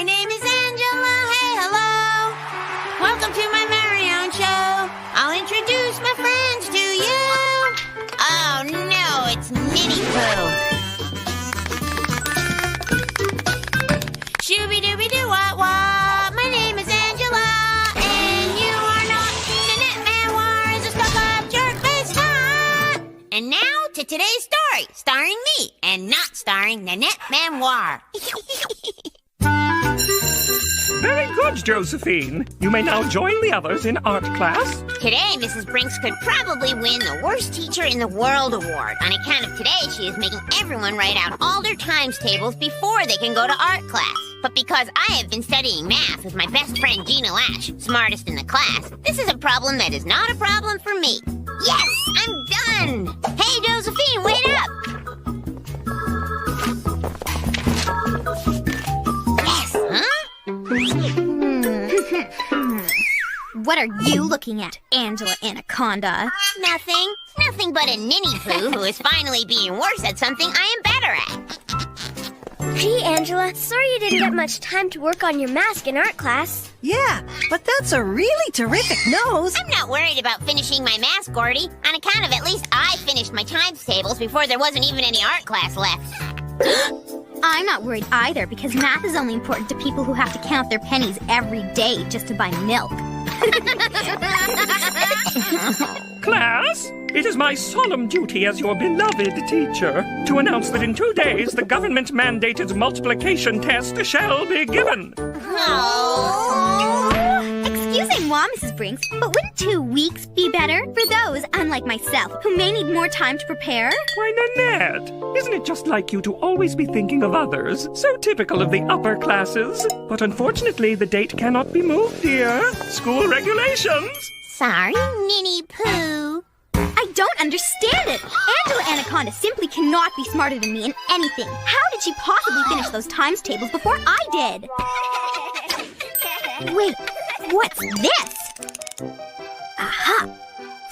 name is Angela. Hey, hello. Welcome to my very own show. I'll introduce my friends to you. Oh, no, it's Minnie Pooh. Shooby-dooby-doo-wah-wah. My name is Angela, and you are not Nanette Manoir is a stuck-up jerk-faced slut. And now to today's story, starring me, and not starring Nanette Manoir. Very good, Josephine. You may now join the others in art class. Today, Mrs. Brinks could probably win the Worst Teacher in the World award. On account of today, she is making everyone write out all their times tables before they can go to art class. But because I have been studying math with my best friend Gina Lash, smartest in the class, this is a problem that is not a problem for me. Yes, I'm done! Hey, Josephine, wait up! Yes, huh? What are you looking at, Angela Anaconda? Nothing. Nothing but a ninny poo who is finally being worse at something I am better at. Gee, Angela, sorry you didn't get much time to work on your mask in art class. Yeah, but that's a really terrific nose. I'm not worried about finishing my mask, Gordy. On account of at least I finished my times tables before there wasn't even any art class left. I'm not worried either, because math is only important to people who have to count their pennies every day just to buy milk. Class, it is my solemn duty as your beloved teacher to announce that in 2 days the government-mandated multiplication test shall be given. Oh. Excusez-moi, Mrs. Brinks, but wouldn't 2 weeks be better for those, unlike myself, who may need more time to prepare? Why, Nanette, isn't it just like you to always be thinking of others? So typical of the upper classes. But unfortunately, the date cannot be moved, dear. School regulations. Sorry, Ninny Pooh. I don't understand it! Angela Anaconda simply cannot be smarter than me in anything. How did she possibly finish those times tables before I did? Wait, what's this? Aha!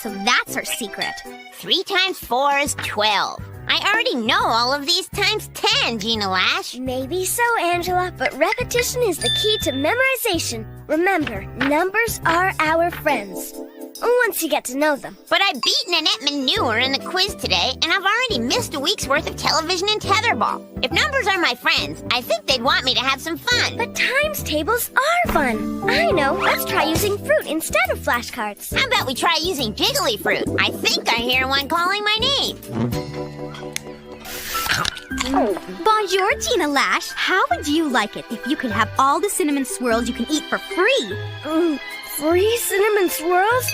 So that's her secret. 3 times 4 is 12. I already know all of these times 10, Gina Lash. Maybe so, Angela, but repetition is the key to memorization. Remember, numbers are our friends. Once you get to know them. But I beat Nanette Manure in the quiz today, and I've already missed a week's worth of television and tetherball. If numbers are my friends, I think they'd want me to have some fun. But times tables are fun. I know. Let's try using fruit instead of flashcards. How about we try using jiggly fruit? I think I hear one calling my name. Bonjour, Gina Lash. How would you like it if you could have all the cinnamon swirls you can eat for free? Free cinnamon swirls?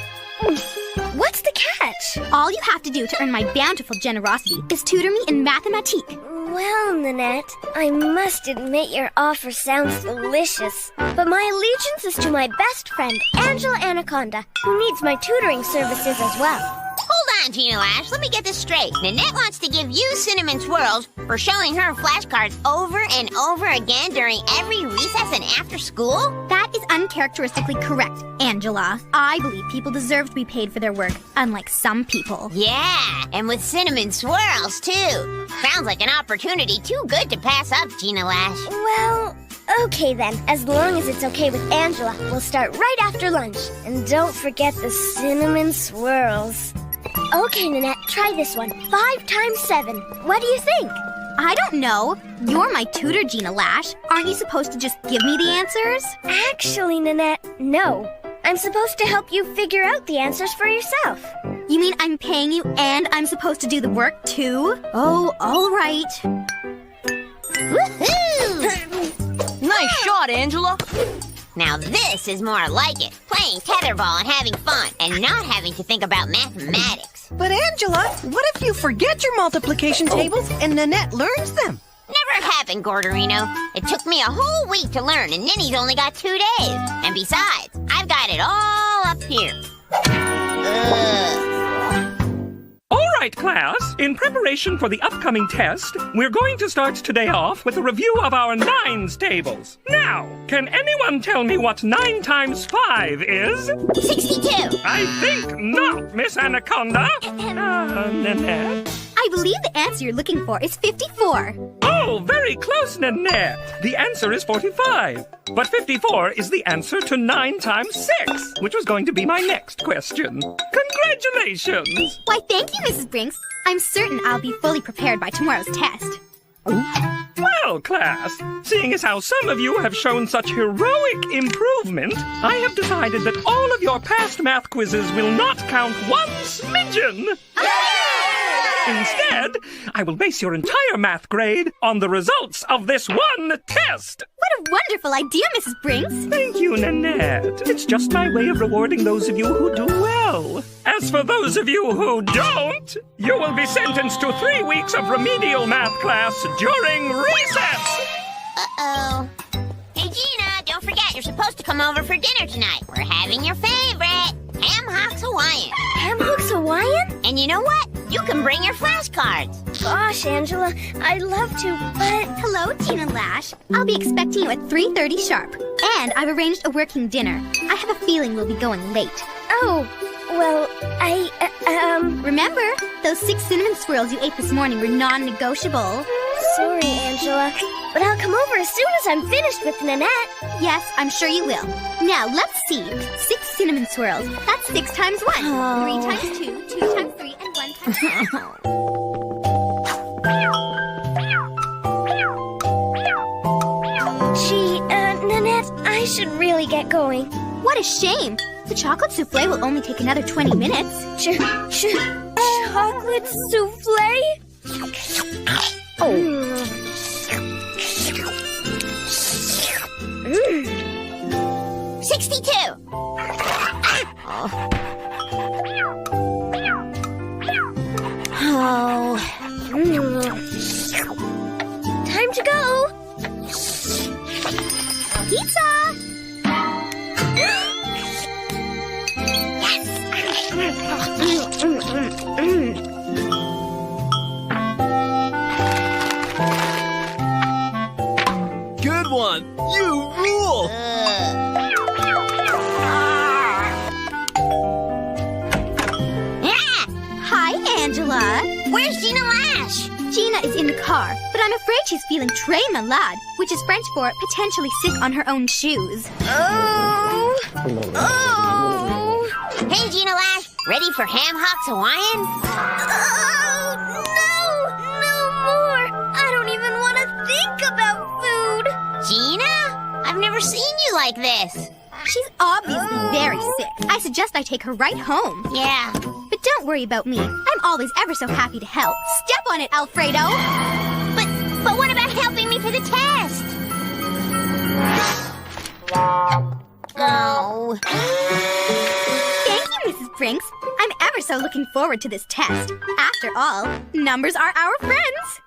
What's the catch? All you have to do to earn my bountiful generosity is tutor me in mathematique. Well, Nanette, I must admit your offer sounds delicious. But my allegiance is to my best friend, Angela Anaconda, who needs my tutoring services as well. Hold on, Gina Lash. Let me get this straight. Nanette wants to give you cinnamon swirls for showing her flashcards over and over again during every recess and after school? That is uncharacteristically correct, Angela. I believe people deserve to be paid for their work, unlike some people. Yeah, and with cinnamon swirls, too. Sounds like an opportunity too good to pass up, Gina Lash. Well, okay then. As long as it's okay with Angela, we'll start right after lunch. And don't forget the cinnamon swirls. Okay, Nanette, try this one. 5 times 7. What do you think? I don't know. You're my tutor, Gina Lash. Aren't you supposed to just give me the answers? Actually, Nanette, no. I'm supposed to help you figure out the answers for yourself. You mean I'm paying you and I'm supposed to do the work too? Oh, all right. Woohoo! Nice shot, Angela. Now this is more like it. Playing tetherball and having fun, and not having to think about mathematics. But Angela, what if you forget your multiplication tables and Nanette learns them? Never happened, Gordorino. It took me a whole week to learn, and Ninny's only got 2 days. And besides, I've got it all up here. All right, class. In preparation for the upcoming test, we're going to start today off with a review of our nines tables. Now, can anyone tell me what 9 times 5 is? 62. I think not, Miss Anaconda. Nanette? I believe the answer you're looking for is 54. Oh, Oh, very close, Nanette. The answer is 45. But 54 is the answer to 9 times 6, which was going to be my next question. Congratulations! Why, thank you, Mrs. Brinks. I'm certain I'll be fully prepared by tomorrow's test. Well, class, seeing as how some of you have shown such heroic improvement, I have decided that all of your past math quizzes will not count one smidgen. Instead, I will base your entire math grade on the results of this one test. What a wonderful idea, Mrs. Brinks. Thank you, Nanette. It's just my way of rewarding those of you who do well. As for those of you who don't, you will be sentenced to 3 weeks of remedial math class during recess. Uh-oh. Hey, Gina, don't forget you're supposed to come over for dinner tonight. We're having your favorite, Ham Hocks Hawaiian. Ham Hocks Hawaiian? And you know what? You can bring your flashcards. Gosh, Angela, I'd love to, but... Hello, Gina Lash. I'll be expecting you at 3:30 sharp. And I've arranged a working dinner. I have a feeling we'll be going late. Oh, well, Remember, those 6 cinnamon swirls you ate this morning were non-negotiable. Sorry, Angela, but I'll come over as soon as I'm finished with Nanette. Yes, I'm sure you will. Now, let's see. 6 cinnamon swirls. That's 6 times 1. Oh. 3 times 2, 2 times 3, and 1 times 4. Gee, Nanette, I should really get going. What a shame. The chocolate souffle will only take another 20 minutes. Chocolate souffle? Oh. 62. Oh. Time to go. Pizza! Good one! You rule! Hi, Angela. Where's Gina Lash? Gina is in the car, but I'm afraid she's feeling très malade, which is French for potentially sick on her own shoes. Oh. Hey, Gina Lash, ready for Ham Hocks Hawaiian? Oh, no more. I don't even want to think about food. Gina? I've never seen you like this. She's obviously very sick. I suggest I take her right home. Yeah. But don't worry about me. I'm always ever so happy to help. Step on it, Alfredo! But what about helping me for the test? Oh. Thank you, Mrs. Brinks. I'm ever so looking forward to this test. After all, numbers are our friends.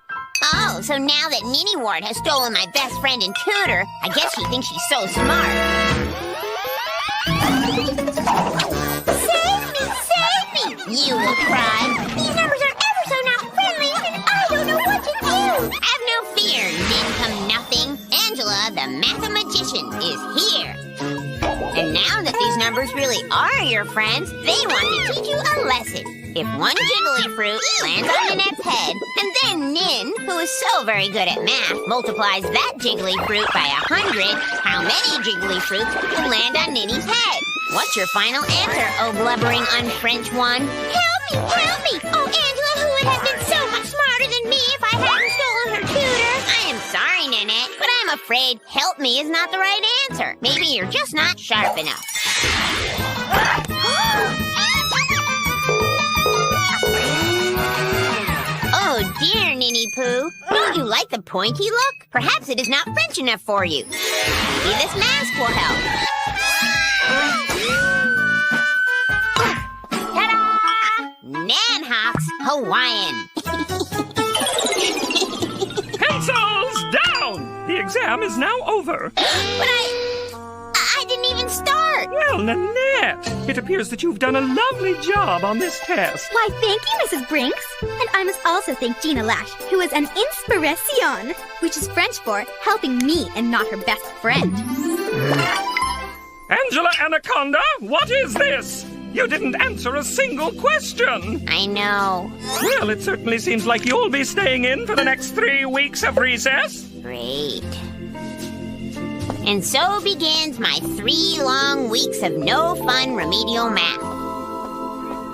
Oh, so now that Ninny Ward has stolen my best friend and tutor, I guess she thinks she's so smart. Save me! You will cry. These numbers are ever so not friendly, and I don't know what to do. Have no fear, Nincome-Nothing. Angela, the mathematician, is here. And now that these numbers really are your friends, they want to teach you a lesson. If one jiggly fruit lands on Nanette's head, and then Nin, who is so very good at math, multiplies that jiggly fruit by 100, how many jiggly fruits will land on Ninny's head? What's your final answer, oh blubbering un-French one? Help me! Oh, Angela, who would have been so much smarter than me if I hadn't stolen her tutor? I am sorry, Nanette, but I'm afraid help me is not the right answer. Maybe you're just not sharp enough. Oh dear, Ninny Poo. Don't you like the pointy look? Perhaps it is not French enough for you. Maybe this mask will help. Ta-da! Nan Hocks Hawaiian. Pencils down! The exam is now over. But I didn't even start. Well, Nanette, it appears that you've done a lovely job on this test. Why, thank you, Mrs. Brinks. And I must also thank Gina Lash, who is an inspiration, which is French for helping me and not her best friend. Angela Anaconda, what is this? You didn't answer a single question! I know. Well, it certainly seems like you'll be staying in for the next 3 weeks of recess. Great. And so begins my 3 long weeks of no fun remedial math.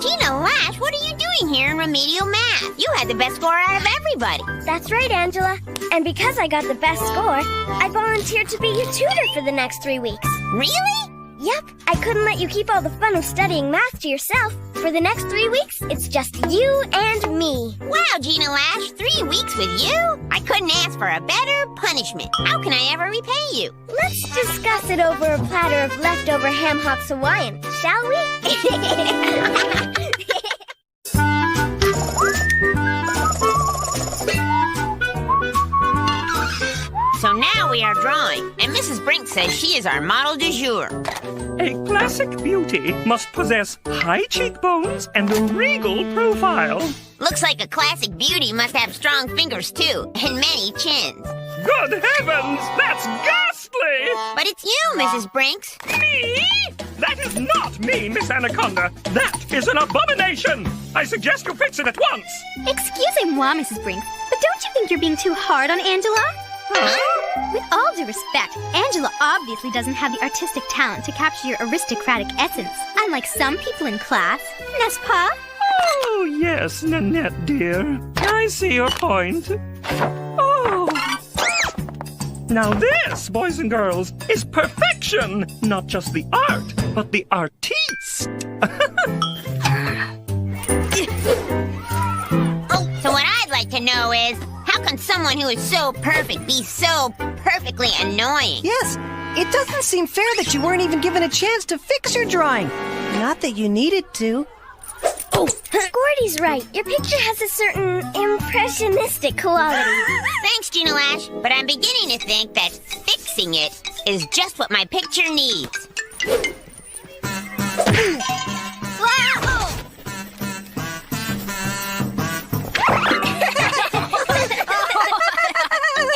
Gina Lash, what are you doing here in remedial math? You had the best score out of everybody. That's right, Angela. And because I got the best score, I volunteered to be your tutor for the next 3 weeks. Really? Yep, I couldn't let you keep all the fun of studying math to yourself. For the next 3 weeks, it's just you and me. Wow, Gina Lash, 3 weeks with you? I couldn't ask for a better punishment. How can I ever repay you? Let's discuss it over a platter of leftover ham hocks Hawaiian, shall we? So now we are drawing, and Mrs. Brink says she is our model du jour. A classic beauty must possess high cheekbones and a regal profile. Looks like a classic beauty must have strong fingers too, and many chins. Good heavens, that's ghastly! But it's you, Mrs. Brinks. Me? That is not me, Miss Anaconda. That is an abomination. I suggest you fix it at once. Excusez-moi, Mrs. Brinks, but don't you think you're being too hard on Angela? With all due respect, Angela obviously doesn't have the artistic talent to capture your aristocratic essence, unlike some people in class, n'est-ce pas? Oh, yes, Nanette, dear. I see your point. Oh. Now this, boys and girls, is perfection. Not just the art, but the artiste. So what I'd like to know is, how can someone who is so perfect be so perfectly annoying? Yes, it doesn't seem fair that you weren't even given a chance to fix your drawing. Not that you needed to. Oh, Gordy's right. Your picture has a certain impressionistic quality. Thanks, Gina Lash, but I'm beginning to think that fixing it is just what my picture needs. Wow!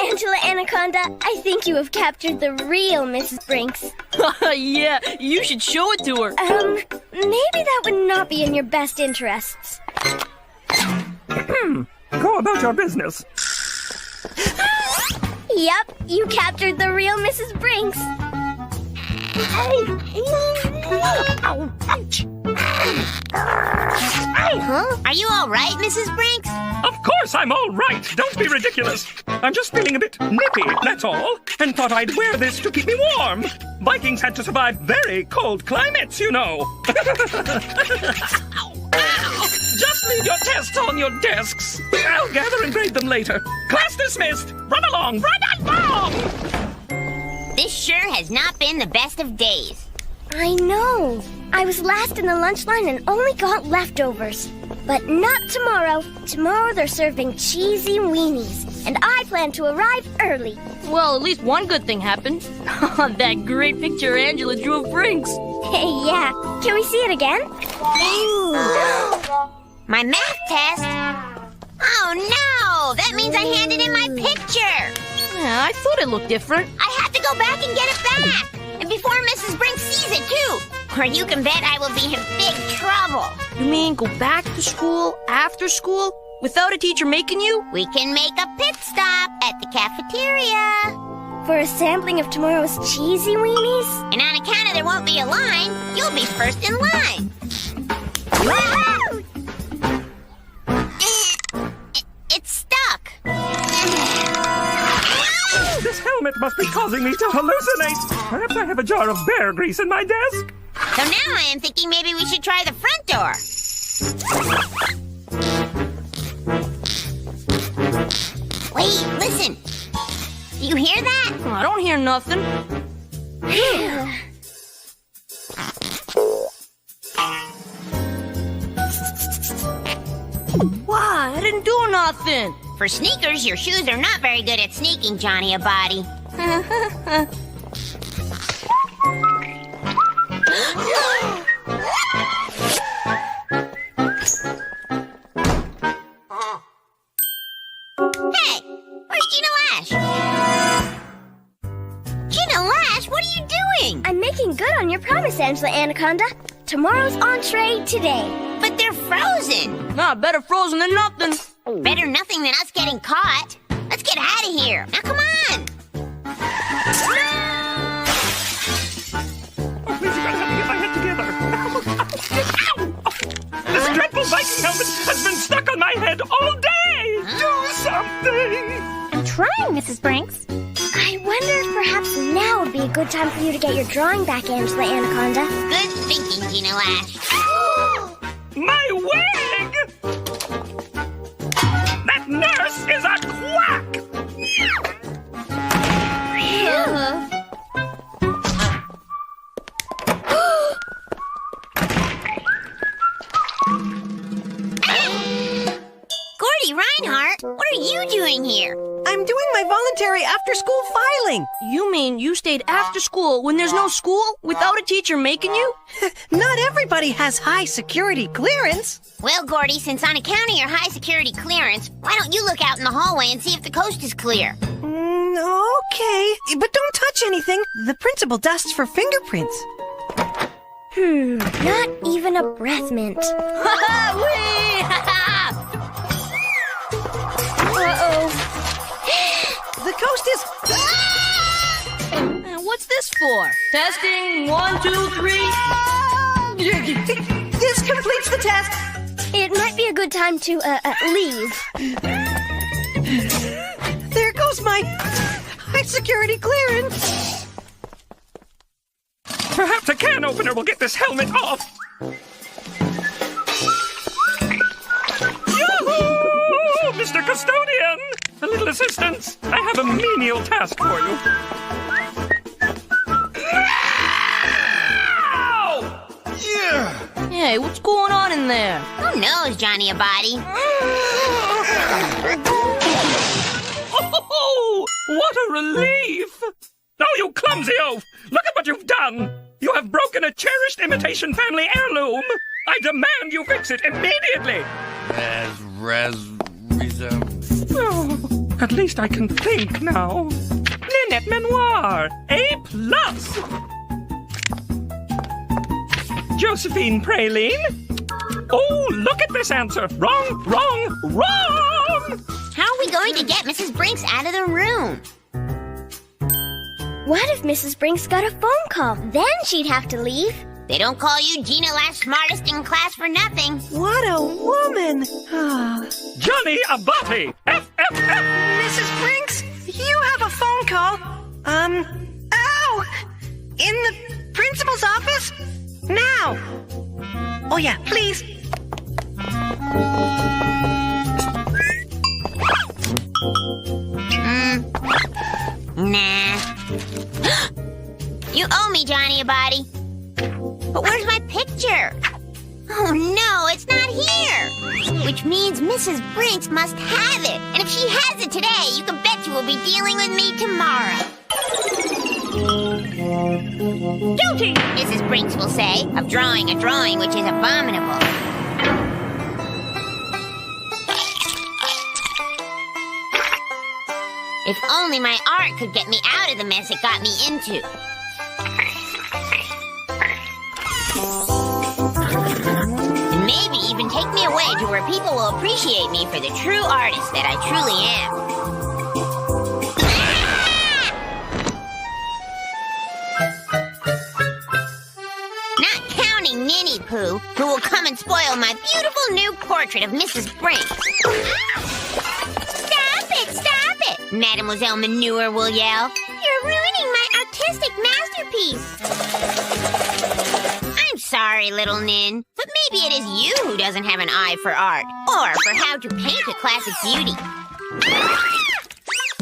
Angela Anaconda, I think you have captured the real Mrs. Brinks. Yeah, you should show it to her. Maybe that would not be in your best interests. Go about your business. Yep, you captured the real Mrs. Brinks. Huh? Are you all right, Mrs. Brinks? Of course I'm all right. Don't be ridiculous. I'm just feeling a bit nippy, that's all, and thought I'd wear this to keep me warm. Vikings had to survive very cold climates, you know. Just leave your tests on your desks. I'll gather and grade them later. Class dismissed. Run along, run along! This sure has not been the best of days. I know. I was last in the lunch line and only got leftovers. But not tomorrow. Tomorrow they're serving cheesy weenies. And I plan to arrive early. Well, at least one good thing happened. That great picture Angela drew of Brinks. Hey, yeah. Can we see it again? My math test? Oh no! That means I handed in my picture! Yeah, I thought it looked different. I have to go back and get it back! And before Mrs. Brinks sees it too! Or you can bet I will be in big trouble! You mean go back to school after school without a teacher making you? We can make a pit stop at the cafeteria! For a sampling of tomorrow's cheesy weenies? And on account of there won't be a line, you'll be first in line! It's stuck! This helmet must be causing me to hallucinate. Perhaps I have a jar of bear grease in my desk. So now I am thinking maybe we should try the front door. Wait, listen. Do you hear that? Oh, I don't hear nothing. Wow, I didn't do nothing. For sneakers, your shoes are not very good at sneaking, Johnny Abadi. Hey, where's Gina Lash? Gina Lash, what are you doing? I'm making good on your promise, Angela Anaconda. tomorrow's entree today. But they're frozen. Nah, better frozen than nothing. Better nothing than us getting caught. Let's get out of here. Now, come on. Oh, please, you gotta help me get my head together. Ow! This dreadful Viking helmet has been stuck on my head all day! Do something! I'm trying, Mrs. Brinks. I wonder if perhaps now would be a good time for you to get your drawing back, Angela Anaconda. Good thinking, Gina Lash. My wig! That nurse is a quack! Gordy Reinhardt, what are you doing here? I'm doing my voluntary after-school filing. You mean you stayed after school when there's no school without a teacher making you? Not everybody has high security clearance. Well, Gordy, since on account of your high security clearance, why don't you look out in the hallway and see if the coast is clear? Okay, but don't touch anything. The principal dusts for fingerprints. Not even a breath mint. Uh-oh. The coast is... What's this for? Testing, 1, 2, 3. This completes the test. It might be a good time to, leave. There goes my high security clearance. Perhaps a can opener will get this helmet off. Yoo-hoo! Mr. Custodian! A little assistance. I have a menial task for you. Ow! Yeah! Hey, what's going on in there? Who knows, Johnny Abadi? Oh, what a relief! Oh, you clumsy oaf! Look at what you've done! You have broken a cherished imitation family heirloom! I demand you fix it immediately! Oh, at least I can think now. Ninette Menoir, A+. Josephine Praline. Oh, look at this answer. Wrong, wrong, wrong! How are we going to get Mrs. Brinks out of the room? What if Mrs. Brinks got a phone call? Then she'd have to leave. They don't call you Gina Lash smartest in class for nothing. What a woman. Johnny Abati! F-F-F! Mrs. Brinks, you have a phone call. Ow! In the principal's office? Now! Oh yeah, please. Nah. You owe me, Johnny Abadi. But where's my picture? Oh no, it's not here! Which means Mrs. Brinks must have it. And if she has it today, you can bet you will be dealing with me tomorrow. Guilty, Mrs. Brinks will say, of drawing a drawing which is abominable. If only my art could get me out of the mess it got me into. And maybe even take me away to where people will appreciate me for the true artist that I truly am. Not counting Ninny Pooh, who will come and spoil my beautiful new portrait of Mrs. Brinks. Stop it! Stop it! Mademoiselle Manure will yell. You're ruining my artistic masterpiece. I'm sorry, little Nin, but maybe it is you who doesn't have an eye for art, or for how to paint a classic beauty. Ah!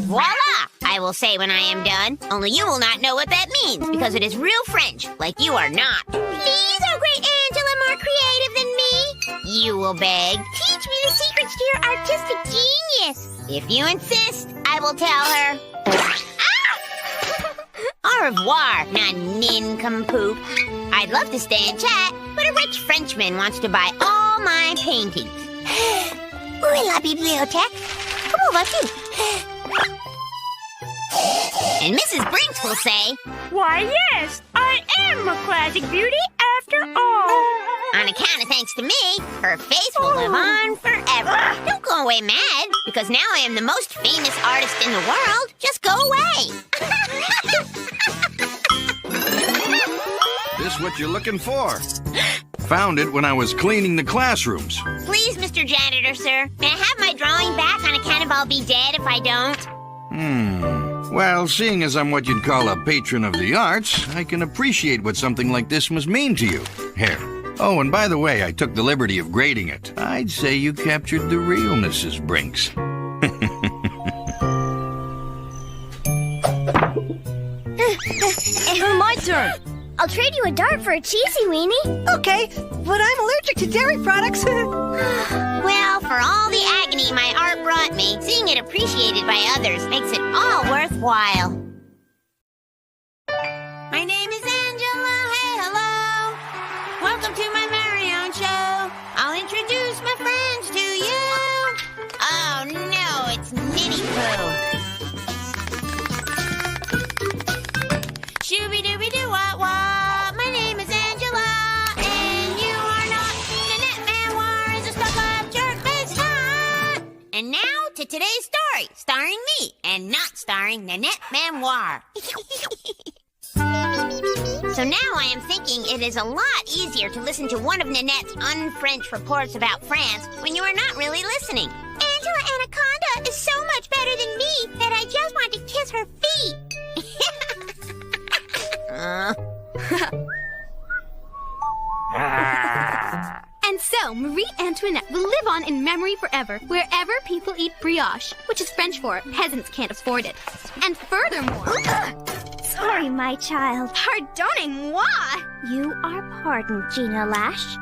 Voila! I will say when I am done, only you will not know what that means, because it is real French, like you are not. Please, oh great Angela, more creative than me? You will beg. Teach me the secrets to your artistic genius. If you insist, I will tell her. Ah! Au revoir, non-nincompoop. I'd love to stay and chat, but a rich Frenchman wants to buy all my paintings. Où est la bibliothèque? Comment vas-tu? And Mrs. Brinks will say, Why, yes, I am a classic beauty after all. On account of thanks to me, her face will live on forever. Don't go away mad, because now I am the most famous artist in the world. Just go away. This what you're looking for? Found it when I was cleaning the classrooms. Please, Mr. Janitor, sir. May I have my drawing back on account of I'll be dead if I don't? Well, seeing as I'm what you'd call a patron of the arts, I can appreciate what something like this must mean to you. Here. Oh, and by the way, I took the liberty of grading it. I'd say you captured the real Mrs. Brinks. My turn. I'll trade you a dart for a cheesy weenie. Okay, but I'm allergic to dairy products. Well, for all the agony my art brought me, seeing it appreciated by others makes it all worthwhile. My name is Angela. Hey, hello. Welcome to my very own show. I'll introduce my friends to you. Oh, no, it's Nitty Poo. Shooby-dooby-doo-wah-wah. My name is Angela, and you are not. Nanette Manoir is a stuck-up jerk-faced nut. And now to today's story, starring me, and not starring Nanette Manoir. So now I am thinking it is a lot easier to listen to one of Nanette's un-French reports about France when you are not really listening. Angela Anaconda is so much better than me that I just want to kiss her feet. And so, Marie Antoinette will live on in memory forever, wherever people eat brioche, which is French for peasants can't afford it. And furthermore... Sorry, my child. Pardonnez-moi! You are pardoned, Gina Lash.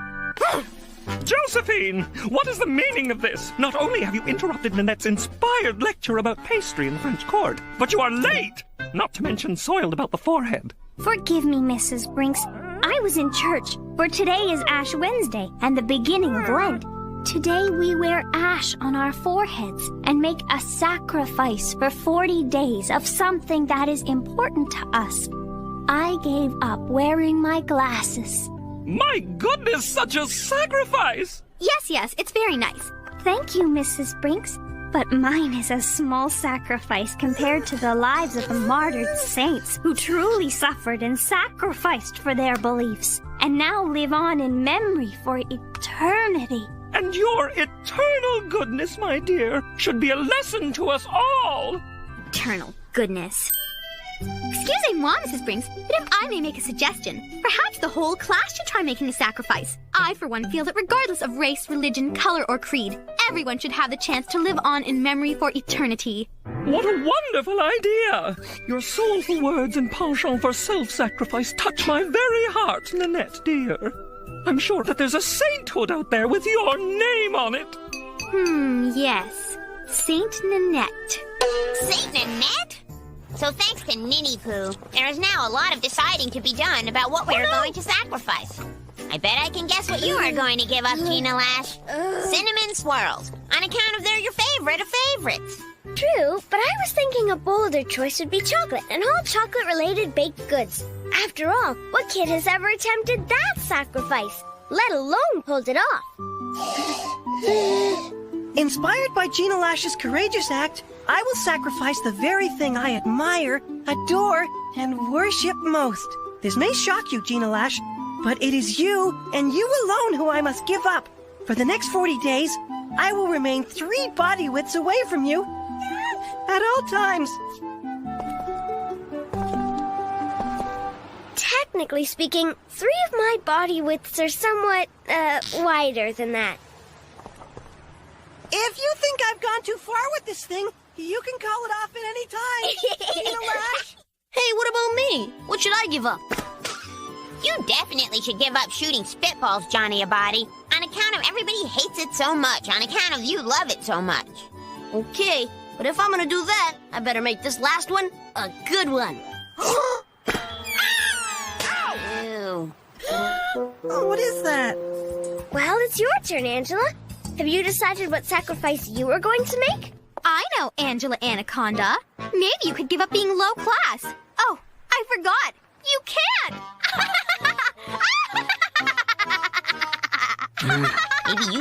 Josephine, what is the meaning of this? Not only have you interrupted Nanette's inspired lecture about pastry in the French court, but you are late! Not to mention soiled about the forehead. Forgive me, Mrs. Brinks. I was in church, for today is Ash Wednesday and the beginning of Lent. Today we wear ash on our foreheads and make a sacrifice for 40 days of something that is important to us. I gave up wearing my glasses. My goodness, such a sacrifice! Yes, it's very nice. Thank you, Mrs. Brinks. But mine is a small sacrifice compared to the lives of the martyred saints who truly suffered and sacrificed for their beliefs and now live on in memory for eternity. And your eternal goodness, my dear, should be a lesson to us all. Eternal goodness. Excusez-moi, Mrs. Brinks, but if I may make a suggestion, perhaps the whole class should try making a sacrifice. I, for one, feel that regardless of race, religion, color, or creed, everyone should have the chance to live on in memory for eternity. What a wonderful idea! Your soulful words and penchant for self-sacrifice touch my very heart, Nanette, dear. I'm sure that there's a sainthood out there with your name on it. Yes. Saint Nanette. Saint Nanette? So thanks to Ninny Poo, there is now a lot of deciding to be done about what we are going to sacrifice. I bet I can guess what you are going to give up, Gina Lash. Cinnamon swirls, on account of they're your favorite of favorites. True, but I was thinking a bolder choice would be chocolate and all chocolate-related baked goods. After all, what kid has ever attempted that sacrifice, let alone pulled it off? Inspired by Gina Lash's courageous act, I will sacrifice the very thing I admire, adore, and worship most. This may shock you, Gina Lash, but it is you and you alone who I must give up. For the next 40 days, I will remain 3 body widths away from you at all times. Technically speaking, 3 of my body widths are somewhat, wider than that. If you think I've gone too far with this thing, you can call it off at any time, Gina Lash. Hey, what about me? What should I give up? You definitely should give up shooting spitballs, Johnny Abadi, on account of everybody hates it so much, on account of you love it so much. Okay, but if I'm gonna do that, I better make this last one a good one. Ew. Oh, what is that? Well, it's your turn, Angela. Have you decided what sacrifice you are going to make? I know, Angela Anaconda. Maybe you could give up being low class. Oh, I forgot. You can!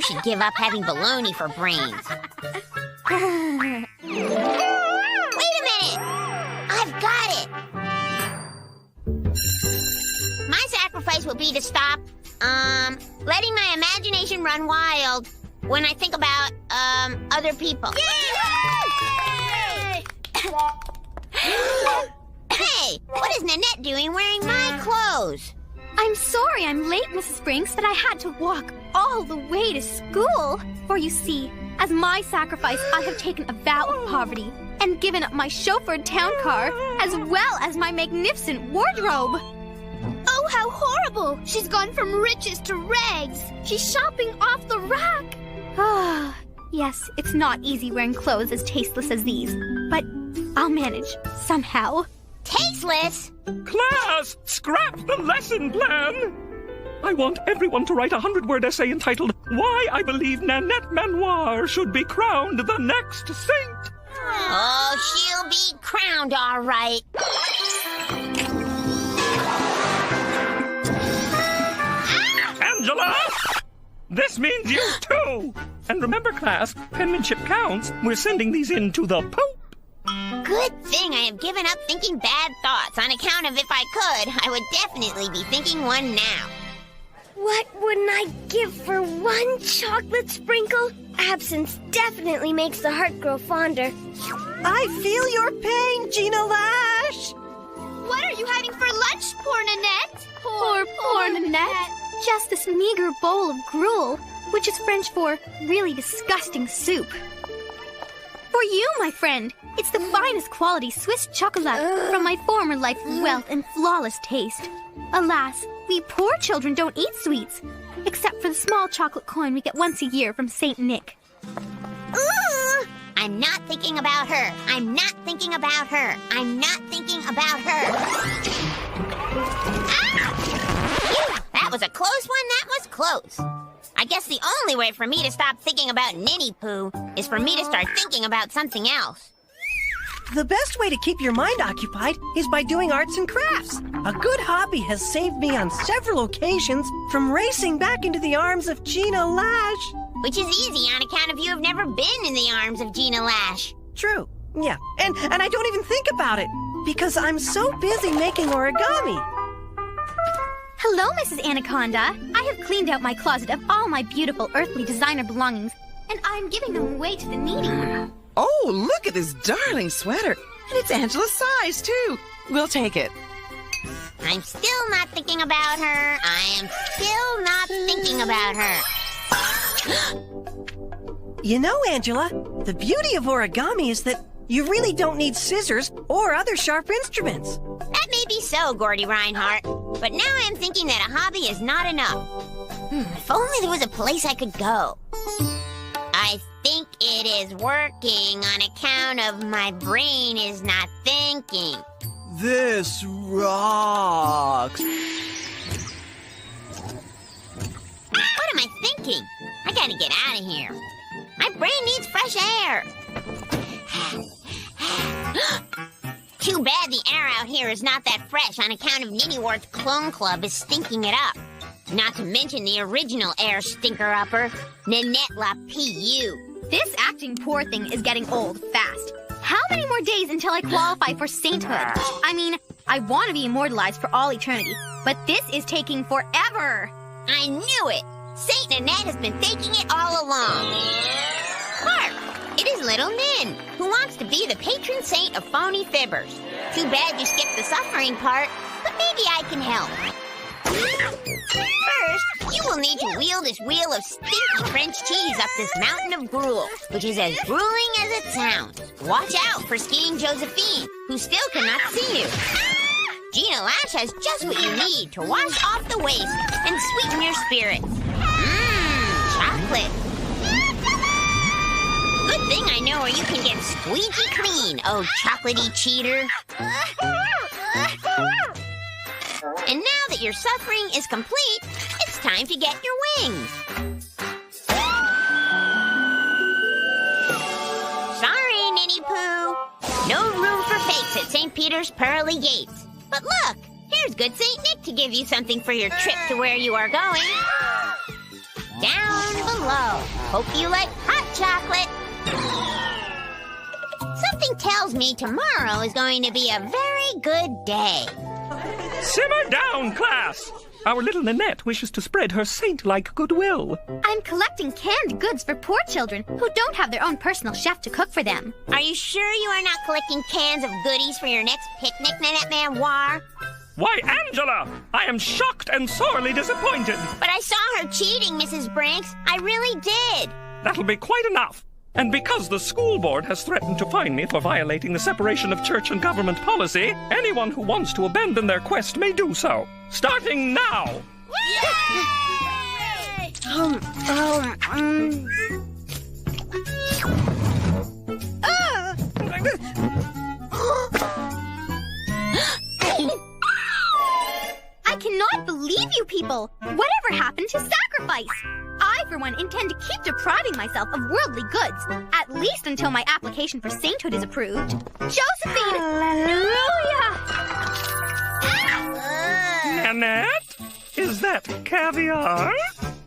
should give up having baloney for brains. Wait a minute! I've got it! My sacrifice will be to stop, letting my imagination run wild when I think about, other people. Yay! Hey, what is Nanette doing wearing my clothes? I'm sorry I'm late, Mrs. Brinks, but I had to walk all the way to school. For you see, as my sacrifice, I have taken a vow of poverty and given up my chauffeured town car, as well as my magnificent wardrobe. Oh, how horrible! She's gone from riches to rags. She's shopping off the rack. Ah, yes, it's not easy wearing clothes as tasteless as these, but I'll manage somehow. Tasteless? Class, scrap the lesson plan! I want everyone to write a 100-word essay entitled Why I Believe Nanette Manoir Should Be Crowned the Next Saint. Oh, she'll be crowned all right. Angela! This means you too! And remember, class, penmanship counts. We're sending these in to the Pope. Good thing I have given up thinking bad thoughts on account of if I could, I would definitely be thinking one now. What wouldn't I give for one chocolate sprinkle? Absence definitely makes the heart grow fonder. I feel your pain, Gina Lash! What are you having for lunch, poor Nanette? Poor Nanette. Just this meager bowl of gruel, which is French for really disgusting soup. For you, my friend, it's the finest quality Swiss chocolate from my former life's wealth and flawless taste. Alas, we poor children don't eat sweets, except for the small chocolate coin we get once a year from Saint Nick. I'm not thinking about her. I'm not thinking about her. I'm not thinking about her. Ah! Phew, that was a close one. That was close. I guess the only way for me to stop thinking about Ninny Poo is for me to start thinking about something else. The best way to keep your mind occupied is by doing arts and crafts. A good hobby has saved me on several occasions from racing back into the arms of Gina Lash. Which is easy on account of you have never been in the arms of Gina Lash. True, yeah. And I don't even think about it because I'm so busy making origami. Hello, Mrs. Anaconda. I have cleaned out my closet of all my beautiful earthly designer belongings, and I'm giving them away to the needy. Oh, look at this darling sweater. And it's Angela's size, too. We'll take it. I'm still not thinking about her. I am still not thinking about her. You know, Angela, the beauty of origami is that you really don't need scissors or other sharp instruments. That may be so, Gordy Reinhardt, but now I am thinking that a hobby is not enough. If only there was a place I could go. I think it is working on account of my brain is not thinking. This rocks. What am I thinking? I gotta get out of here. My brain needs fresh air. Too bad the air out here is not that fresh on account of Ninnyworth's Clone Club is stinking it up. Not to mention the original air stinker-upper, Nanette La P.U. This acting poor thing is getting old fast. How many more days until I qualify for sainthood? I mean, I want to be immortalized for all eternity, but this is taking forever. I knew it! Saint Nanette has been faking it all along. Hark! It is little Nin, who wants to be the patron saint of phony fibbers. Too bad you skipped the suffering part, but maybe I can help. First, you will need to wheel this wheel of stinky French cheese up this mountain of gruel, which is as grueling as it sounds. Watch out for skiing Josephine, who still cannot see you. Gina Lash has just what you need to wash off the waste and sweeten your spirits. Chocolate. Good thing I know where you can get squeaky clean, oh chocolatey cheater. And now that your suffering is complete, it's time to get your wings. Sorry, Ninny Poo. No room for fakes at St. Peter's Pearly Gates. But look, here's good St. Nick to give you something for your trip to where you are going. down below. Hope you like hot chocolate. Something tells me tomorrow is going to be a very good day. Simmer down, class! Our little Nanette wishes to spread her saint-like goodwill. I'm collecting canned goods for poor children who don't have their own personal chef to cook for them. Are you sure you are not collecting cans of goodies for your next picnic, Nanette Manoir? Why, Angela! I am shocked and sorely disappointed. But I saw her cheating, Mrs. Brinks. I really did. That'll be quite enough. And because the school board has threatened to fine me for violating the separation of church and government policy, anyone who wants to abandon their quest may do so. Starting now! Yay! I cannot believe you people! Whatever happened to sacrifice? I, for one, intend to keep depriving myself of worldly goods, at least until my application for sainthood is approved. Josephine! Hallelujah! Nanette? Is that caviar?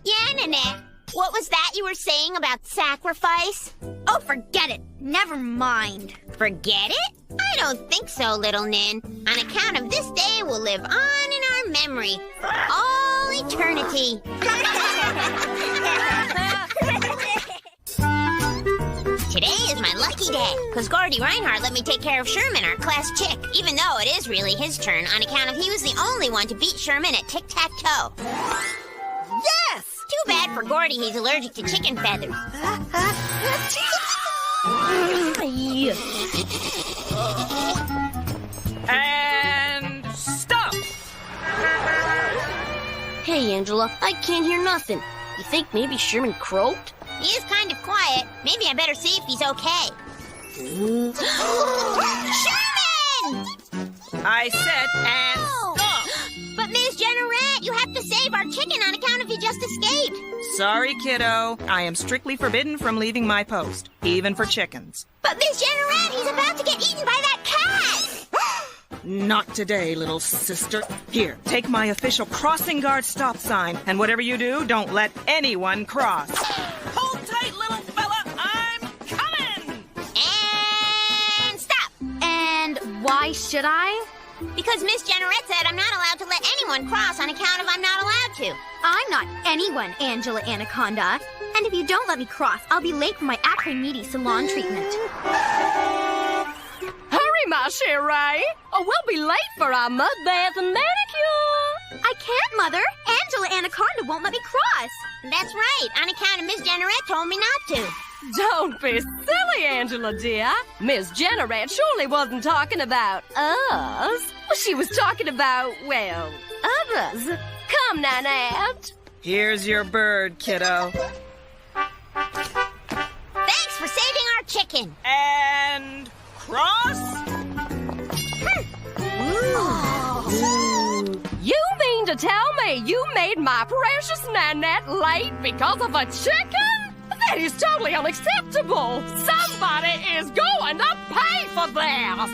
Yeah, Nanette. What was that you were saying about sacrifice? Oh, forget it. Never mind. Forget it? I don't think so, little Nin. On account of this day, we'll live on in our memory for all eternity. Today is my lucky day, because Gordy Reinhardt let me take care of Sherman, our class chick, even though it is really his turn on account of he was the only one to beat Sherman at tic-tac-toe. Yes! Too bad for Gordy, he's allergic to chicken feathers. And stop! Hey, Angela, I can't hear nothing. You think maybe Sherman croaked? He is kind of quiet. Maybe I better see if he's okay. Sherman! I said, and stop! But Miss Generette, you have to save our chicken on account of he just escaped. Sorry, kiddo. I am strictly forbidden from leaving my post, even for chickens. But Miss Generette, he's about to get eaten by that cat! Not today, little sister. Here, take my official crossing guard stop sign, and whatever you do, don't let anyone cross. Hold tight, little fella. I'm coming! And stop! And why should I? Because Miss Generette said I'm not allowed to let anyone cross on account of I'm not allowed to. I'm not anyone, Angela Anaconda. And if you don't let me cross, I'll be late for my acne-meaty salon treatment. Hurry, my chérie, or we'll be late for our mud bath and manicure. I can't, Mother. Angela Anaconda won't let me cross. That's right, on account of Miss Generette told me not to. Don't be silly, Angela, dear. Miss Generette surely wasn't talking about us. She was talking about, well, others. Come, Nanette. Here's your bird, kiddo. Thanks for saving our chicken. And cross? You mean to tell me you made my precious Nanette late because of a chicken? That is totally unacceptable. Somebody is going to pay for this.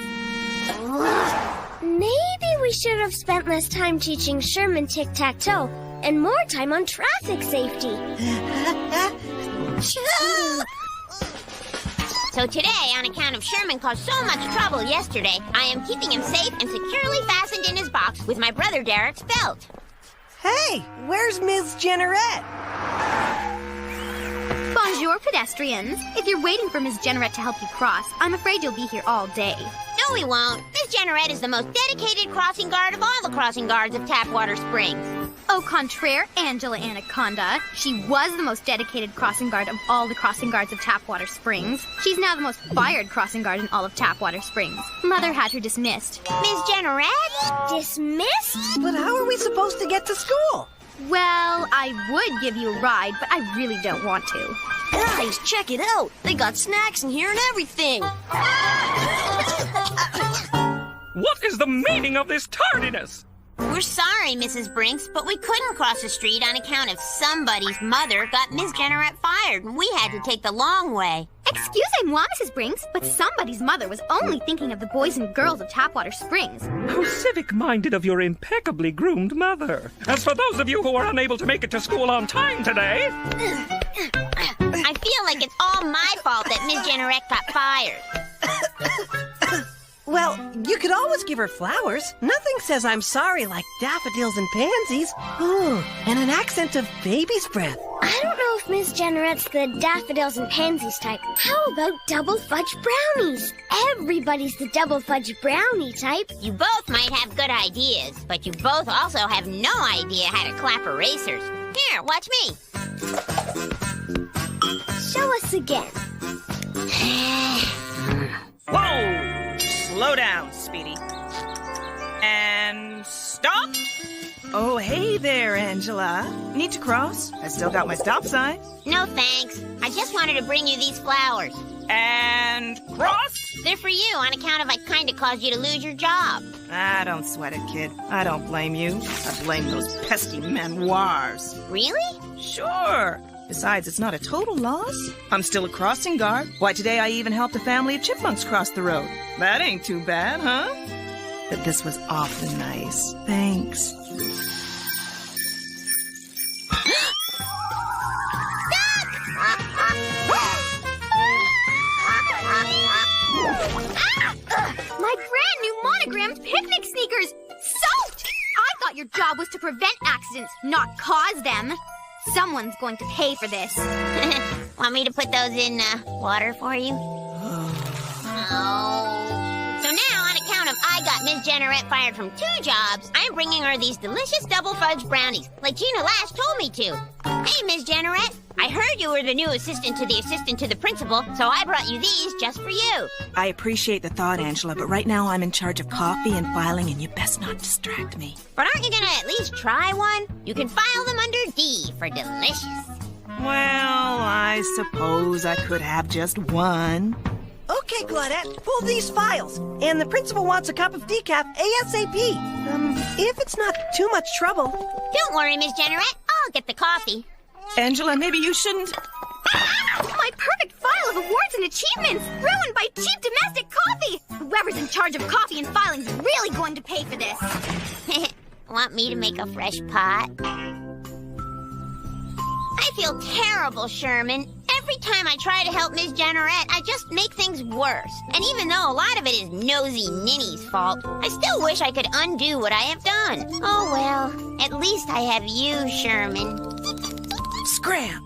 Maybe we should have spent less time teaching Sherman tic-tac-toe and more time on traffic safety. So today, on account of Sherman caused so much trouble yesterday, I am keeping him safe and securely fastened in his box with my brother Derek's belt. Hey, where's Miss Generette? Bonjour, pedestrians. If you're waiting for Miss Generette to help you cross, I'm afraid you'll be here all day. No, we won't. Miss Generette is the most dedicated crossing guard of all the crossing guards of Tapwater Springs. Au contraire, Angela Anaconda. She was the most dedicated crossing guard of all the crossing guards of Tapwater Springs. She's now the most fired crossing guard in all of Tapwater Springs. Mother had her dismissed. Miss Generette? Dismissed? But how are we supposed to get to school? Well, I would give you a ride, but I really don't want to. Guys, check it out. They got snacks in here and everything. What is the meaning of this tardiness? We're sorry, Mrs. Brinks, but we couldn't cross the street on account of somebody's mother got Miss Generette fired, and we had to take the long way. Excusez-moi, Mrs. Brinks, but somebody's mother was only thinking of the boys and girls of Tapwater Springs. How civic-minded of your impeccably groomed mother. As for those of you who are unable to make it to school on time today... I feel like it's all my fault that Miss Generette got fired. Well, you could always give her flowers. Nothing says I'm sorry like daffodils and pansies. Ooh, and an accent of baby's breath. I don't know if Miss Generette's the daffodils and pansies type. How about double fudge brownies? Everybody's the double fudge brownie type. You both might have good ideas, but you both also have no idea how to clap erasers. Here, watch me. Show us again. Whoa! Slow down, Speedy. And stop. Oh, hey there, Angela. Need to cross? I still got my stop sign. No thanks. I just wanted to bring you these flowers. And cross. They're for you on account of I kind of caused you to lose your job. Ah, don't sweat it, kid. I don't blame you. I blame those pesky manoirs. Really? Sure. Besides, it's not a total loss. I'm still a crossing guard. Why, today I even helped a family of chipmunks cross the road. That ain't too bad, huh? But this was awfully nice. Thanks. My brand new monogrammed picnic sneakers! Soaked! I thought your job was to prevent accidents, not cause them. Someone's going to pay for this. Want me to put those in water for you? Oh. So now, on account of I got Miss Generette fired from 2 jobs, I'm bringing her these delicious double fudge brownies, like Gina Lash told me to. Hey, Miss Generette, I heard you were the new assistant to the principal, so I brought you these just for you. I appreciate the thought, Angela, but right now I'm in charge of coffee and filing, and you best not distract me. But aren't you gonna at least try one? You can file them under D for delicious. Well, I suppose I could have just one. Okay, Claudette, pull these files. And the principal wants a cup of decaf ASAP. If it's not too much trouble. Don't worry, Miss Generette. I'll get the coffee. Angela, maybe you shouldn't... My perfect file of awards and achievements, ruined by cheap domestic coffee! Whoever's in charge of coffee and filing's really going to pay for this. Want me to make a fresh pot? I feel terrible, Sherman. Every time I try to help Miss Generette, I just make things worse. And even though a lot of it is nosy Ninny's fault, I still wish I could undo what I have done. Oh well, at least I have you, Sherman. Scram!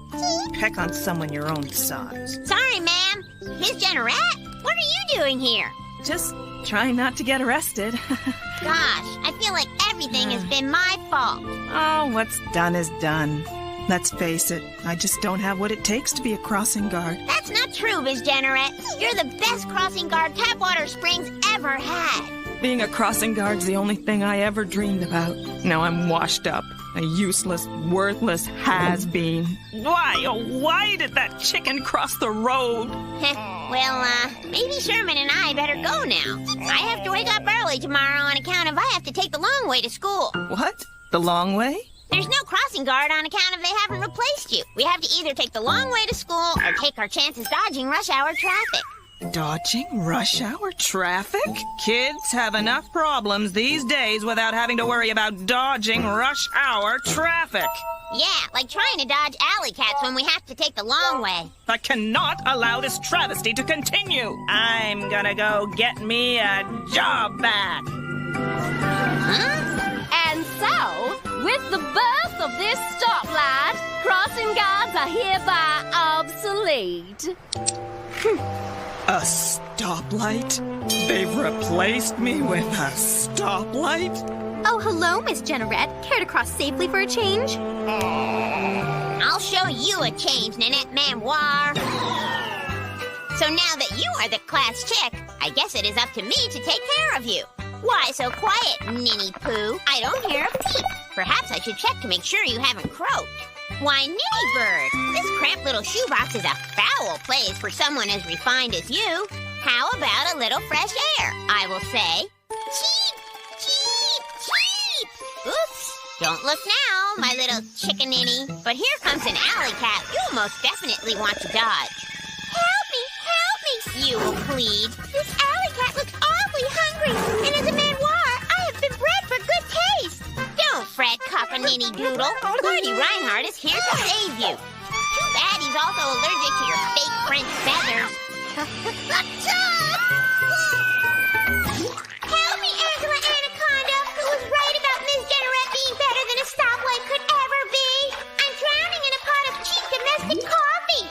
Peck on someone your own size. Sorry, ma'am. Miss Generette, what are you doing here? Just trying not to get arrested. Gosh, I feel like everything has been my fault. Oh, what's done is done. Let's face it, I just don't have what it takes to be a crossing guard. That's not true, Miss Generette. You're the best crossing guard Tapwater Springs ever had. Being a crossing guard's the only thing I ever dreamed about. Now I'm washed up. A useless, worthless has-been. Why did that chicken cross the road? Well, maybe Sherman and I better go now. I have to wake up early tomorrow on account of I have to take the long way to school. What? The long way? There's no crossing guard on account of they haven't replaced you. We have to either take the long way to school or take our chances dodging rush hour traffic. Dodging rush hour traffic? Kids have enough problems these days without having to worry about dodging rush hour traffic. Yeah, like trying to dodge alley cats when we have to take the long way. I cannot allow this travesty to continue. I'm gonna go get me a job back. Huh? And so, with the birth of this stoplight, crossing guards are hereby obsolete. A stoplight? They've replaced me with a stoplight? Oh, hello, Miss Generette. Care to cross safely for a change? I'll show you a change, Nanette Manoir. So now that you are the class chick, I guess it is up to me to take care of you. Why so quiet, Ninny Pooh? I don't hear a peep. Perhaps I should check to make sure you haven't croaked. Why, Ninny Bird, this cramped little shoebox is a foul place for someone as refined as you. How about a little fresh air? I will say, cheep, cheep, cheep. Oops, don't look now, my little chickaninny. But here comes an alley cat you'll most definitely want to dodge. Help me! you will plead. This alley cat looks awfully hungry, and as a manoir, I have been bred for good taste. Don't fret, cockaninny doodle. Lordy Reinhardt is here to save you. Too bad he's also allergic to your fake French feathers. Help me, Angela Anaconda, who was right about Ms. Generette being better than a stoplight could ever be. I'm drowning in a pot of cheap domestic coffee.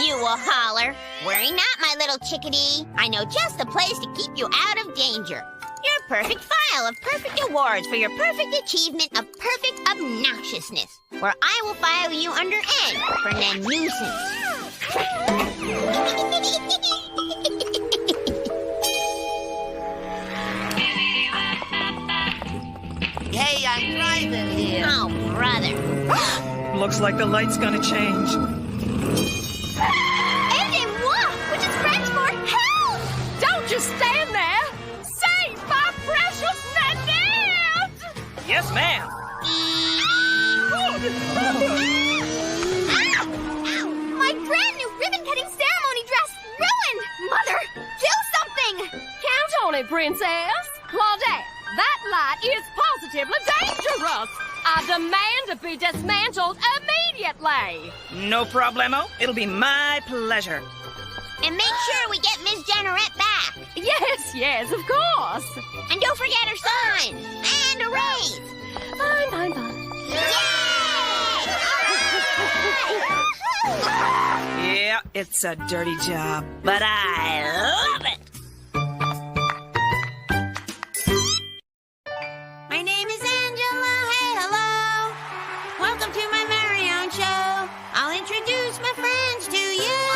You will holler. Worry not, my little chickadee. I know just the place to keep you out of danger. Your perfect file of perfect awards for your perfect achievement of perfect obnoxiousness, where I will file you under N for a nuisance. Hey, I'm driving here. Oh, brother. Looks like the light's gonna change. Aidez-moi, which is French for help! Don't just stand there! Save my precious Nanette! Yes, ma'am. My brand new ribbon-cutting ceremony dress ruined! Mother, do something! Count on it, princess. Claudette, that light is positively dangerous. I demand to be dismantled immediately. No problemo. It'll be my pleasure. And make sure we get Ms. Generette back. Yes, of course. And don't forget her sign. And a raise. Fine. Yeah, it's a dirty job, but I love it. My name is Angela. Hey, hello. Welcome to my very own show. I'll introduce my friends to you.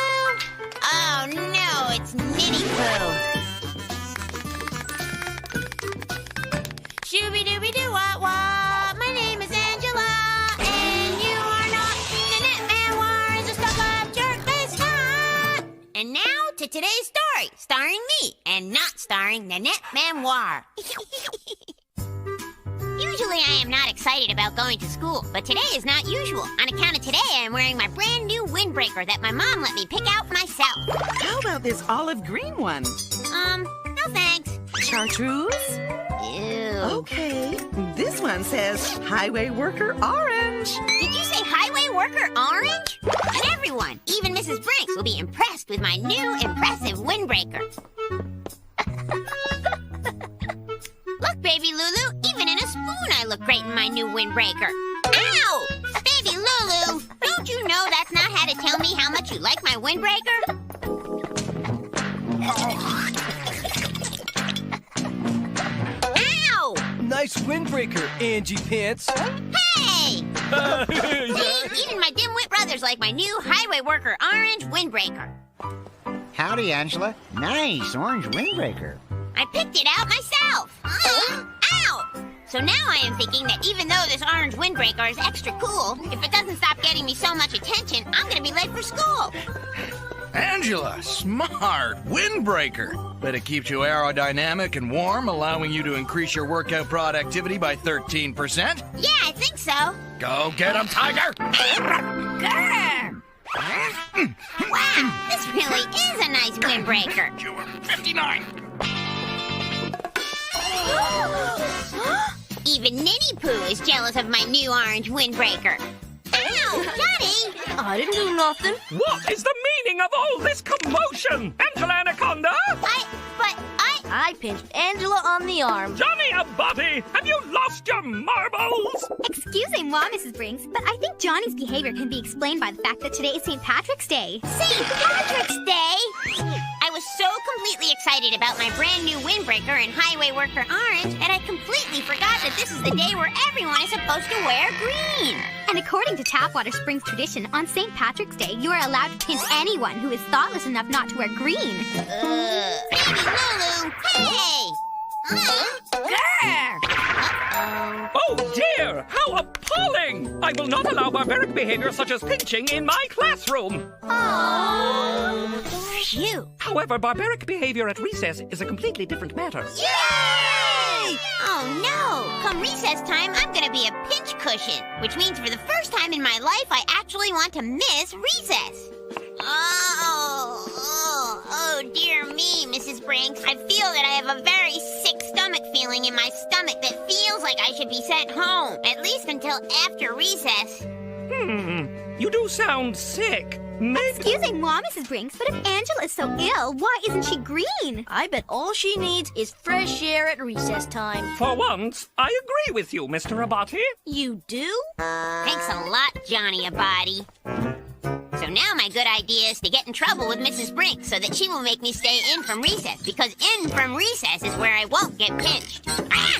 Oh, no, it's Nitty Poo. Shooby-dooby-doo-wah-wah. My name is Angela, and you are not. Nanette Manoir is a stuck-up jerk-face nut. And now to today's story, starring me, and not starring Nanette Manoir. Usually I am not excited about going to school, but today is not usual. On account of today, I am wearing my brand new windbreaker that my mom let me pick out myself. How about this olive green one? No thanks. Chartreuse? Ew. Okay. This one says Highway Worker Orange. Did you say highway worker orange? And everyone, even Mrs. Brinks, will be impressed with my new impressive windbreaker. Look, baby Lulu, even in a spoon I look great in my new windbreaker. Ow! Baby Lulu, don't you know that's not how to tell me how much you like my windbreaker? Ow! Nice windbreaker, Angie Pants. Hey! See, even my dim-wit brothers like my new highway worker orange windbreaker. Howdy, Angela. Nice orange windbreaker. I picked it out myself. Ow! So now I am thinking that even though this orange windbreaker is extra cool, if it doesn't stop getting me so much attention, I'm gonna be late for school. Angela, smart windbreaker. Bet it keeps you aerodynamic and warm, allowing you to increase your workout productivity by 13%. Yeah, I think so. Go get him, Tiger! Grr! Wow, this really is a nice windbreaker. You were 59. Even Nitty Poo is jealous of my new orange windbreaker. Ow, Johnny! I didn't do nothing. What is the meaning of all this commotion? Angela Anaconda? I pinched Angela on the arm. Johnny Abati, have you lost your marbles? Excusez-moi, Mrs. Brinks, but I think Johnny's behavior can be explained by the fact that today is St. Patrick's Day. St. Patrick's Day? I was so completely excited about my brand new windbreaker and highway worker orange that I completely forgot that this is the day where everyone is supposed to wear green. And according to Tapwater Springs tradition, on St. Patrick's Day, you are allowed to pinch anyone who is thoughtless enough not to wear green. Baby Lulu, hey! Grr! Oh dear, how appalling! I will not allow barbaric behavior such as pinching in my classroom. Oh, phew. However, barbaric behavior at recess is a completely different matter. Yay! Oh no! Come recess time, I'm gonna be a pinch cushion, which means for the first time in my life, I actually want to miss recess. Oh. Oh, dear me, Mrs. Brinks. I feel that I have a very sick stomach feeling in my stomach that feels like I should be sent home, at least until after recess. You do sound sick. Maybe... Excusez moi, Mrs. Brinks, but if Angela is so ill, why isn't she green? I bet all she needs is fresh air at recess time. For once, I agree with you, Mr. Abati. You do? Thanks a lot, Johnny Abadi. So now my good idea is to get in trouble with Mrs. Brinks so that she will make me stay in from recess, because in from recess is where I won't get pinched. Ah!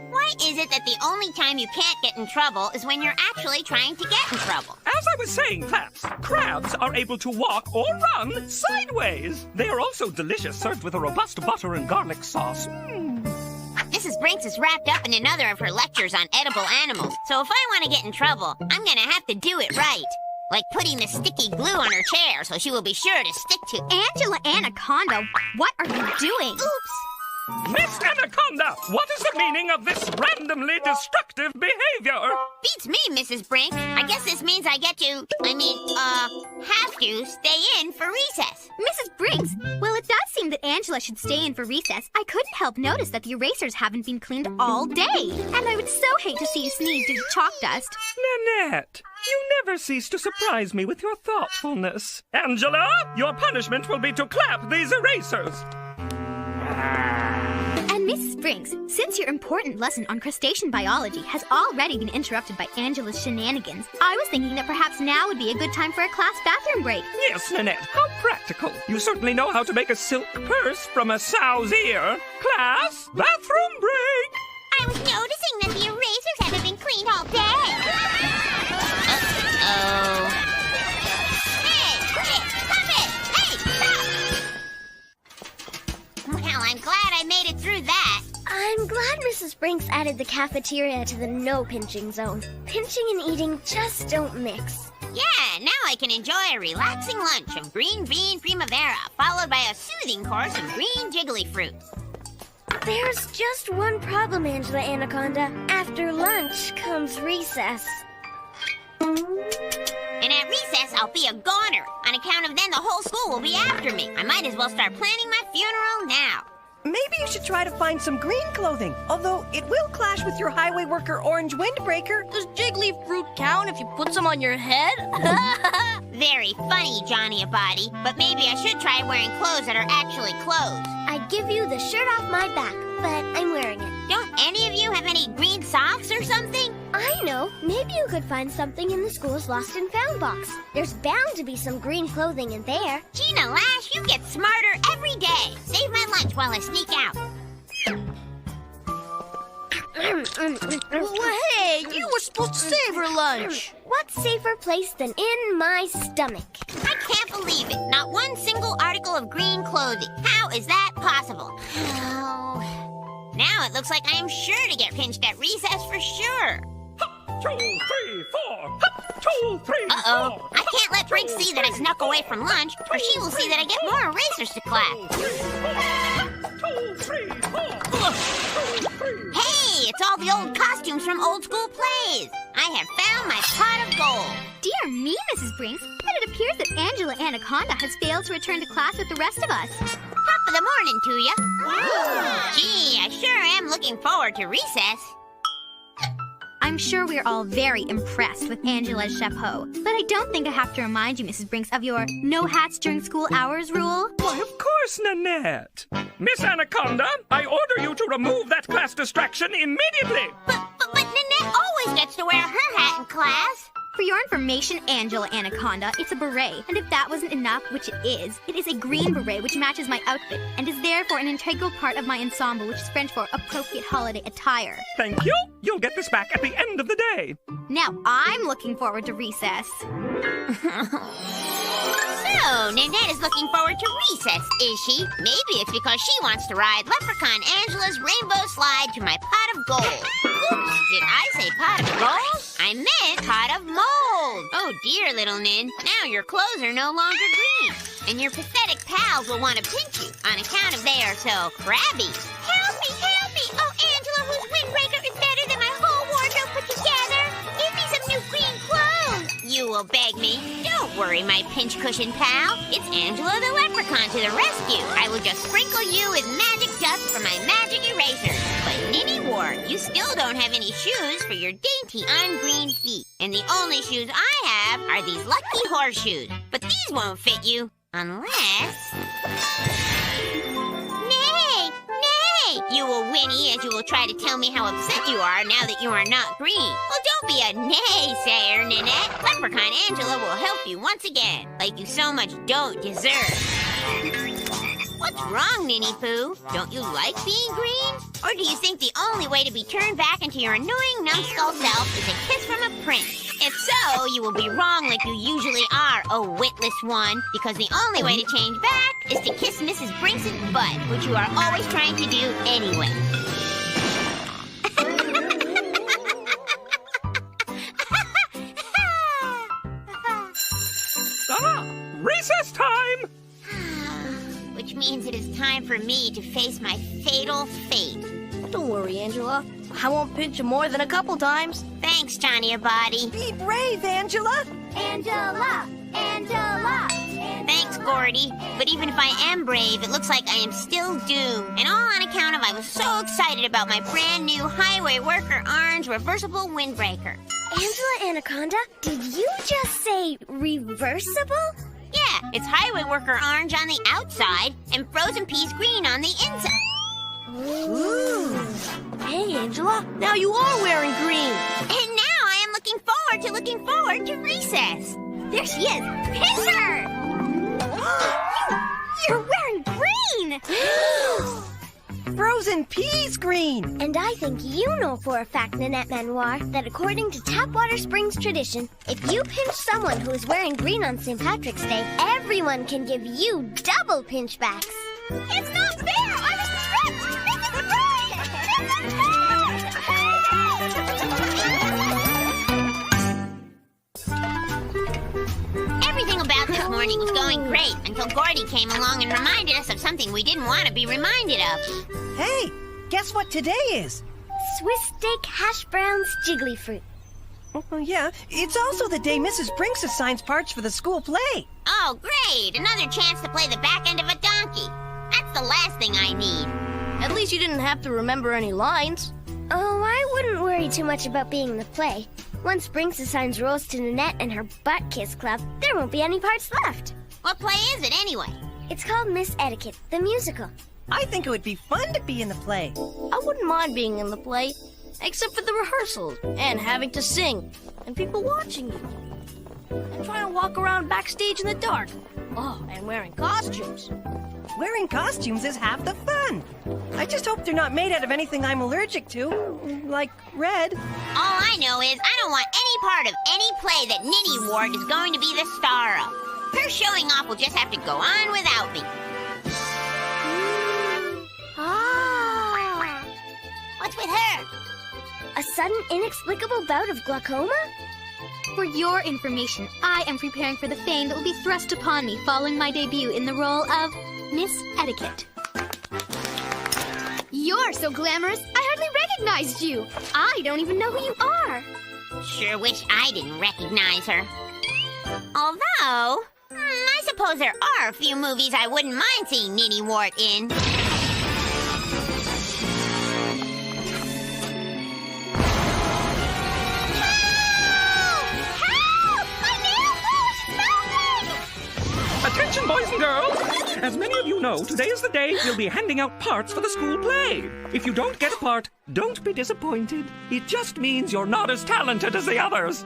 Why is it that the only time you can't get in trouble is when you're actually trying to get in trouble? As I was saying, class, crabs are able to walk or run sideways. They are also delicious, served with a robust butter and garlic sauce. Mrs. Brinks is wrapped up in another of her lectures on edible animals, so if I want to get in trouble, I'm gonna have to do it right. Like putting the sticky glue on her chair so she will be sure to stick to. Angela Anaconda, what are you doing? Oops! Miss Anaconda, what is the meaning of this randomly destructive behavior? Beats me, Mrs. Brinks. I guess this means I get to, have to stay in for recess. Mrs. Brinks, well, it does seem that Angela should stay in for recess. I couldn't help notice that the erasers haven't been cleaned all day. And I would so hate to see you sneeze due to chalk dust. Nanette, you never cease to surprise me with your thoughtfulness. Angela, your punishment will be to clap these erasers. And Mrs. Brinks, since your important lesson on crustacean biology has already been interrupted by Angela's shenanigans, I was thinking that perhaps now would be a good time for a class bathroom break. Yes, Nanette, how practical. You certainly know how to make a silk purse from a sow's ear. Class, bathroom break! I was noticing that the erasers haven't been cleaned all day. Uh-oh. Hey, quit! Stop it! Hey, stop! Well, I'm glad I made it through that. I'm glad Mrs. Brinks added the cafeteria to the no pinching zone. Pinching and eating just don't mix. Yeah, now I can enjoy a relaxing lunch of green bean primavera, followed by a soothing course of green jiggly fruit. There's just one problem, Angela Anaconda. After lunch comes recess. And at recess, I'll be a goner. On account of then, the whole school will be after me. I might as well start planning my funeral now. Maybe you should try to find some green clothing, although it will clash with your highway worker orange windbreaker. Does jiggly fruit count if you put some on your head? Very funny, Johnny Abadi. But maybe I should try wearing clothes that are actually clothes. I'd give you the shirt off my back, but I'm wearing it. Don't any of you have any green socks or something? I know. Maybe you could find something in the school's lost and found box. There's bound to be some green clothing in there. Gina Lash, you get smarter every day. Save my lunch while I sneak out. Well, hey, you were supposed to save her lunch. What safer place than in my stomach? I can't believe it. Not one single article of green clothing. How is that possible? Oh. Now it looks like I am sure to get pinched at recess for sure. 2, 3, 4. 2, 3, 4. Uh-oh. I can't let Brinks see that I snuck away from lunch, or she will see that I get more erasers to clap. 2, 3, 4. Hey, it's all the old costumes from old school plays. I have found my pot of gold. Dear me, Mrs. Brinks, but it appears that Angela Anaconda has failed to return to class with the rest of us. Top of the morning to you. Gee, I sure am looking forward to recess. I'm sure we're all very impressed with Angela's chapeau, but I don't think I have to remind you, Mrs. Brinks, of your no hats during school hours rule. Why, of course, Nanette. Miss Anaconda, I order you to remove that class distraction immediately. But Nanette always gets to wear her hat in class. For your information, Angela Anaconda, it's a beret, and if that wasn't enough, which it is a green beret which matches my outfit, and is therefore an integral part of my ensemble, which is French for appropriate holiday attire. Thank you. You'll get this back at the end of the day. Now I'm looking forward to recess. So, Nanette is looking forward to recess, is she? Maybe it's because she wants to ride Leprechaun Angela's rainbow slide to my pot of gold. Oops, did I say pot of gold? I meant pot of mold. Oh dear, little Nin. Now your clothes are no longer green. And your pathetic pals will want to pinch you on account of they are so crabby. Help me, help me! Oh, Angela, whose windbreaker is better than my whole wardrobe put together. Give me some new green clothes. You will beg me. Don't worry, my pinch cushion pal. It's Angela the Leprechaun to the rescue. I will just sprinkle you with magic dust from my magic eraser. But Ninny Ward, you still don't have any shoes for your dainty ungreen feet. And the only shoes I have are these lucky horseshoes. But these won't fit you. Unless... Nay! Nay! You will whinny as you will try to tell me how upset you are now that you are not green. Well, don't be a naysayer, Nanette. Leprechaun Angela will help you once again, like you so much don't deserve. What's wrong, Ninny Pooh? Don't you like being green? Or do you think the only way to be turned back into your annoying numbskull self is a kiss from a prince? If so, you will be wrong like you usually are, oh witless one, because the only way to change back is to kiss Mrs. Brinks' butt, which you are always trying to do anyway. Recess time! Which means it is time for me to face my fatal fate. Don't worry, Angela. I won't pinch you more than a couple times. Thanks, Johnny Body. Be brave, Angela. Angela! Angela! Thanks, Gordy. But even if I am brave, it looks like I am still doomed. And all on account of I was so excited about my brand new Highway Worker Orange reversible windbreaker. Angela Anaconda, did you just say reversible? Yeah, it's Highway Worker Orange on the outside and Frozen Peas Green on the inside. Ooh. Hey, Angela, now you are wearing green. And now I am looking forward to recess. There she is. Pinch her! You're wearing green! Frozen peas green. And I think you know for a fact, Nanette Manoir, that according to Tapwater Springs tradition, if you pinch someone who is wearing green on St. Patrick's Day, everyone can give you double pinchbacks. It's not fair! I was tricked! Everything about this morning was going great until Gordy came along and reminded us of something we didn't want to be reminded of. Hey, guess what today is? Swiss steak, hash browns, jiggly fruit. Oh, yeah, it's also the day Mrs. Brinks assigns parts for the school play. Oh, great! Another chance to play the back end of a donkey. That's the last thing I need. At least you didn't have to remember any lines. Oh, I wouldn't worry too much about being in the play. Once Brinks assigns roles to Nanette and her Butt Kiss Club, there won't be any parts left. What play is it anyway? It's called Miss Etiquette, the musical. I think it would be fun to be in the play. I wouldn't mind being in the play, except for the rehearsals and having to sing and people watching you. And trying to walk around backstage in the dark. Oh, and wearing costumes. Wearing costumes is half the fun. I just hope they're not made out of anything I'm allergic to, like red. All I know is I don't want any part of any play that Ninny Ward is going to be the star of. Her showing off will just have to go on without me. Ah! What's with her? A sudden, inexplicable bout of glaucoma? For your information, I am preparing for the fame that will be thrust upon me following my debut in the role of Miss Etiquette. You're so glamorous, I hardly recognized you. I don't even know who you are. Sure wish I didn't recognize her. Although, I suppose there are a few movies I wouldn't mind seeing Ninny Ward in. Attention, boys and girls! As many of you know, today is the day we'll be handing out parts for the school play. If you don't get a part, don't be disappointed. It just means you're not as talented as the others.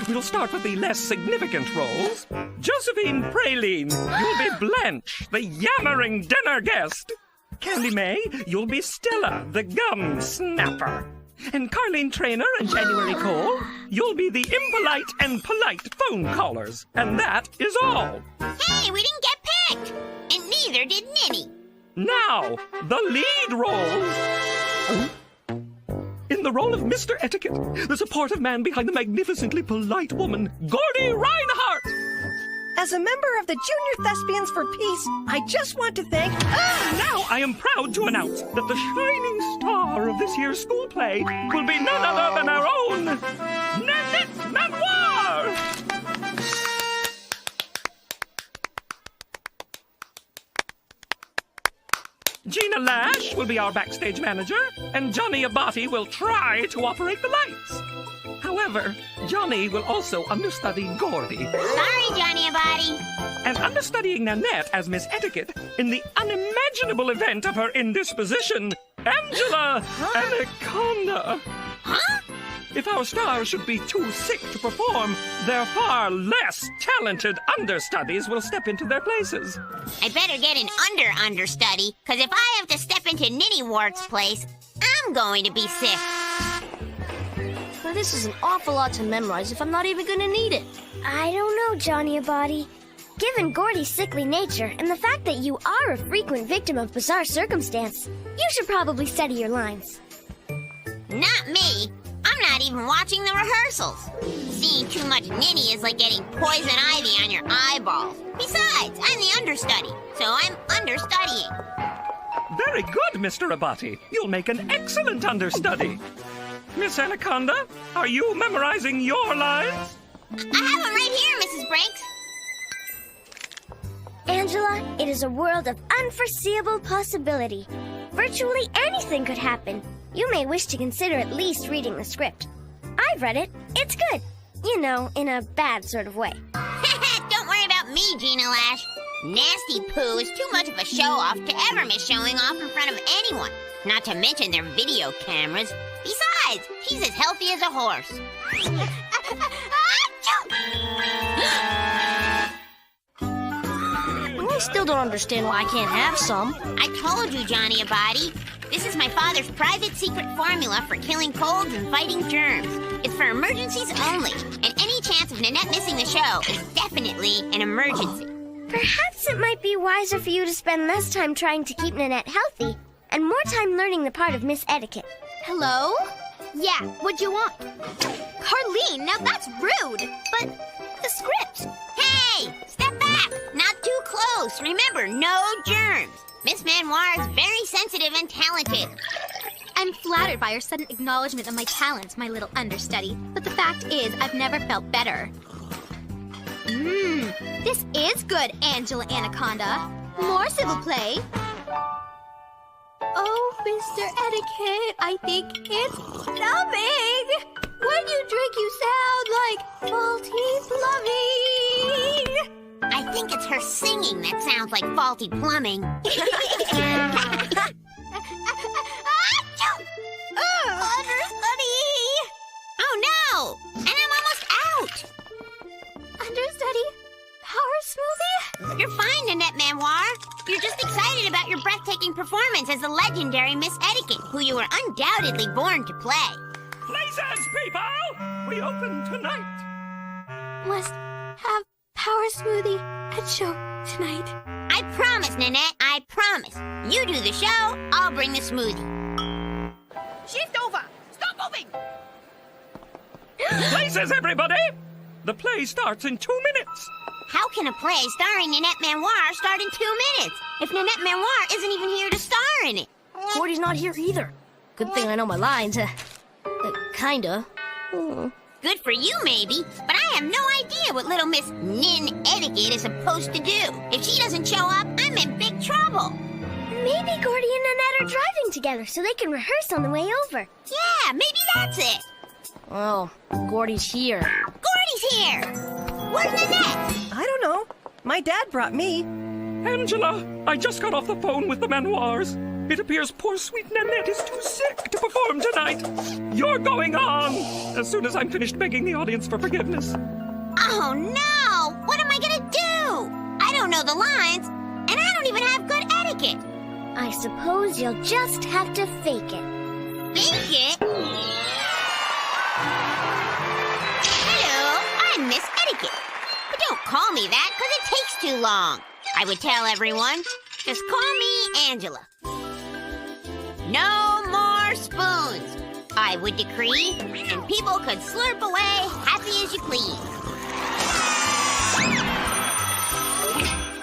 We'll start with the less significant roles. Josephine Praline, you'll be Blanche, the yammering dinner guest. Candy May, you'll be Stella, the gum snapper. And Carlene Trainer and January Cole, you'll be the impolite and polite phone callers. And that is all. Hey, we didn't get picked! And neither did Ninny. Now, the lead roles. In the role of Mr. Etiquette, the supportive man behind the magnificently polite woman, Gordy Reinhardt. As a member of the Junior Thespians for Peace, I just want to thank... Now I am proud to announce that the shining star of this year's school play will be none other than our own Nanette Manoir! Gina Lash will be our backstage manager, and Johnny Abati will try to operate the lights. However, Johnny will also understudy Gordy. Sorry, Johnny Abati. And understudying Nanette as Miss Etiquette in the unimaginable event of her indisposition, Angela Anaconda. Huh? If our stars should be too sick to perform, their far less talented understudies will step into their places. I better get an understudy, because if I have to step into Ninny Wart's place, I'm going to be sick. Now, this is an awful lot to memorize if I'm not even gonna need it. I don't know, Johnny Abati. Given Gordy's sickly nature and the fact that you are a frequent victim of bizarre circumstance, you should probably study your lines. Not me. I'm not even watching the rehearsals. Seeing too much Ninny is like getting poison ivy on your eyeballs. Besides, I'm the understudy, so I'm understudying. Very good, Mr. Abati. You'll make an excellent understudy. Miss Anaconda, are you memorizing your lines? I have them right here, Mrs. Brinks. Angela, it is a world of unforeseeable possibility. Virtually anything could happen. You may wish to consider at least reading the script. I've read it. It's good. You know, in a bad sort of way. Don't worry about me, Gina Lash. Nasty Poo is too much of a show-off to ever miss showing off in front of anyone. Not to mention their video cameras. Besides, she's as healthy as a horse. I still don't understand why I can't have some. I told you, Johnny Abati. This is my father's private secret formula for killing colds and fighting germs. It's for emergencies only, and any chance of Nanette missing the show is definitely an emergency. Perhaps it might be wiser for you to spend less time trying to keep Nanette healthy and more time learning the part of Miss Etiquette. Hello? Yeah, what'd you want? Carlene, now that's rude. But the script. Hey, step back. Not too close. Remember, no germs. Miss Manoir is very sensitive and talented. I'm flattered by your sudden acknowledgement of my talents, my little understudy. But the fact is, I've never felt better. This is good, Angela Anaconda. More civil play. Oh, Mr. Etiquette, I think it's numbing. When you drink, you sound like faulty plumbing. I think it's her singing that sounds like faulty plumbing. Understudy! Oh no! And I'm almost out! Understudy? Power smoothie? You're fine, Nanette Manoir. You're just excited about your breathtaking performance as the legendary Miss Etiquette, who you were undoubtedly born to play. Places, people! We open tonight. Must have power smoothie at show tonight. I promise, Nanette, I promise. You do the show, I'll bring the smoothie. Shift over! Stop moving! Places, everybody! The play starts in 2 minutes. How can a play starring Nanette Manoir start in 2 minutes if Nanette Manoir isn't even here to star in it? Gordy's not here either. Good thing I know my lines. Kinda. Good for you, maybe, but I have no idea what little Miss Nin Etiquette is supposed to do. If she doesn't show up, I'm in big trouble. Maybe Gordy and Nanette are driving together so they can rehearse on the way over. Yeah, maybe that's it. Oh, Gordy's here. Gordy's here! Where's Nanette? I don't know. My dad brought me. Angela, I just got off the phone with the Manoirs. It appears poor sweet Nanette is too sick to perform tonight. You're going on as soon as I'm finished begging the audience for forgiveness. Oh, no! What am I gonna do? I don't know the lines, and I don't even have good etiquette. I suppose you'll just have to fake it. Fake it? call me that because it takes too long. I would tell everyone, just call me Angela. No more spoons, I would decree, and people could slurp away happy as you please.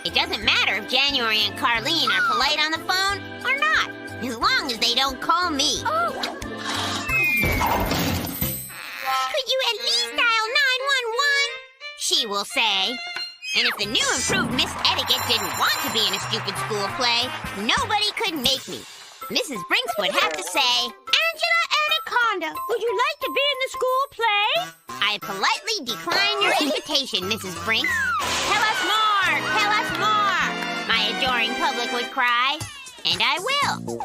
It doesn't matter if January and Carlene are polite on the phone or not, as long as they don't call me. Could you at least dial 911? She will say. And if the new improved Miss Etiquette didn't want to be in a stupid school play, nobody could make me. Mrs. Brinks would have to say, Angela Anaconda, would you like to be in the school play? I politely decline your invitation, Mrs. Brinks. Tell us more! Tell us more! My adoring public would cry. And I will.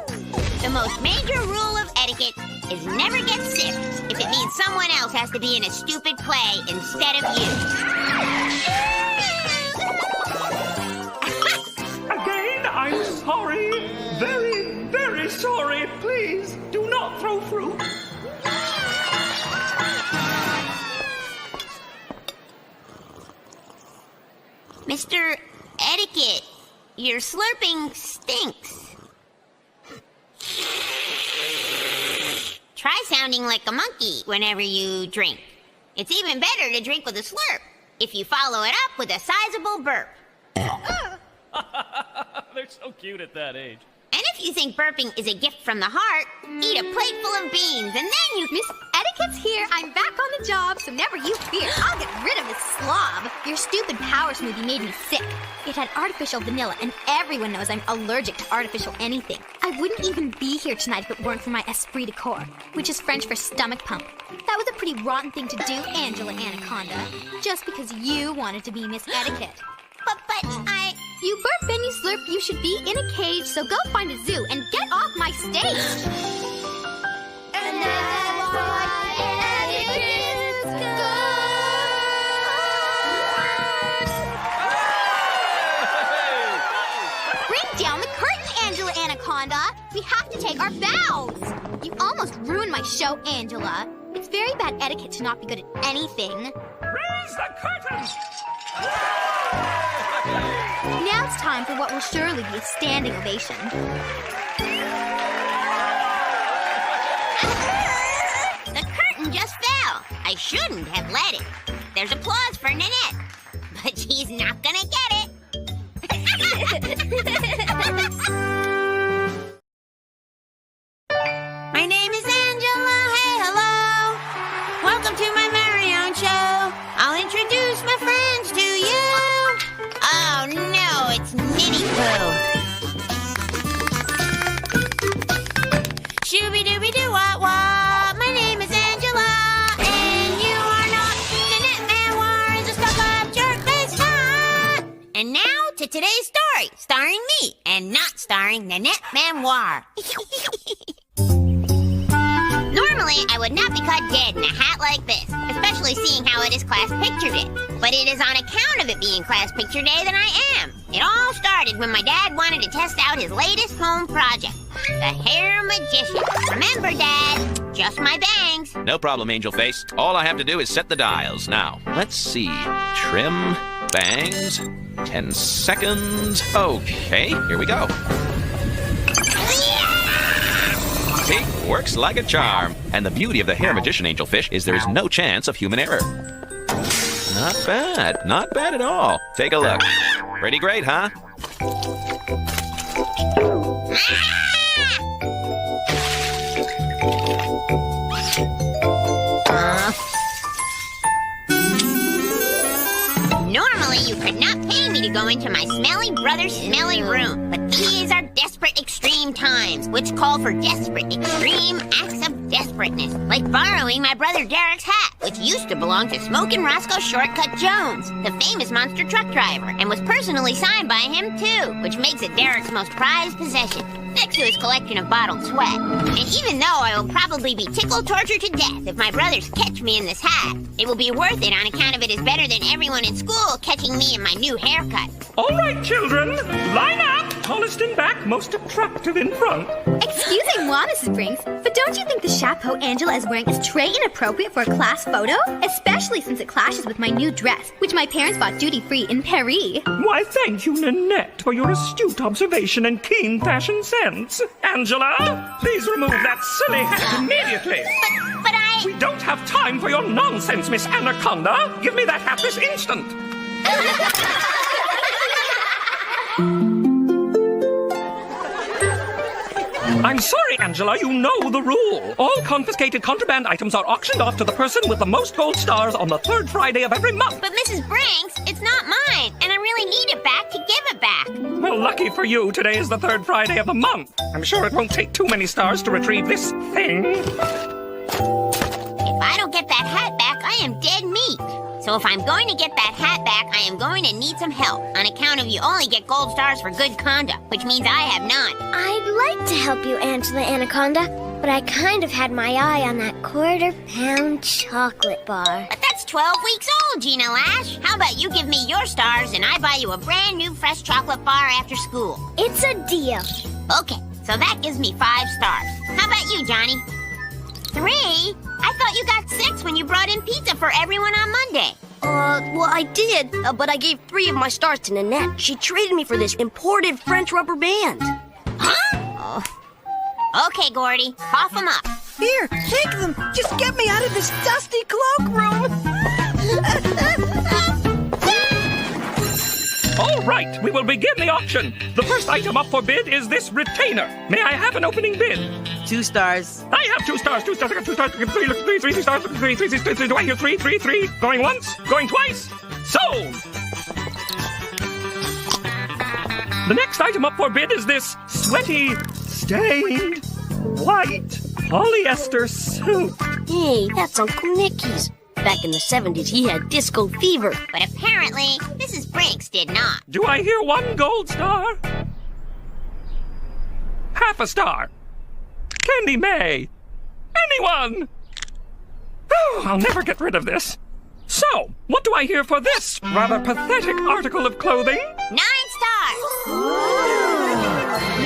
The most major rule of etiquette is never get sick if it means someone else has to be in a stupid play instead of you. Again, I'm sorry. Very, very sorry. Please, do not throw fruit. Mr. Etiquette, your slurping stinks. Try sounding like a monkey whenever you drink. It's even better to drink with a slurp if you follow it up with a sizable burp. They're so cute at that age. And if you think burping is a gift from the heart, eat a plate full of beans and then you... Miss Etiquette's here. I'm back on the job, so never you fear. I'll get rid of this slob. Your stupid power smoothie made me sick. It had artificial vanilla, and everyone knows I'm allergic to artificial anything. I wouldn't even be here tonight if it weren't for my esprit de corps, which is French for stomach pump. That was a pretty rotten thing to do, Angela Anaconda, just because you wanted to be Miss Etiquette. But You burp and you slurp, you should be in a cage, so go find a zoo and get off my stage! And that's why etiquette's good! Bring down the curtain, Angela Anaconda! We have to take our bows! You almost ruined my show, Angela. It's very bad etiquette to not be good at anything. Raise the curtain! Now it's time for what will surely be a standing ovation. The curtain just fell. I shouldn't have let it. There's applause for Nanette, but she's not gonna get it. My name is Angela. Hey, hello. Welcome to my very own show. I'll introduce my friends to you. Oh no, it's Nitty Poo. Shooby-dooby-doo-wah-wah. My name is Angela, and you are not. Nanette Manoir is a stuck-up jerk-faced nut. And now to today's story, starring me, and not starring Nanette Manoir. Normally, I would not be caught dead in a hat like this, especially seeing how it is class pictured it. But it is on account of it being class picture day that I am. It all started when my dad wanted to test out his latest home project, the hair magician. Remember, Dad, just my bangs. No problem, Angel Face. All I have to do is set the dials. Now, let's see. Trim, bangs, 10 seconds. Okay, here we go. See, works like a charm. And the beauty of the hair magician angelfish is there's no chance of human error. Not bad. Not bad at all. Take a look. Pretty great, huh? Normally, you could not pay me to go into my smelly brother's smelly room, but these are desperate extreme times, which call for desperate extreme acts of desperateness, like borrowing my brother Derek's hat, which used to belong to Smokin' Roscoe Shortcut Jones, the famous monster truck driver, and was personally signed by him too, which makes it Derek's most prized possession, next to his collection of bottled sweat. And even though I will probably be tickled tortured to death if my brothers catch me in this hat, it will be worth it on account of it is better than everyone in school catching me in my new haircut. All right, children, line up. tallest in back, most attractive in front. Excusez-moi, Mrs. Brinks, but don't you think the chapeau Angela is wearing is très inappropriate for a class photo? Especially since it clashes with my new dress, which my parents bought duty-free in Paris. Why, thank you, Nanette, for your astute observation and keen fashion sense. Angela, please remove that silly hat immediately. But I... We don't have time for your nonsense, Miss Anaconda. Give me that hat this instant. I'm sorry, Angela, you know the rule. All confiscated contraband items are auctioned off to the person with the most gold stars on the third Friday of every month. But Mrs. Brinks, it's not mine, and I really need it back to give it back. Well, lucky for you, today is the third Friday of the month. I'm sure it won't take too many stars to retrieve this thing. If I don't get that hat back, I am dead meat. So if I'm going to get that hat back, I am going to need some help on account of you only get gold stars for good conduct, which means I have none. I'd like to help you, Angela Anaconda, but I kind of had my eye on that quarter-pound chocolate bar. But that's 12 weeks old, Gina Lash. How about you give me your stars and I buy you a brand new fresh chocolate bar after school? It's a deal. Okay, so that gives me 5 stars. How about you, Johnny? 3? I thought you got 6 when you brought in pizza for everyone on Monday. Well, I did, but I gave 3 of my stars to Nanette. She traded me for this imported French rubber band. Huh? Oh. Okay, Gordy, cough them up. Here, take them. Just get me out of this dusty cloakroom. All right, we will begin the auction. The first item up for bid is this retainer. May I have an opening bid? 2 stars. I have 2 stars. 2 stars. I got 2 stars. 3 stars. 3. Do I hear 3? Going once? Going twice? Sold! The next item up for bid is this sweaty, stained, white polyester suit. Hey, that's Uncle Nicky's. Back in the 70s, he had disco fever. But apparently, Mrs. Brinks did not. Do I hear 1 gold star? Half a star. Candy May. Anyone? Oh, I'll never get rid of this. So, what do I hear for this rather pathetic article of clothing? 9 stars.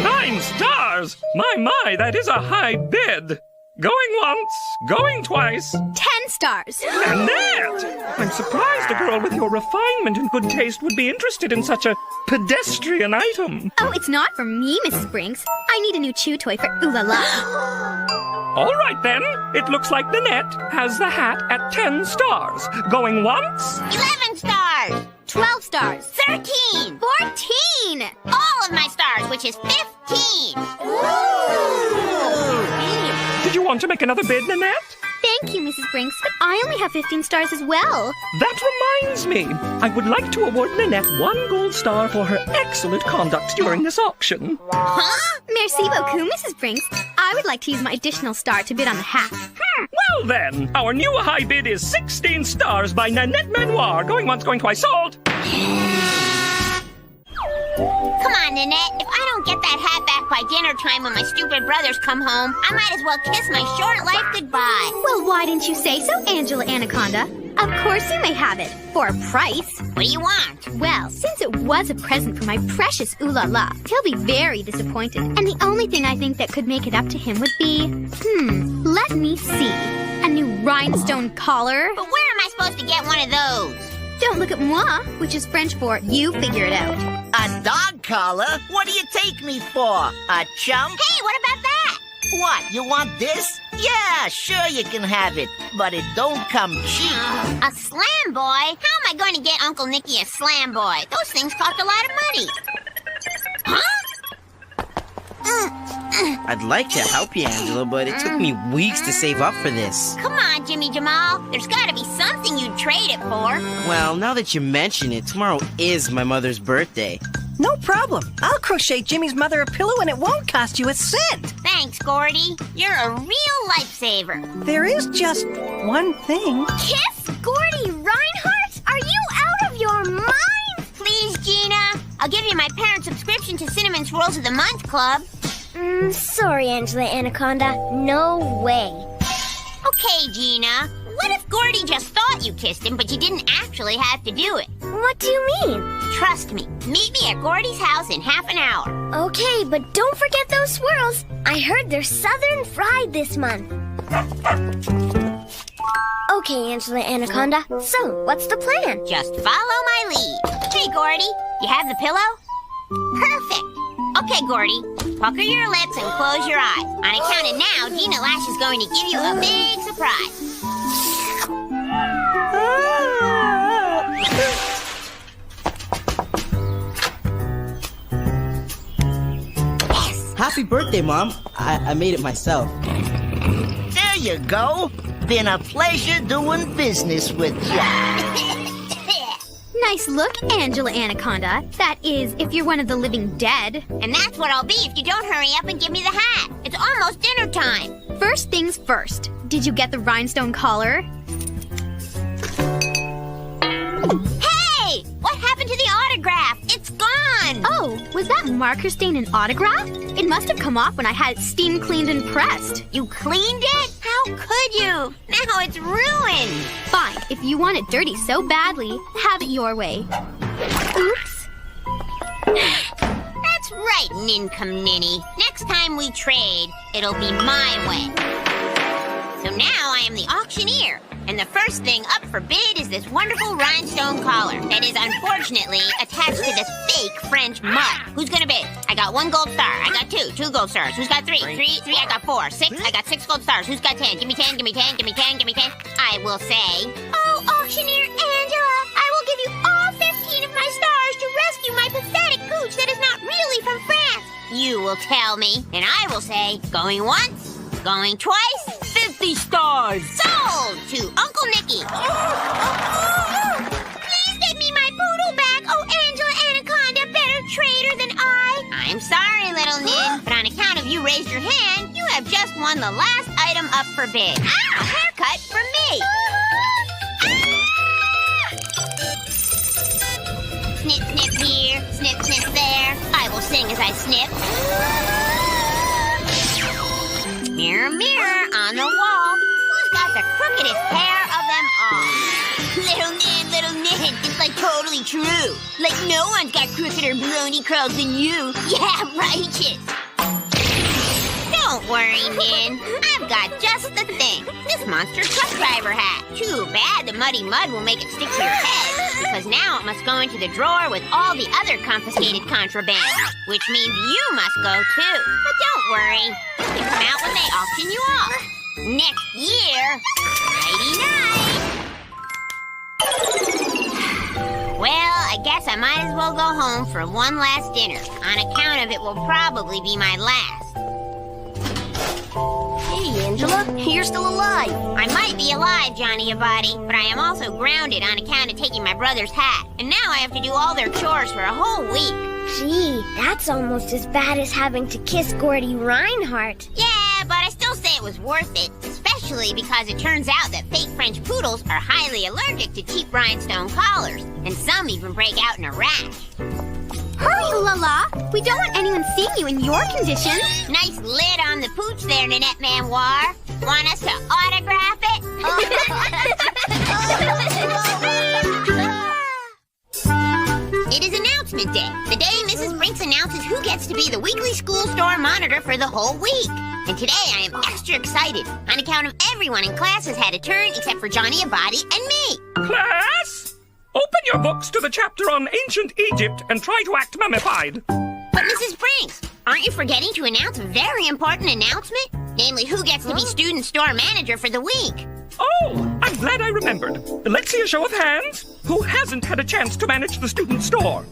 9 stars? My, that is a high bid. Going once, going twice. 10 stars. Annette! I'm surprised a girl with your refinement and good taste would be interested in such a pedestrian item. Oh, it's not for me, Mrs. Brinks. I need a new chew toy for Ooh La La. All right, then. It looks like Nanette has the hat at 10 stars. Going once? 11 stars. 12 stars. 13. 14. All of my stars, which is 15. Did you want to make another bid, Nanette? Thank you, Mrs. Brinks, but I only have 15 stars as well. That reminds me. I would like to award Nanette 1 gold star for her excellent conduct during this auction. Huh? Merci beaucoup, Mrs. Brinks. I would like to use my additional star to bid on the hat. Well then, our new high bid is 16 stars by Nanette Manoir. Going once, going twice, sold. Come on, Nanette. If I don't get that hat back by dinner time when my stupid brothers come home, I might as well kiss my short life goodbye. Well, why didn't you say so, Angela Anaconda? Of course you may have it. For a price. What do you want? Well, since it was a present for my precious Ooh La La, he'll be very disappointed. And the only thing I think that could make it up to him would be, let me see. A new rhinestone collar. But where am I supposed to get one of those? Don't look at moi, which is French for you figure it out. A dog collar? What do you take me for? A chump? Hey, what about that? What, you want this? Yeah, sure you can have it, but it don't come cheap. A slam boy? How am I going to get Uncle Nicky a slam boy? Those things cost a lot of money. Huh? I'd like to help you, Angela, but it took me weeks to save up for this. Come on, Jimmy Jamal. There's got to be something you'd trade it for. Well, now that you mention it, tomorrow is my mother's birthday. No problem. I'll crochet Jimmy's mother a pillow and it won't cost you a cent. Thanks, Gordy. You're a real lifesaver. There is just one thing. Kiss Gordy Reinhardt? Are you out of your mind? Please, Gina. I'll give you my parent subscription to Cinnamon Swirls of the Month Club. Sorry, Angela Anaconda. No way. Okay, Gina. What if Gordy just thought you kissed him, but you didn't actually have to do it? What do you mean? trust me. Meet me at Gordy's house in half an hour. Okay, but don't forget those swirls. I heard they're southern fried this month. Okay, Angela Anaconda. So, what's the plan? Just follow my lead. Hey, Gordy, you have the pillow? Perfect. Okay, Gordy, pucker your lips and close your eyes. On account of now, Gina Lash is going to give you a big surprise. Yes! Happy birthday, Mom. I made it myself. There you go. Been a pleasure doing business with you. Nice look, Angela Anaconda. That is, if you're one of the living dead. And that's what I'll be if you don't hurry up and give me the hat. It's almost dinner time. First things first. Did you get the rhinestone collar? Hey! What happened to the autograph? It's gone! Oh, was that marker stain an autograph? It must have come off when I had it steam cleaned and pressed. You cleaned it? How could you? Now it's ruined. Fine, if you want it dirty so badly, have it your way. Oops. That's right, Nincom Ninny. Next time we trade, it'll be my way. So now I am the auctioneer. And the first thing up for bid is this wonderful rhinestone collar that is unfortunately attached to this fake French mud. Who's gonna bid? I got 1 gold star. I got 2 gold stars. Who's got 3? 3. I got 4. 6. I got 6 gold stars. Who's got 10? Give me 10, give me 10, give me 10, give me 10. I will say, oh, auctioneer Angela, I will give you all 15 of my stars to rescue my pathetic pooch that is not really from France. You will tell me, and I will say, going once, going twice, 50 stars. Sold to Uncle Nicky. Please get me my poodle back, oh Angela Anaconda, better trader than I. I'm sorry, little Nin, but on account of you raised your hand, you have just won the last item up for bid. A haircut from me. Snip, snip here, snip, snip there. I will sing as I snip. Mirror, mirror on the wall, who's got the crookedest hair of them all? Little Nin, it's like totally true. Like no one's got crookeder baloney curls than you. Yeah, righteous. Don't worry, Nin. I've got just the thing. This monster truck driver hat. Too bad the muddy mud will make it stick to your head, because now it must go into the drawer with all the other confiscated contraband, which means you must go too. But don't worry, you can come out when they auction you off. Next year, nighty-night. Well, I guess I might as well go home for one last dinner. On account of it will probably be my last. Hey, Angela, you're still alive. I might be alive, Johnny Abadi, but I am also grounded on account of taking my brother's hat. And now I have to do all their chores for a whole week. Gee, that's almost as bad as having to kiss Gordy Reinhardt. Yeah, but I still say it was worth it, especially because it turns out that fake French poodles are highly allergic to cheap rhinestone collars, and some even break out in a rash. Hurry, Lala! We don't want anyone seeing you in your condition. Nice lid on the pooch there, Nanette Manoir. Want us to autograph it? It is announcement day, the day Mrs. Brinks announces who gets to be the weekly school store monitor for the whole week. And today I am extra excited on account of everyone in class has had a turn except for Johnny Abadi and me. Class! Open your books to the chapter on ancient Egypt and try to act mummified. But Mrs. Brinks, aren't you forgetting to announce a very important announcement? Namely, who gets to be student store manager for the week? Oh, I'm glad I remembered. Let's see a show of hands. Who hasn't had a chance to manage the student store?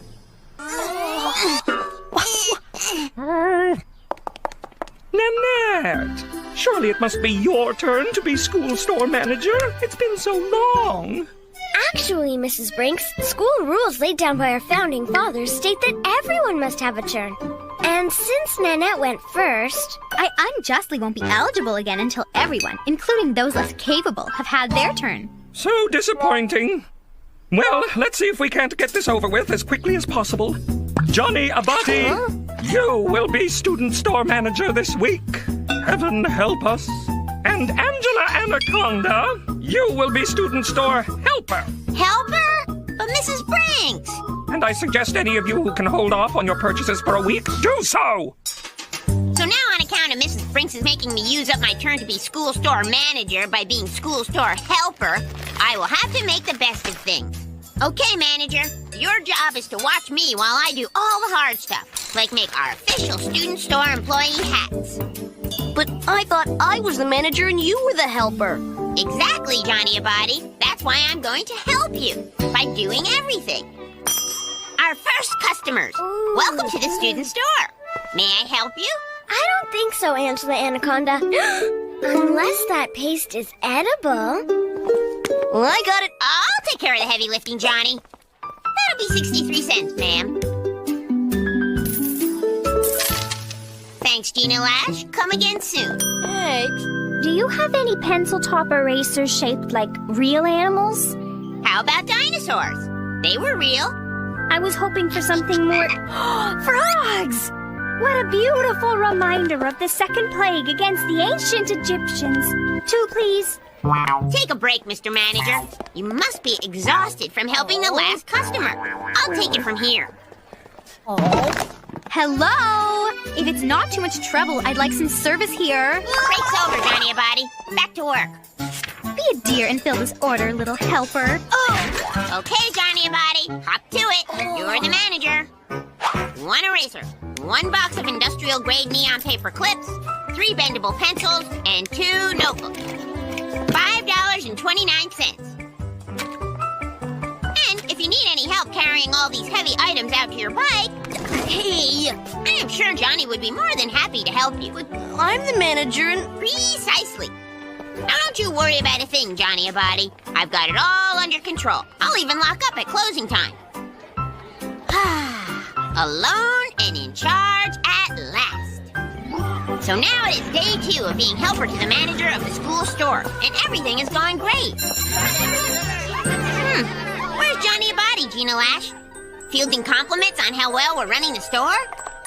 Nanette, surely it must be your turn to be school store manager. It's been so long. Actually, Mrs. Brinks, school rules laid down by our founding fathers state that everyone must have a turn. And since Nanette went first, I unjustly won't be eligible again until everyone, including those less capable, have had their turn. So disappointing. Well, let's see if we can't get this over with as quickly as possible. Johnny Abadi, you will be student store manager this week. Heaven help us. And Angela Anaconda, you will be student store helper. Helper? But Mrs. Brinks! and I suggest any of you who can hold off on your purchases for a week, do so! So now on account of Mrs. Brinks is making me use up my turn to be school store manager by being school store helper, I will have to make the best of things. Okay, manager, your job is to watch me while I do all the hard stuff, like make our official student store employee hats. But I thought I was the manager and you were the helper. Exactly, Johnny Abadi. That's why I'm going to help you by doing everything. Our first customers. Ooh. Welcome to the student store. May I help you? I don't think so, Angela Anaconda. Unless that paste is edible. Well, I got it. I'll take care of the heavy lifting, Johnny. That'll be 63 cents, ma'am. Thanks, Gina Lash. Come again soon. Hey. Do you have any pencil top erasers shaped like real animals? How about dinosaurs? They were real. I was hoping for something more... Frogs! What a beautiful reminder of the second plague against the ancient Egyptians. 2, please. Take a break, Mr. Manager. You must be exhausted from helping the last customer. I'll take it from here. Hello? If it's not too much trouble, I'd like some service here. Break's over, Johnny Abadi. Back to work. Be a dear and fill this order, little helper. Okay, Johnny Abadi. Hop to it. You're the manager. 1 eraser, 1 box of industrial-grade neon paper clips, 3 bendable pencils, and 2 notebooks. $5.29. And if you need any help carrying all these heavy items out to your bike, hey, I am sure Johnny would be more than happy to help you. But I'm the manager and... Precisely. Now don't you worry about a thing, Johnny Abadi. I've got it all under control. I'll even lock up at closing time. Alone and in charge at last. So now it is day 2 of being helper to the manager of the school store, and everything is going great. Where's Johnny Abadi, Gina Lash? Fielding compliments on how well we're running the store?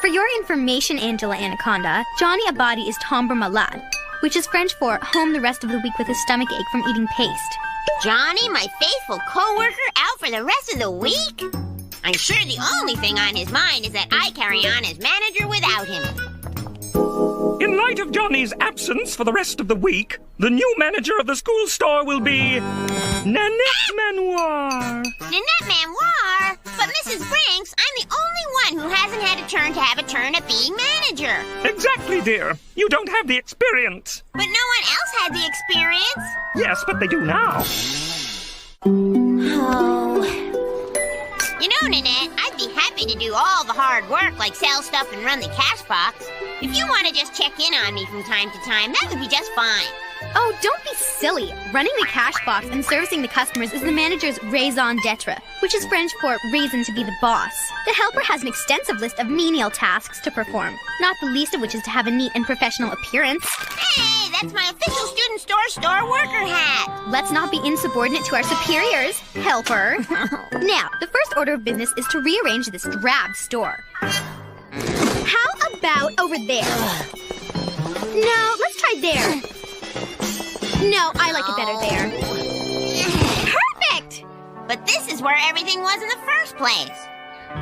For your information, Angela Anaconda, Johnny Abadi is tomber malade, which is French for home the rest of the week with a stomach ache from eating paste. Johnny, my faithful co-worker, out for the rest of the week? I'm sure the only thing on his mind is that I carry on as manager without him. In light of Johnny's absence for the rest of the week, the new manager of the school store will be... Nanette Manoir. Nanette Manoir? But Mrs. Brinks, I'm the only one who hasn't had a turn to have a turn at being manager. Exactly, dear. You don't have the experience. But no one else had the experience. Yes, but they do now. Oh... You know, Nanette, I'd be happy to do all the hard work like sell stuff and run the cash box. If you want to just check in on me from time to time, that would be just fine. Oh, don't be silly. Running the cash box and servicing the customers is the manager's raison d'etre, which is French for reason to be the boss. The helper has an extensive list of menial tasks to perform, not the least of which is to have a neat and professional appearance. Hey, that's my official student store worker hat. Let's not be insubordinate to our superiors, helper. Now, the first order of business is to rearrange this drab store. How about over there? No, let's try there. No, I like it better there. Perfect! But this is where everything was in the first place.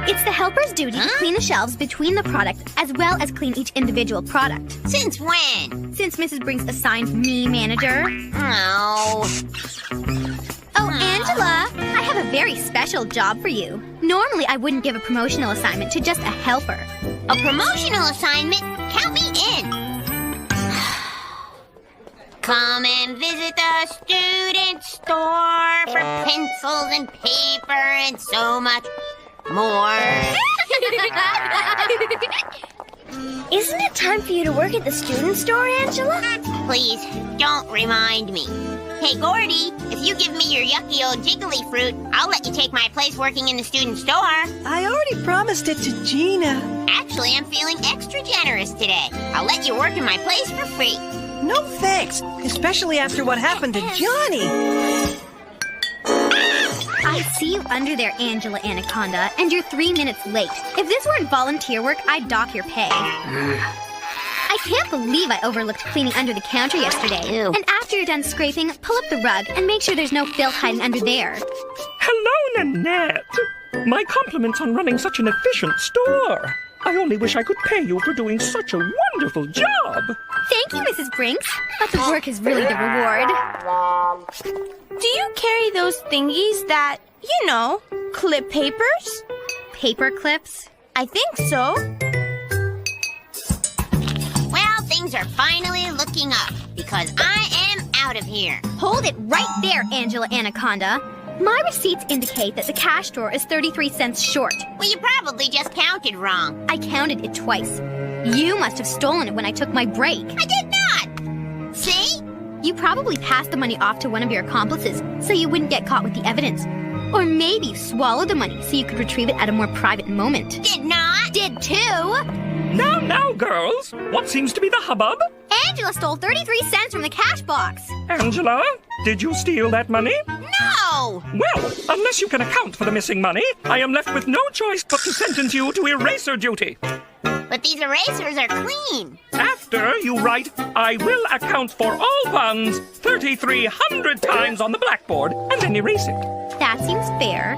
It's the helper's duty to clean the shelves between the product as well as clean each individual product. Since when? Since Mrs. Brinks assigned me manager. Oh, Angela, I have a very special job for you. Normally, I wouldn't give a promotional assignment to just a helper. A promotional assignment? Count me in. Come and visit the student store for pencils and paper and so much more. Isn't it time for you to work at the student store, Angela? Please, don't remind me. Hey, Gordy, if you give me your yucky old jiggly fruit, I'll let you take my place working in the student store. I already promised it to Gina. Actually, I'm feeling extra generous today. I'll let you work in my place for free. No thanks, especially after what happened to Johnny. I see you under there, Angela Anaconda, and you're 3 minutes late. If this weren't volunteer work, I'd dock your pay. I can't believe I overlooked cleaning under the counter yesterday. Ew. And after you're done scraping, pull up the rug and make sure there's no filth hiding under there. Hello, Nanette. My compliments on running such an efficient store. I only wish I could pay you for doing such a wonderful job. Thank you, Mrs. Brinks. But the work is really the reward. Do you carry those thingies that, you know, clip papers? Paper clips? I think so. Well, things are finally looking up because I am out of here. Hold it right there, Angela Anaconda. My receipts indicate that the cash drawer is 33 cents short. Well, you probably just counted wrong. I counted it twice. You must have stolen it when I took my break. I did not. See? You probably passed the money off to one of your accomplices so you wouldn't get caught with the evidence. Or maybe you swallowed the money so you could retrieve it at a more private moment. Did not. Did too. Now, girls. What seems to be the hubbub? Angela stole 33 cents from the cash box. Angela, did you steal that money? No! Well, unless you can account for the missing money, I am left with no choice but to sentence you to eraser duty. But these erasers are clean. After you write, I will account for all funds 3,300 times on the blackboard, and then erase it. That seems fair.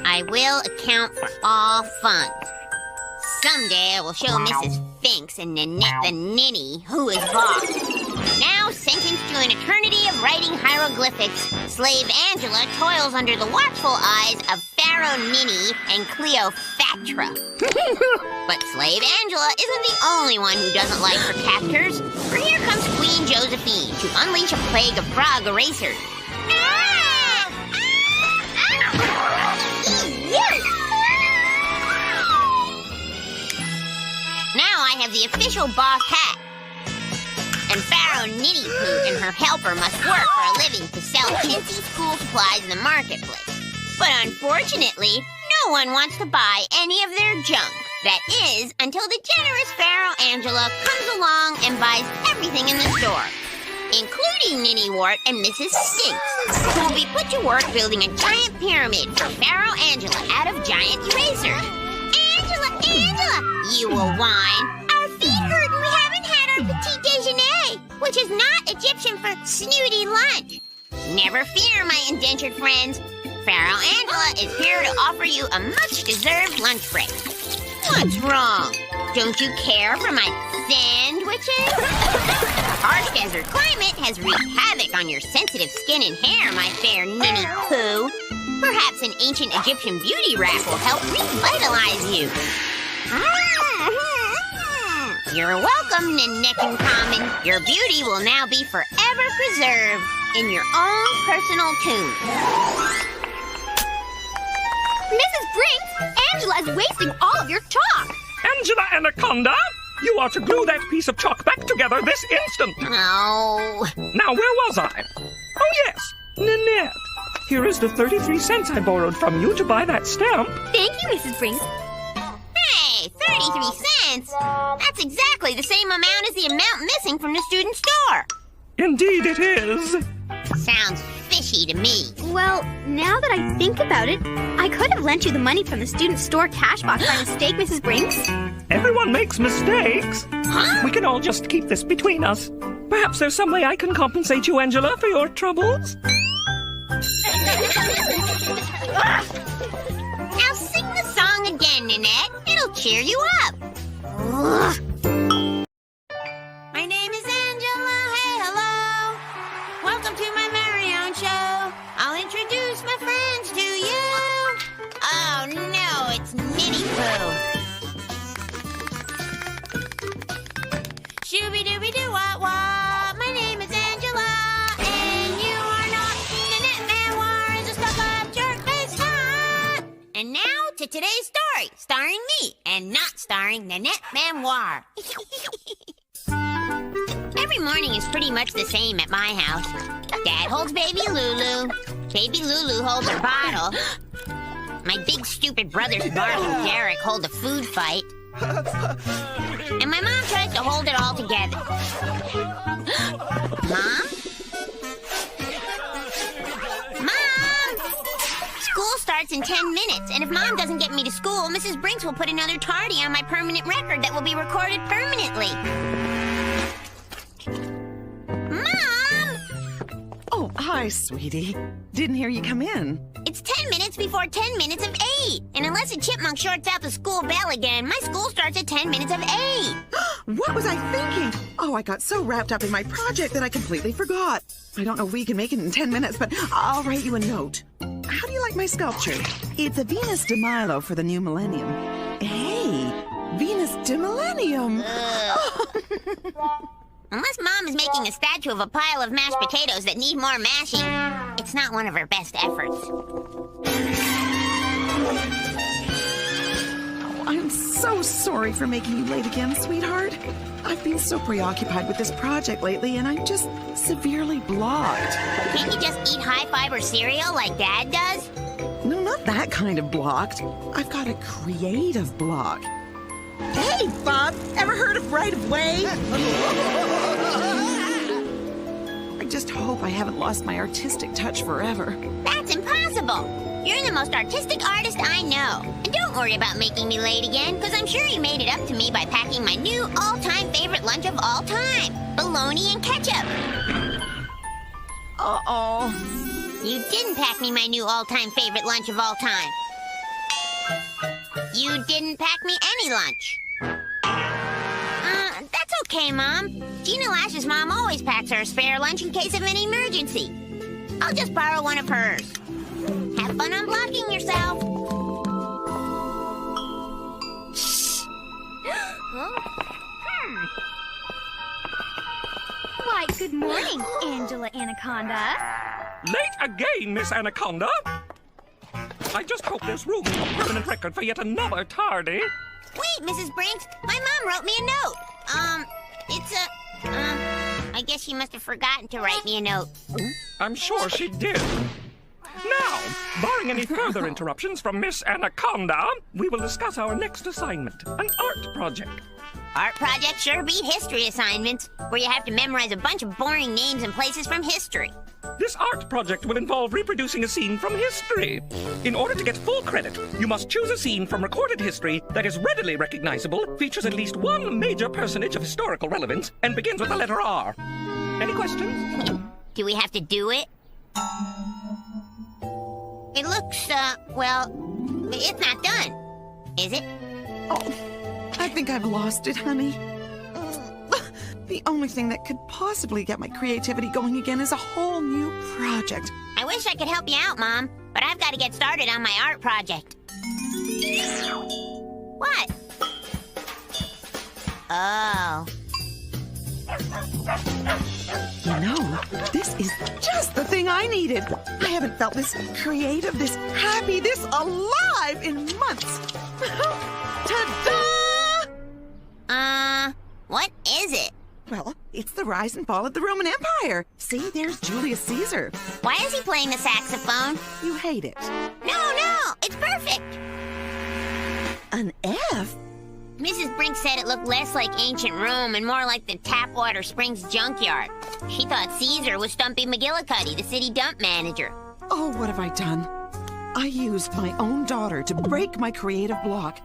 I will account for all funds. Someday I will show Mrs. Finks and Nanette the Ninny who is boss. Now sentenced to an eternity of writing hieroglyphics, slave Angela toils under the watchful eyes of Pharaoh Ninny and Cleopatra. But slave Angela isn't the only one who doesn't like her captors, for here comes Queen Josephine to unleash a plague of frog erasers. Now I have the official boss hat. And Pharaoh Nitty Poo and her helper must work for a living to sell chintzy school supplies in the marketplace. But unfortunately, no one wants to buy any of their junk. That is, until the generous Pharaoh Angela comes along and buys everything in the store, including Ninny Wart and Mrs. Stinks, who will be put to work building a giant pyramid for Pharaoh Angela out of giant erasers. Angela, you will whine. Our feet hurt and we haven't had our petit déjeuner, which is not Egyptian for snooty lunch. Never fear, my indentured friends. Pharaoh Angela is here to offer you a much-deserved lunch break. What's wrong? Don't you care for my sandwiches? The harsh desert climate has wreaked havoc on your sensitive skin and hair, my fair Ninny Poo. Perhaps an ancient Egyptian beauty rack will help revitalize you. You're welcome, Nanette Common. Your beauty will now be forever preserved in your own personal tomb. Mrs. Brinks, Angela is wasting all of your chalk. Angela Anaconda, you are to glue that piece of chalk back together this instant. Oh. Now, where was I? Oh, yes, Nanette. Here is the 33 cents I borrowed from you to buy that stamp. Thank you, Mrs. Brinks. Hey, 33 cents? That's exactly the same amount as the amount missing from the student store. Indeed it is. Sounds fishy to me. Well, now that I think about it, I could have lent you the money from the student store cash box by mistake, Mrs. Brinks. Everyone makes mistakes. Huh? We can all just keep this between us. Perhaps there's some way I can compensate you, Angela, for your troubles. Now sing the song again, Nanette. It'll cheer you up. My name is Angela. Hey, hello. Welcome to my very own show. I'll introduce my friends to you. Oh, no, it's Ninny Poo. Shooby-dooby-doo-wah-wah. My name is Angela, and you are not Nanette Manoir is a stuck-up jerk-face hot. And now to today's story, starring me, and not starring Nanette Manoir. Every morning is pretty much the same at my house. Dad holds baby Lulu. Baby Lulu holds her bottle. My big stupid brothers Bart and Derek hold a food fight. And my mom tries to hold it all together. Mom? Mom! School starts in 10 minutes, and if Mom doesn't get me to school, Mrs. Brinks will put another tardy on my permanent record that will be recorded permanently. Mom! Oh, Hi, sweetie. Didn't hear you come in. It's 10 minutes before 10 minutes of 8. And unless a chipmunk shorts out the school bell again, my school starts at 10 minutes of 8. What was I thinking? Oh, I got so wrapped up in my project that I completely forgot. I don't know if we can make it in 10 minutes, but I'll write you a note. How do you like my sculpture? It's a Venus de Milo for the new millennium. Hey, Venus de Millennium. Unless Mom is making a statue of a pile of mashed potatoes that need more mashing, it's not one of her best efforts. Oh, I'm so sorry for making you late again, sweetheart. I've been so preoccupied with this project lately, and I'm just severely blocked. Can't you just eat high-fiber cereal like Dad does? No, not that kind of blocked. I've got a creative block. Hey, Bob! Ever heard of right of way? I just hope I haven't lost my artistic touch forever. That's impossible! You're the most artistic artist I know. And don't worry about making me late again, because I'm sure you made it up to me by packing my new all-time favorite lunch of all time, bologna and ketchup. Uh-oh. You didn't pack me my new all-time favorite lunch of all time. You didn't pack me any lunch. That's okay, Mom. Gina Lash's mom always packs her a spare lunch in case of an emergency. I'll just borrow one of hers. Have fun unblocking yourself. Why, good morning, Angela Anaconda. Late again, Miss Anaconda. I just hope there's room in the permanent record for yet another tardy. Wait, Mrs. Brinks, my mom wrote me a note. I guess she must have forgotten to write me a note. I'm sure she did. Now, barring any further interruptions from Miss Anaconda, we will discuss our next assignment, an art project. Art projects sure beat history assignments, where you have to memorize a bunch of boring names and places from history. This art project will involve reproducing a scene from history. In order to get full credit, you must choose a scene from recorded history that is readily recognizable, features at least one major personage of historical relevance, and begins with the letter R. Any questions? Do we have to do it? It looks, well, it's not done, is it? Oh, I think I've lost it, honey. The only thing that could possibly get my creativity going again is a whole new project. I wish I could help you out, Mom, but I've got to get started on my art project. What? Oh. You know, this is just the thing I needed. I haven't felt this creative, this happy, this alive in months. Ta-da! What is it? Well, it's the rise and fall of the Roman Empire. See, there's Julius Caesar. Why is he playing the saxophone? You hate it. No, it's perfect. An F? Mrs. Brink said it looked less like ancient Rome and more like the Tapwater Springs junkyard. She thought Caesar was Stumpy McGillicuddy, the city dump manager. Oh, what have I done? I used my own daughter to break my creative block.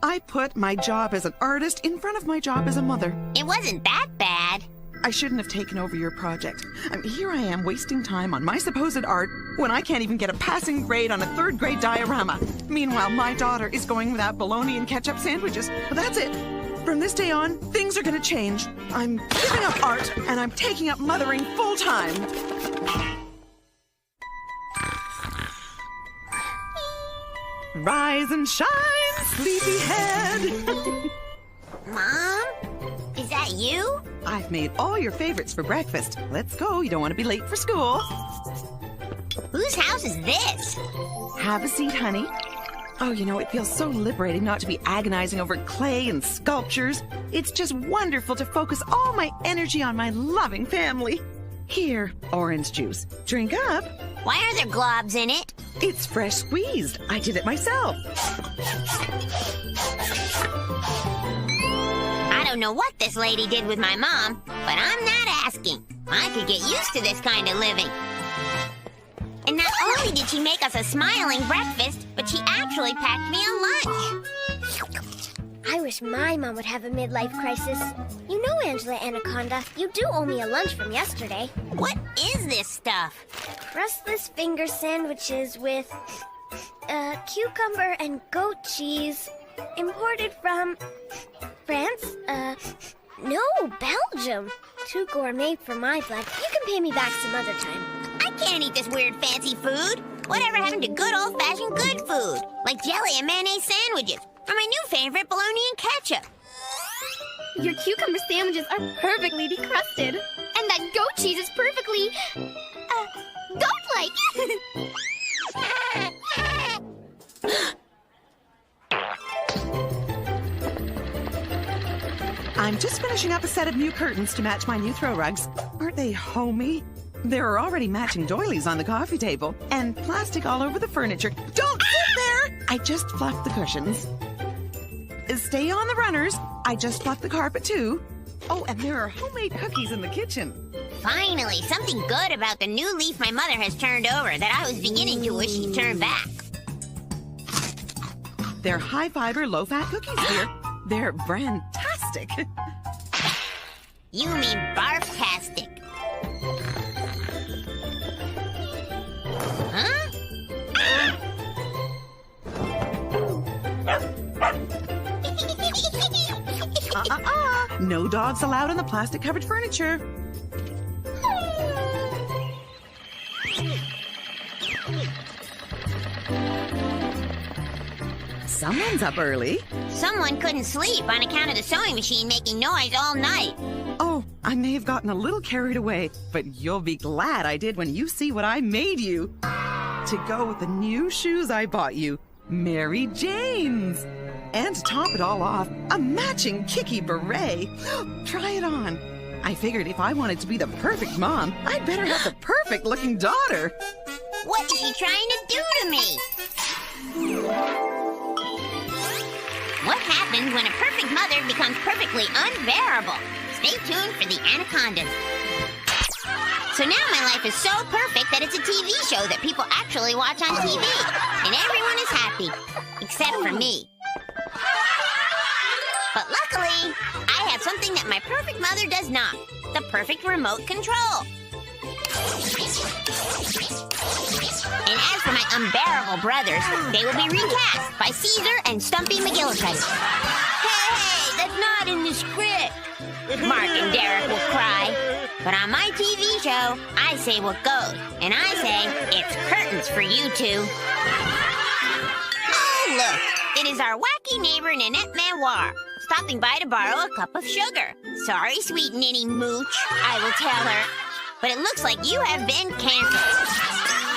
I put my job as an artist in front of my job as a mother. It wasn't that bad. I shouldn't have taken over your project. Here I am wasting time on my supposed art when I can't even get a passing grade on a third-grade diorama. Meanwhile, my daughter is going without bologna and ketchup sandwiches. But that's it. From this day on, things are going to change. I'm giving up art, and I'm taking up mothering full-time. Rise and shine, sleepyhead. Mom? Is that you? I've made all your favorites for breakfast. Let's go. You don't want to be late for school. Whose house is this? Have a seat, honey. Oh, you know, it feels so liberating not to be agonizing over clay and sculptures. It's just wonderful to focus all my energy on my loving family. Here, orange juice. Drink up. Why are there globs in it? It's fresh squeezed. I did it myself. I don't know what this lady did with my mom, but I'm not asking. I could get used to this kind of living. And not only did she make us a smiling breakfast, but she actually packed me a lunch. I wish my mom would have a midlife crisis. You know, Angela Anaconda, you do owe me a lunch from yesterday. What is this stuff? Crustless finger sandwiches with cucumber and goat cheese. Imported from France? No, Belgium. Too gourmet for my blood. You can pay me back some other time. I can't eat this weird fancy food. Whatever happened to good old-fashioned good food? Like jelly and mayonnaise sandwiches. Or my new favorite, bologna and ketchup. Your cucumber sandwiches are perfectly decrusted. And that goat cheese is perfectly, goat-like. I'm just finishing up a set of new curtains to match my new throw rugs. Aren't they homey? There are already matching doilies on the coffee table and plastic all over the furniture. Don't sit there! I just fluffed the cushions. Stay on the runners. I just fluffed the carpet too. Oh, and there are homemade cookies in the kitchen. Finally, something good about the new leaf my mother has turned over that I was beginning to wish she'd turned back. They're high-fiber, low-fat cookies, dear. They're brand-tastic. You mean barf-tastic. Huh? No dogs allowed on the plastic-covered furniture. Someone's up early. Someone couldn't sleep on account of the sewing machine making noise all night. Oh, I may have gotten a little carried away, but you'll be glad I did when you see what I made you. To go with the new shoes I bought you, Mary Jane's. And to top it all off, a matching kicky beret. Try it on. I figured if I wanted to be the perfect mom, I'd better have the perfect looking daughter. What is she trying to do to me? What happens when a perfect mother becomes perfectly unbearable? Stay tuned for the Anacondas. So now my life is so perfect that it's a TV show that people actually watch on TV. And everyone is happy, except for me. But luckily, I have something that my perfect mother does not. The perfect remote control. And as for my unbearable brothers, they will be recast by Caesar and Stumpy McGillicuddy. Hey, that's not in the script. Mark and Derek will cry. But on my TV show, I say what goes. And I say, it's curtains for you two. Oh, look. It is our wacky neighbor, Nanette Manoir, stopping by to borrow a cup of sugar. Sorry, sweet ninny mooch, I will tell her. But it looks like you have been canceled.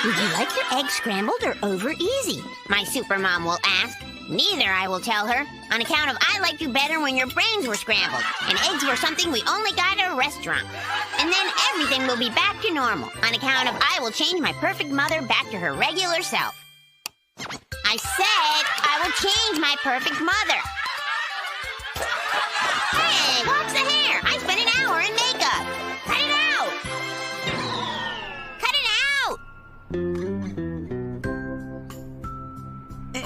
Would you like your eggs scrambled or over easy? My supermom will ask. Neither, I will tell her, on account of I liked you better when your brains were scrambled, and eggs were something we only got at a restaurant. And then everything will be back to normal, on account of I will change my perfect mother back to her regular self. I said I will change my perfect mother. Hey, watch the hair. I spent an hour in makeup. Cut it out. Cut it out.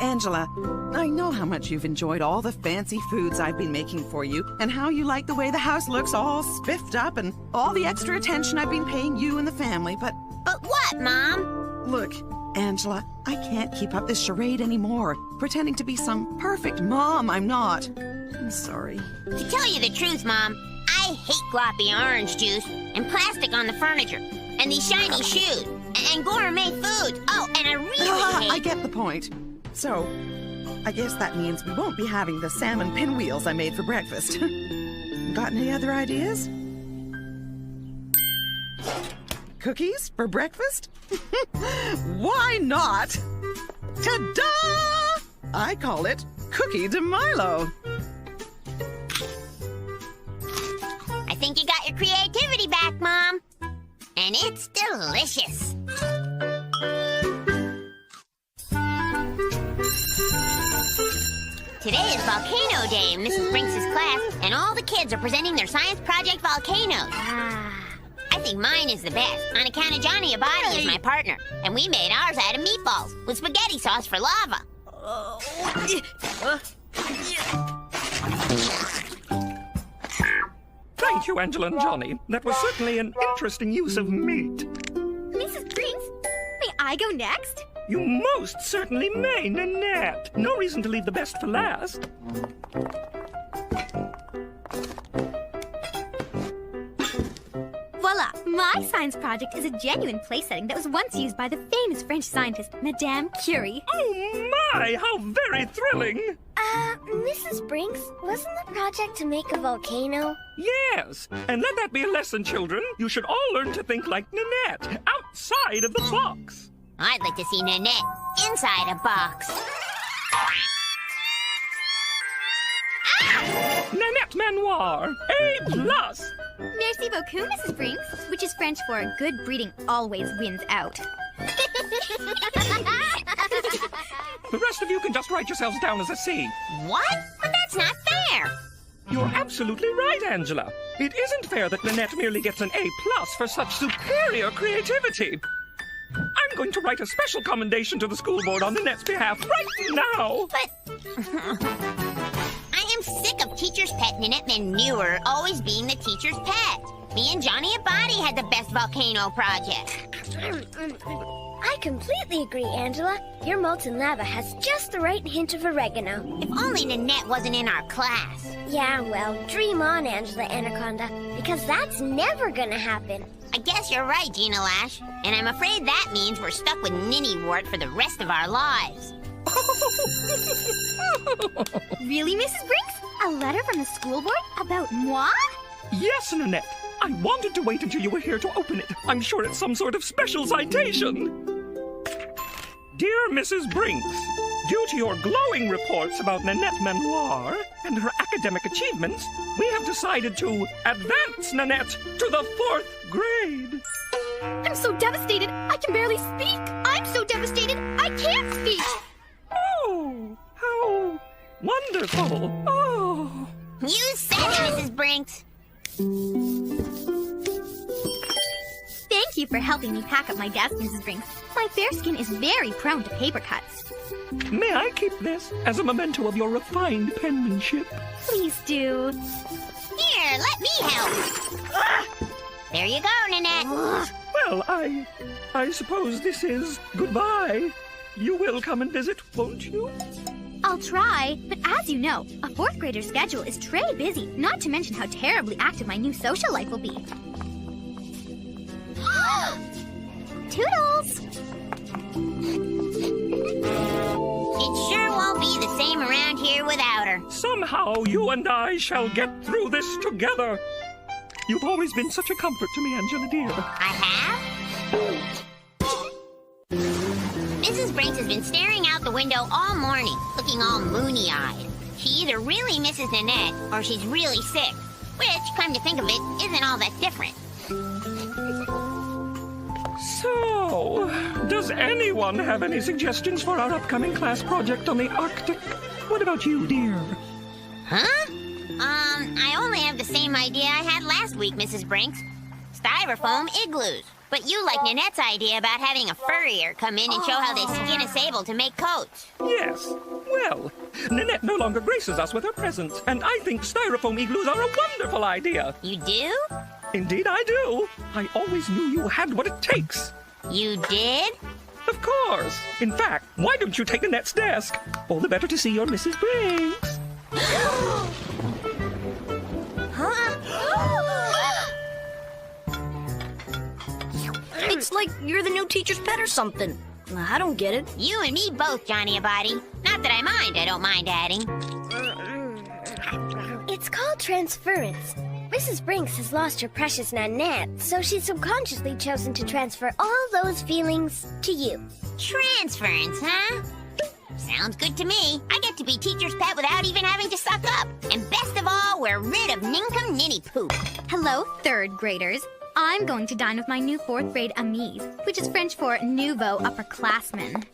Angela, I know how much you've enjoyed all the fancy foods I've been making for you, and how you like the way the house looks all spiffed up and all the extra attention I've been paying you and the family, but... But what, Mom? Look, Angela, I can't keep up this charade anymore, pretending to be some perfect mom I'm not. I'm sorry. To tell you the truth, Mom, I hate gloppy orange juice and plastic on the furniture and these shiny shoes and gourmet foods. Oh, and I really hate... I get the point. So, I guess that means we won't be having the salmon pinwheels I made for breakfast. Got any other ideas? Cookies for breakfast? Why not? Ta-da! I call it Cookie de Milo. I think you got your creativity back, Mom. And it's delicious. Today is Volcano Day in Mrs. Brinks' class, and all the kids are presenting their science project volcanoes. I think mine is the best, on account of Johnny Abadi is my partner, and we made ours out of meatballs with spaghetti sauce for lava. Thank you, Angela and Johnny. That was certainly an interesting use of meat. Mrs. Brinks, may I go next? You most certainly may, Nanette. No reason to leave the best for last. Voila! My science project is a genuine place setting that was once used by the famous French scientist, Madame Curie. Oh my, how very thrilling! Mrs. Brinks, wasn't the project to make a volcano? Yes, and let that be a lesson, children. You should all learn to think like Nanette, outside of the box. I'd like to see Nanette inside a box. Nanette Manoir, A+. Merci beaucoup, Mrs. Brinks, which is French for good breeding always wins out. The rest of you can just write yourselves down as a C. What? But that's not fair. You're absolutely right, Angela. It isn't fair that Nanette merely gets an A+ for such superior creativity. I'm going to write a special commendation to the school board on Nanette's behalf right now. But I am sick of teacher's pet Nanette Manure always being the teacher's pet. Me and Johnny Abadi had the best volcano project. I completely agree, Angela. Your molten lava has just the right hint of oregano. If only Nanette wasn't in our class. Yeah, well, dream on, Angela Anaconda, because that's never gonna happen. I guess you're right, Gina Lash. And I'm afraid that means we're stuck with Ninny-wart for the rest of our lives. Really, Mrs. Brinks? A letter from the school board about moi? Yes, Nanette. I wanted to wait until you were here to open it. I'm sure it's some sort of special citation. Dear Mrs. Brinks, due to your glowing reports about Nanette Manoir and her academic achievements, we have decided to advance Nanette to the 4th grade. I'm so devastated, I can barely speak. I'm so devastated, I can't speak. Oh, how wonderful. Oh. You said it, Mrs. Brinks. Thank you for helping me pack up my desk, Mrs. Brinks. My fair skin is very prone to paper cuts. May I keep this as a memento of your refined penmanship? Please do. Here, let me help. There you go, Nanette. Well, I suppose this is goodbye. You will come and visit, won't you? I'll try, but as you know, a 4th grader's schedule is très busy, not to mention how terribly active my new social life will be. Toodles! It sure won't be the same around here without her. Somehow you and I shall get through this together. You've always been such a comfort to me, Angela dear. I have? Mrs. Brinks has been staring out the window all morning, looking all moony-eyed. She either really misses Nanette, or she's really sick. Which, come to think of it, isn't all that different. So, does anyone have any suggestions for our upcoming class project on the Arctic? What about you, dear? Huh? I only have the same idea I had last week, Mrs. Brinks. Styrofoam igloos. But you like Nanette's idea about having a furrier come in and show how they skin a sable to make coats. Yes. Well, Nanette no longer graces us with her presence, and I think styrofoam igloos are a wonderful idea. You do? Indeed I do. I always knew you had what it takes. You did? Of course. In fact, why don't you take Nanette's desk? All the better to see your Mrs. Brinks. It's like you're the new teacher's pet or something. I don't get it. You and me both, Johnny Abadi. Not that I don't mind adding. It's called transference. Mrs. Brinks has lost her precious Nanette, so she's subconsciously chosen to transfer all those feelings to you. Transference, huh? Sounds good to me. I get to be teacher's pet without even having to suck up. And best of all, we're rid of Ninkum Ninny Poop. Hello, 3rd graders. I'm going to dine with my new 4th grade amis, which is French for nouveau upperclassmen.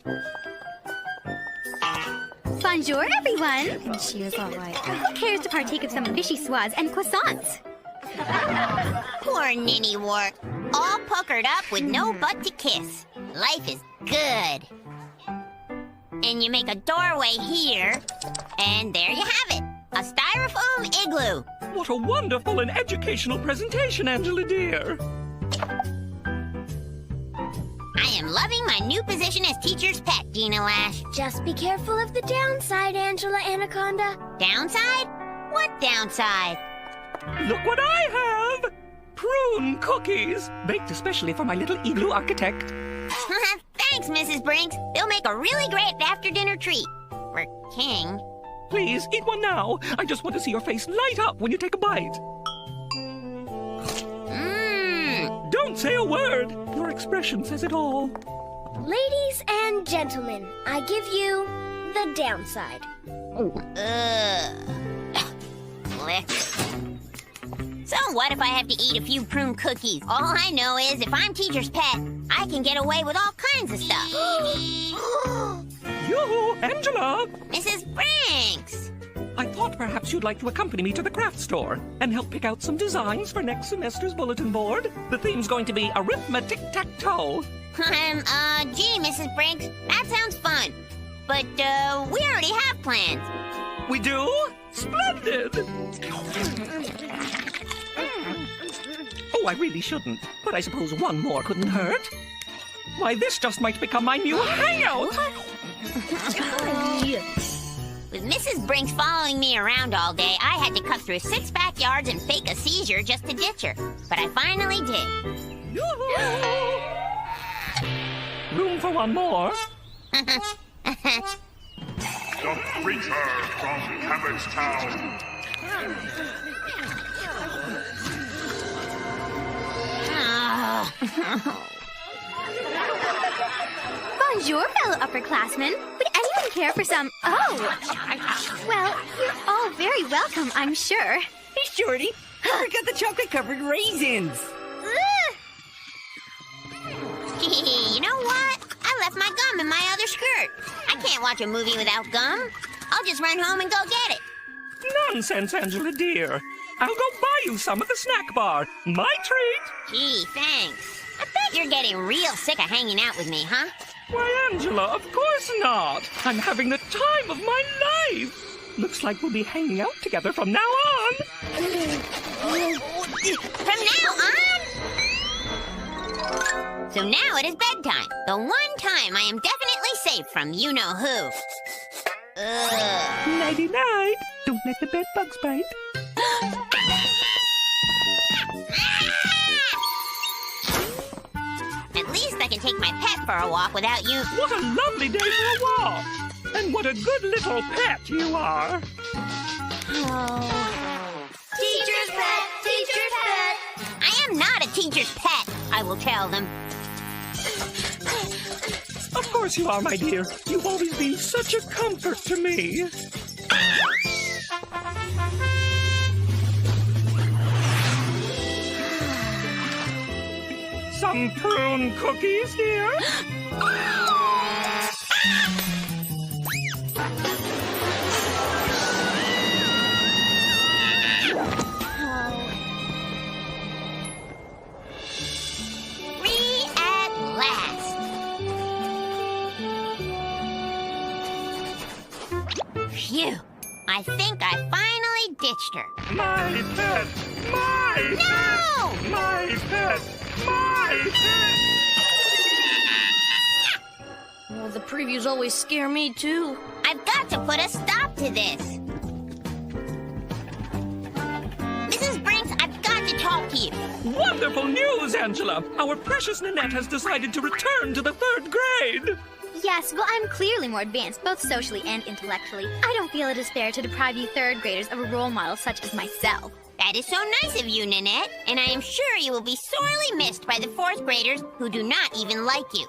Bonjour, everyone. She was all right. Who cares to partake of some vichyssoise and croissants? Poor Ninny-wart. All puckered up with no butt to kiss. Life is good. And you make a doorway here, and there you have it. a styrofoam igloo. What a wonderful and educational presentation, Angela dear. I am loving my new position as teacher's pet, Gina Lash. Just be careful of the downside, Angela Anaconda. Downside? What downside? Look what I have! Prune cookies, baked especially for my little igloo architect. Thanks, Mrs. Brinks. They'll make a really great after-dinner treat. For King. Please, eat one now. I just want to see your face light up when you take a bite. Mmm. Don't say a word. Your expression says it all. Ladies and gentlemen, I give you the downside. Lick. So what if I have to eat a few prune cookies? All I know is if I'm teacher's pet, I can get away with all kinds of stuff. Yoo-hoo, Angela! Mrs. Brinks! I thought perhaps you'd like to accompany me to the craft store and help pick out some designs for next semester's bulletin board. The theme's going to be arithmetic-tac-toe. Gee, Mrs. Brinks, that sounds fun. But, we already have plans. We do? Splendid! Oh, I really shouldn't. But I suppose one more couldn't hurt. Why, this just might become my new hangout! With Mrs. Brinks following me around all day, I had to cut through 6 backyards and fake a seizure just to ditch her. But I finally did. Room for one more? The creature from Cabbagetown. Bonjour, fellow upperclassmen. Would anyone care for some... Oh! Well, you're all very welcome, I'm sure. Hey, Shorty, I forgot the chocolate-covered raisins. You know what? I left my gum in my other skirt. I can't watch a movie without gum. I'll just run home and go get it. Nonsense, Angela dear. I'll go buy you some at the snack bar. My treat. Gee, thanks. I bet you're getting real sick of hanging out with me, huh? Why, Angela, of course not. I'm having the time of my life. Looks like we'll be hanging out together from now on. From now on? So now it is bedtime. The one time I am definitely safe from you-know-who. Nighty-night. Don't let the bed bugs bite. At least I can take my pet for a walk without you. What a lovely day for a walk. And what a good little pet you are. Oh. Teacher's pet! Teacher's pet! I am not a teacher's pet, I will tell them. Of course you are, my dear. You've always been such a comfort to me. Some prune cookies, dear? Free at last. Phew. I think I finally ditched her. My pet! My No! pet! My pet! My pet! Well, the previews always scare me, too. I've got to put a stop to this. Mrs. Brinks, I've got to talk to you. Wonderful news, Angela! Our precious Nanette has decided to return to the 3rd grade! Yes, well, I'm clearly more advanced, both socially and intellectually. I don't feel it is fair to deprive you 3rd graders of a role model such as myself. That is so nice of you, Nanette, and I am sure you will be sorely missed by the 4th graders who do not even like you.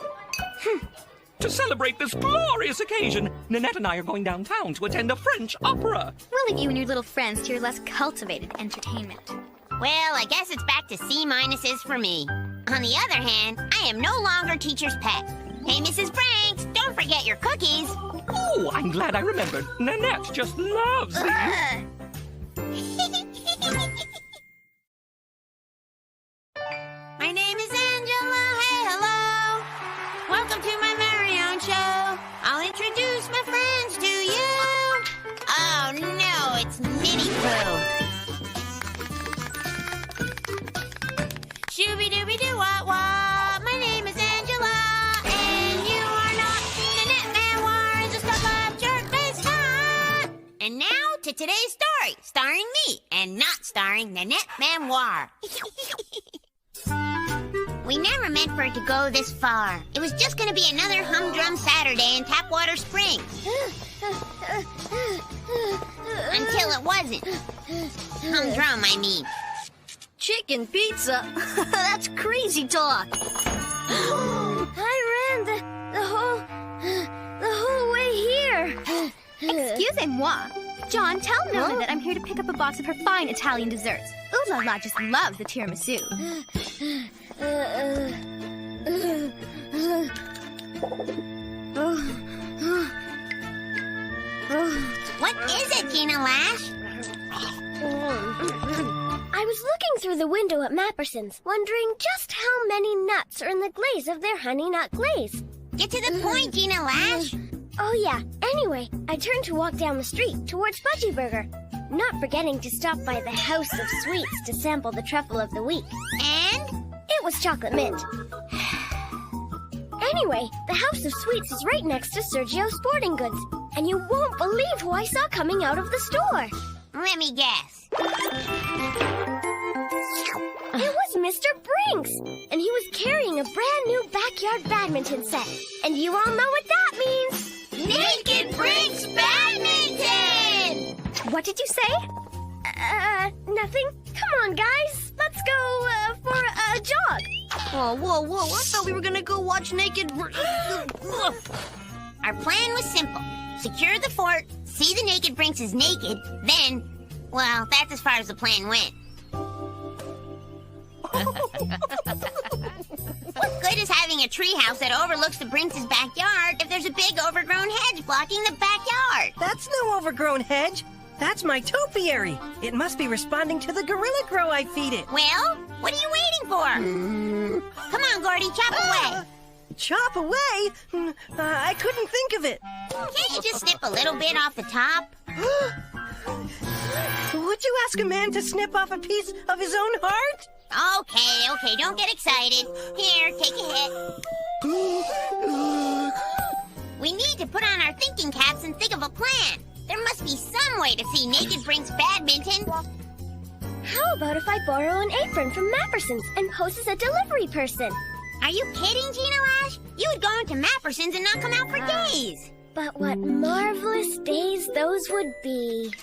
To celebrate this glorious occasion, Nanette and I are going downtown to attend a French opera. We'll leave you and your little friends to your less cultivated entertainment. Well, I guess it's back to C-minuses for me. On the other hand, I am no longer teacher's pet. Hey, Mrs. Brinks, don't forget your cookies. Oh, I'm glad I remembered. Nanette just loves these. My name is Angela. Hey, hello. Welcome to my very own show. I'll introduce my friends to you. Oh, no, it's Zippity boo. Shooby-dooby-doo-wah-wah. My name is Angela, and you are not Nanette Manoir, just a love jerk-faced hot. And now to today's story, starring me, and not starring Nanette Manoir. We never meant for it to go this far. It was just gonna be another humdrum Saturday in Tapwater Springs. Until it wasn't. Humdrum, I mean. Chicken pizza? That's crazy talk. I ran the whole way here. Excusez-moi. John, tell Nona that I'm here to pick up a box of her fine Italian desserts. Ooh la la just loves the tiramisu. What is it, Gina Lash? I was looking through the window at Mapperson's, wondering just how many nuts are in the glaze of their honey nut glaze. Get to the point, Gina Lash. Oh yeah, anyway, I turned to walk down the street towards Budgie Burger, not forgetting to stop by the House of Sweets to sample the truffle of the week. And? It was chocolate mint. Anyway, the House of Sweets is right next to Sergio's Sporting Goods, and you won't believe who I saw coming out of the store. Let me guess. It was Mr. Brinks, and he was carrying a brand new backyard badminton set. And you all know what that means. Naked Brinks Badminton! What did you say? Nothing. Come on, guys. Let's go, for a jog. Oh, whoa. I thought we were gonna go watch Naked... Our plan was simple. Secure the fort, see the Naked Brinks is naked, then... Well, that's as far as the plan went. What good is having a treehouse that overlooks the Brinks' backyard if there's a big overgrown hedge blocking the backyard? That's no overgrown hedge. That's my topiary. It must be responding to the gorilla grow I feed it. Well, what are you waiting for? Come on, Gordy, chop away. Chop away? I couldn't think of it. Can't you just snip a little bit off the top? Would you ask a man to snip off a piece of his own heart? Okay, don't get excited. Here, take a hit. We need to put on our thinking caps and think of a plan. There must be some way to see Naked Brinks Badminton. How about if I borrow an apron from Mapperson's and pose as a delivery person? Are you kidding, Gina Lash? You would go into Mapperson's and not come out for days. But what marvelous days those would be.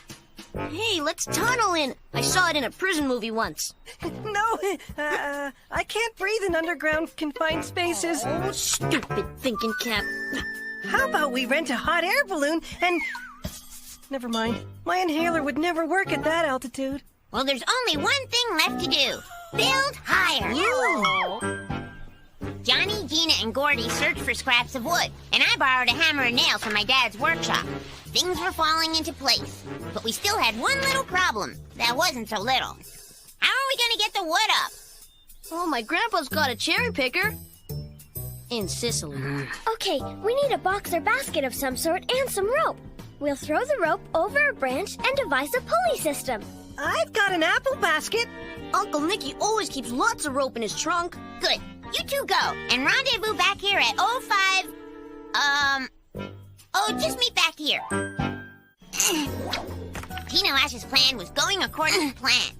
Hey, let's tunnel in. I saw it in a prison movie once. No, I can't breathe in underground confined spaces. Oh, stupid thinking cap. How about we rent a hot air balloon and... Never mind. My inhaler would never work at that altitude. Well, there's only one thing left to do. Build higher. Johnny, Gina, and Gordy searched for scraps of wood, and I borrowed a hammer and nails from my dad's workshop. Things were falling into place, but we still had one little problem that wasn't so little. How are we gonna get the wood up? Oh, my grandpa's got a cherry picker. In Sicily. Okay, we need a box or basket of some sort and some rope. We'll throw the rope over a branch and devise a pulley system. I've got an apple basket. Uncle Nicky always keeps lots of rope in his trunk. Good. You two go, and rendezvous back here at 05... just meet back here. Gina Lash's plan was going according to plan.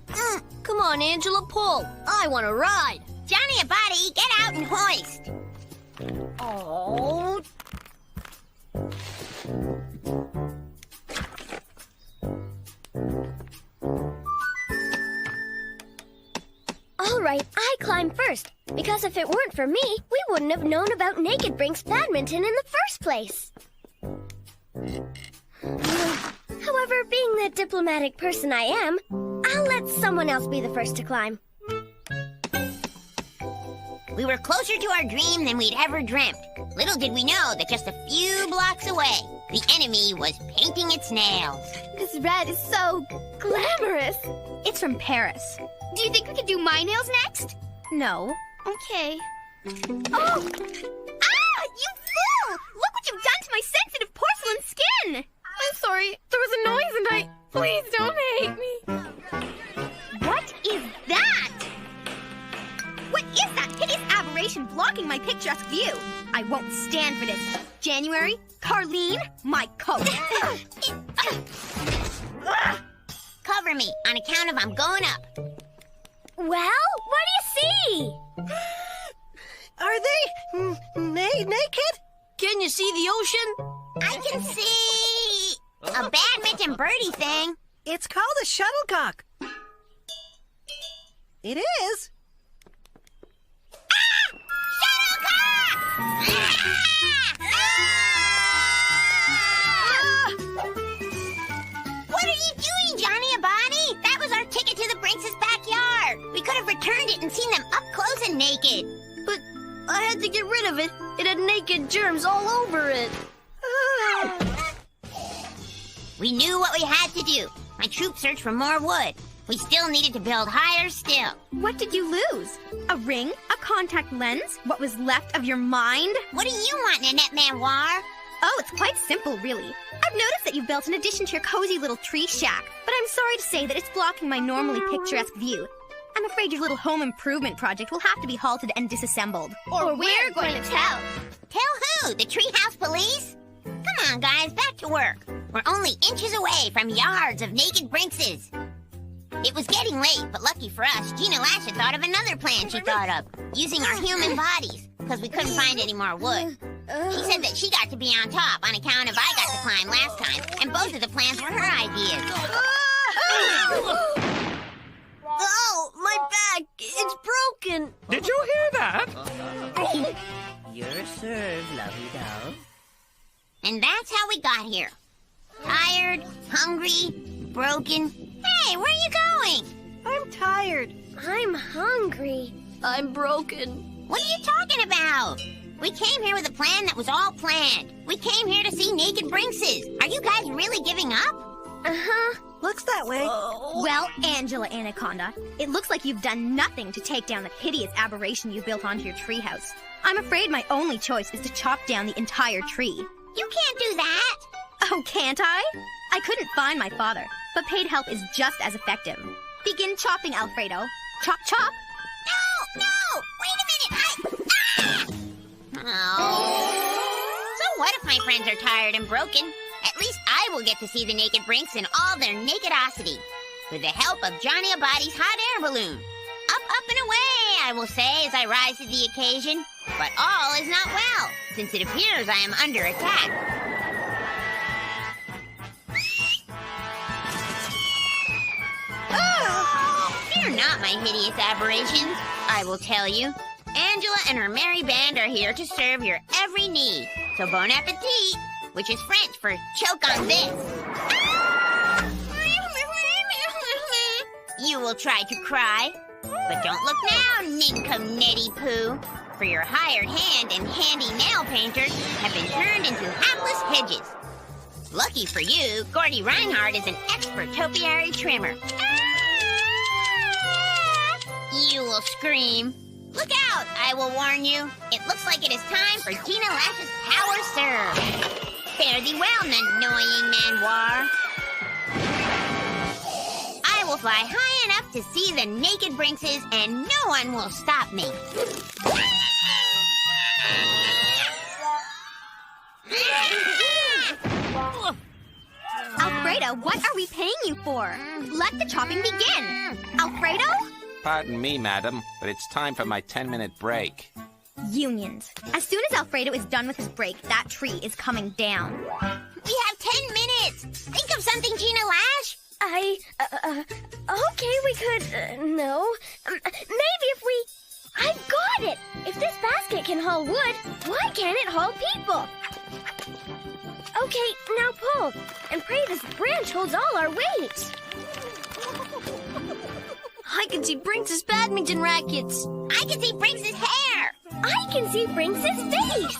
Come on, Angela, pull. I want to ride. Johnny Abadi, get out and hoist. Oh. All right, I climb first, because if it weren't for me, we wouldn't have known about Naked Brinks Badminton in the first place. However, being the diplomatic person I am, I'll let someone else be the first to climb. We were closer to our dream than we'd ever dreamt. Little did we know that just a few blocks away, the enemy was painting its nails. This red is so glamorous. It's from Paris. Do you think we could do my nails next? No. Okay. Oh! Ah! You fool! Look what you've done to my sensitive porcelain skin! I'm sorry. There was a noise and Please don't hate me. What is that? What is that hideous aberration blocking my picturesque view? I won't stand for this. January, Carlene, my coat. Cover me on account of I'm going up. Well, what do you see? Are they naked? Can you see the ocean? I can see a badminton birdie thing. It's called a shuttlecock. It is. What are you doing, Johnny Abadi? That was our ticket to the Brinks' backyard. We could have returned it and seen them up close and naked. But I had to get rid of it. It had naked germs all over it. We knew what we had to do. My troop searched for more wood. We still needed to build higher still. What did you lose? A ring? A contact lens? What was left of your mind? What do you want, Nanette Manoir? Oh, it's quite simple, really. I've noticed that you've built an addition to your cozy little tree shack, but I'm sorry to say that it's blocking my normally picturesque view. I'm afraid your little home improvement project will have to be halted and disassembled. Or we're going to tell. Tell who? The treehouse police? Come on, guys, back to work. We're only inches away from yards of naked Brinkses. It was getting late, but lucky for us, Gina Lash had thought of another plan she thought of, using our human bodies, because we couldn't find any more wood. She said that she got to be on top on account of I got to climb last time, and both of the plans were her ideas. Oh, my back! It's broken! Did you hear that? You're served, lovely doll. And that's how we got here. Tired, hungry, broken. Hey, where are you going? I'm tired. I'm hungry. I'm broken. What are you talking about? We came here with a plan that was all planned. We came here to see naked Brinkses. Are you guys really giving up? Uh-huh. Looks that way. Well, Angela Anaconda, it looks like you've done nothing to take down the hideous aberration you built onto your treehouse. I'm afraid my only choice is to chop down the entire tree. You can't do that. Oh, can't I? I couldn't find my father, but paid help is just as effective. Begin chopping, Alfredo. Chop, chop. No! Wait a minute! Oh. So what if my friends are tired and broken? At least I will get to see the naked Brinks in all their nakedosity. With the help of Johnny Abadi's hot air balloon. Up, up, and away, I will say as I rise to the occasion. But all is not well, since it appears I am under attack. Fear not, my hideous aberrations. I will tell you. Angela and her merry band are here to serve your every need. So bon appetit, which is French for choke on this. You will try to cry, but don't look now, nincomnetty-poo, for your hired hand and handy nail painters have been turned into hapless hedges. Lucky for you, Gordy Reinhardt is an expert topiary trimmer. You will scream. Look out, I will warn you. It looks like it is time for Gina Lash's power serve. Fare thee well, annoying manoir. I will fly high enough to see the naked Brinkses, and no one will stop me. Alfredo, what are we paying you for? Let the chopping begin. Alfredo? Pardon me, madam, but it's time for my 10-minute break. Unions. As soon as Alfredo is done with his break, that tree is coming down. We have 10 minutes. Think of something, Gina Lash. Okay, we could, no. Maybe if we... I've got it! If this basket can haul wood, why can't it haul people? Okay, now pull, and pray this branch holds all our weight. I can see Brinks' badminton rackets. I can see Brinks' hair. I can see Brinks' face.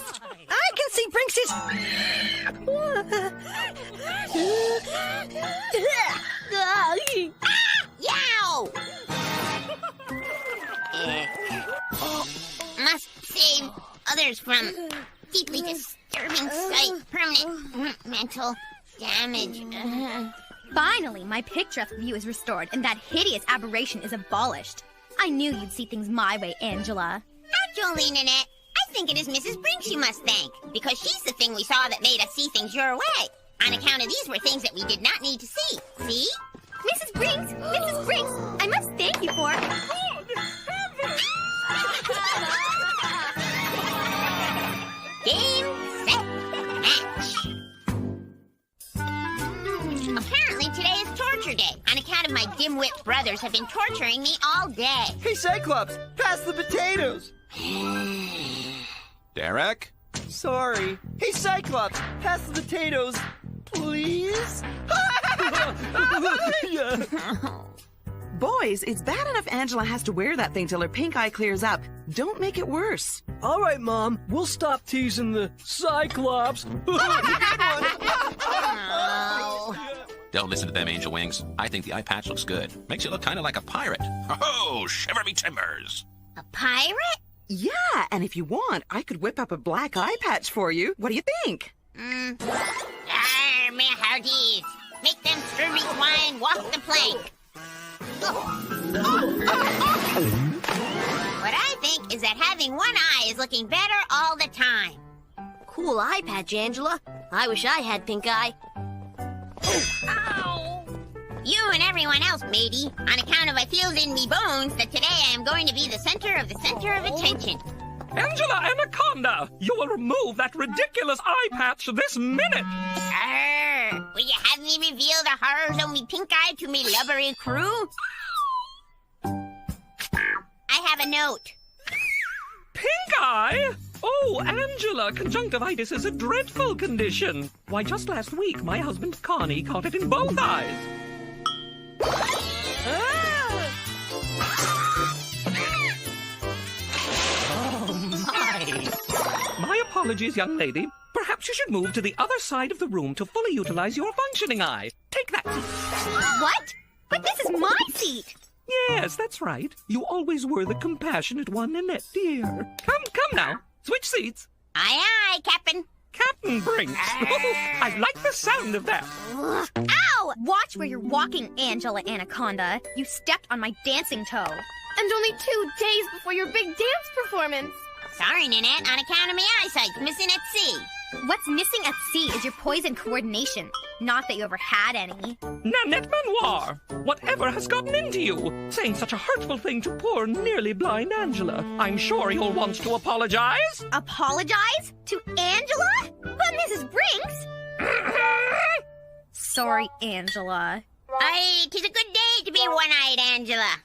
I can see Brinks' Yow! Must save others from deeply disturbing sight, permanent mental damage. Finally, my picturesque view is restored and that hideous aberration is abolished. I knew you'd see things my way, Angela. Actually, Nanette, I think it is Mrs. Brinks you must thank, because she's the thing we saw that made us see things your way. On account of these were things that we did not need to see. See? Mrs. Brinks! Mrs. Brinks! I must thank you for... Game, set, match. Apparently today is torture day, on account of my dim-wit brothers have been torturing me all day. Hey, Cyclops, pass the potatoes. Derek? Sorry. Hey, Cyclops, pass the potatoes, please. Boys, it's bad enough Angela has to wear that thing till her pink eye clears up. Don't make it worse. All right, Mom. We'll stop teasing the Cyclops. Don't listen to them, Angel Wings. I think the eye patch looks good. Makes you look kind of like a pirate. Oh, shiver me timbers. A pirate? Yeah, and if you want, I could whip up a black eye patch for you. What do you think? Arr, my hearties. Make them scurvy swine walk the plank. What I think is that having one eye is looking better all the time. Cool eye patch, Angela. I wish I had pink eye. Ow! You and everyone else, matey, on account of I feels in me bones that today I am going to be the center of attention. Angela Anaconda, you will remove that ridiculous eye patch this minute. Arr! Will you have me reveal the horrors of me pink eye to me lubbery crew? I have a note. Pink eye? Oh, Angela, conjunctivitis is a dreadful condition. Why, just last week, my husband Connie caught it in both eyes. My apologies, young lady. Perhaps you should move to the other side of the room to fully utilize your functioning eye. Take that seat. What? But this is my seat. Yes, that's right. You always were the compassionate one, Nanette, dear. Come now. Switch seats. Aye, aye, Captain. Captain Brinks. I like the sound of that. Ow! Watch where you're walking, Angela Anaconda. You stepped on my dancing toe. And only 2 days before your big dance performance. Sorry, Nanette, on account of my eyesight missing at sea. What's missing at sea is your poise and coordination. Not that you ever had any. Nanette Manoir, whatever has gotten into you? Saying such a hurtful thing to poor, nearly blind Angela. I'm sure you'll want to apologize. Apologize? To Angela? But Mrs. Brinks? Sorry, Angela. Aye, 'tis a good day to be one-eyed, Angela.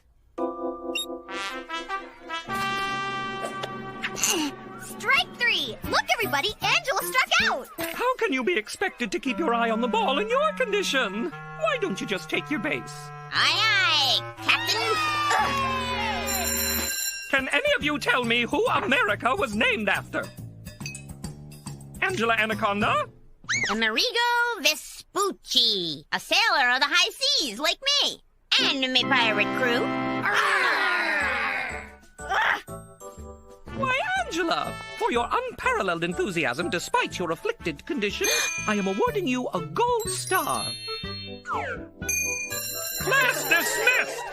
Strike 3! Look, everybody! Angela struck out! How can you be expected to keep your eye on the ball in your condition? Why don't you just take your base? Aye, aye, Captain. Can any of you tell me who America was named after? Angela Anaconda? Amerigo Vespucci, a sailor of the high seas like me, and my pirate crew. Why, Angela, for your unparalleled enthusiasm despite your afflicted condition, I am awarding you a gold star. Class dismissed!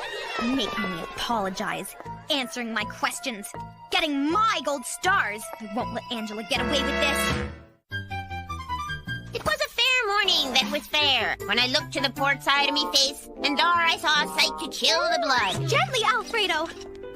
Making me apologize, answering my questions, getting my gold stars. I won't let Angela get away with this. It was a fair morning that was fair, when I looked to the port side of me face, and there I saw a sight to chill the blood. Gently, Alfredo!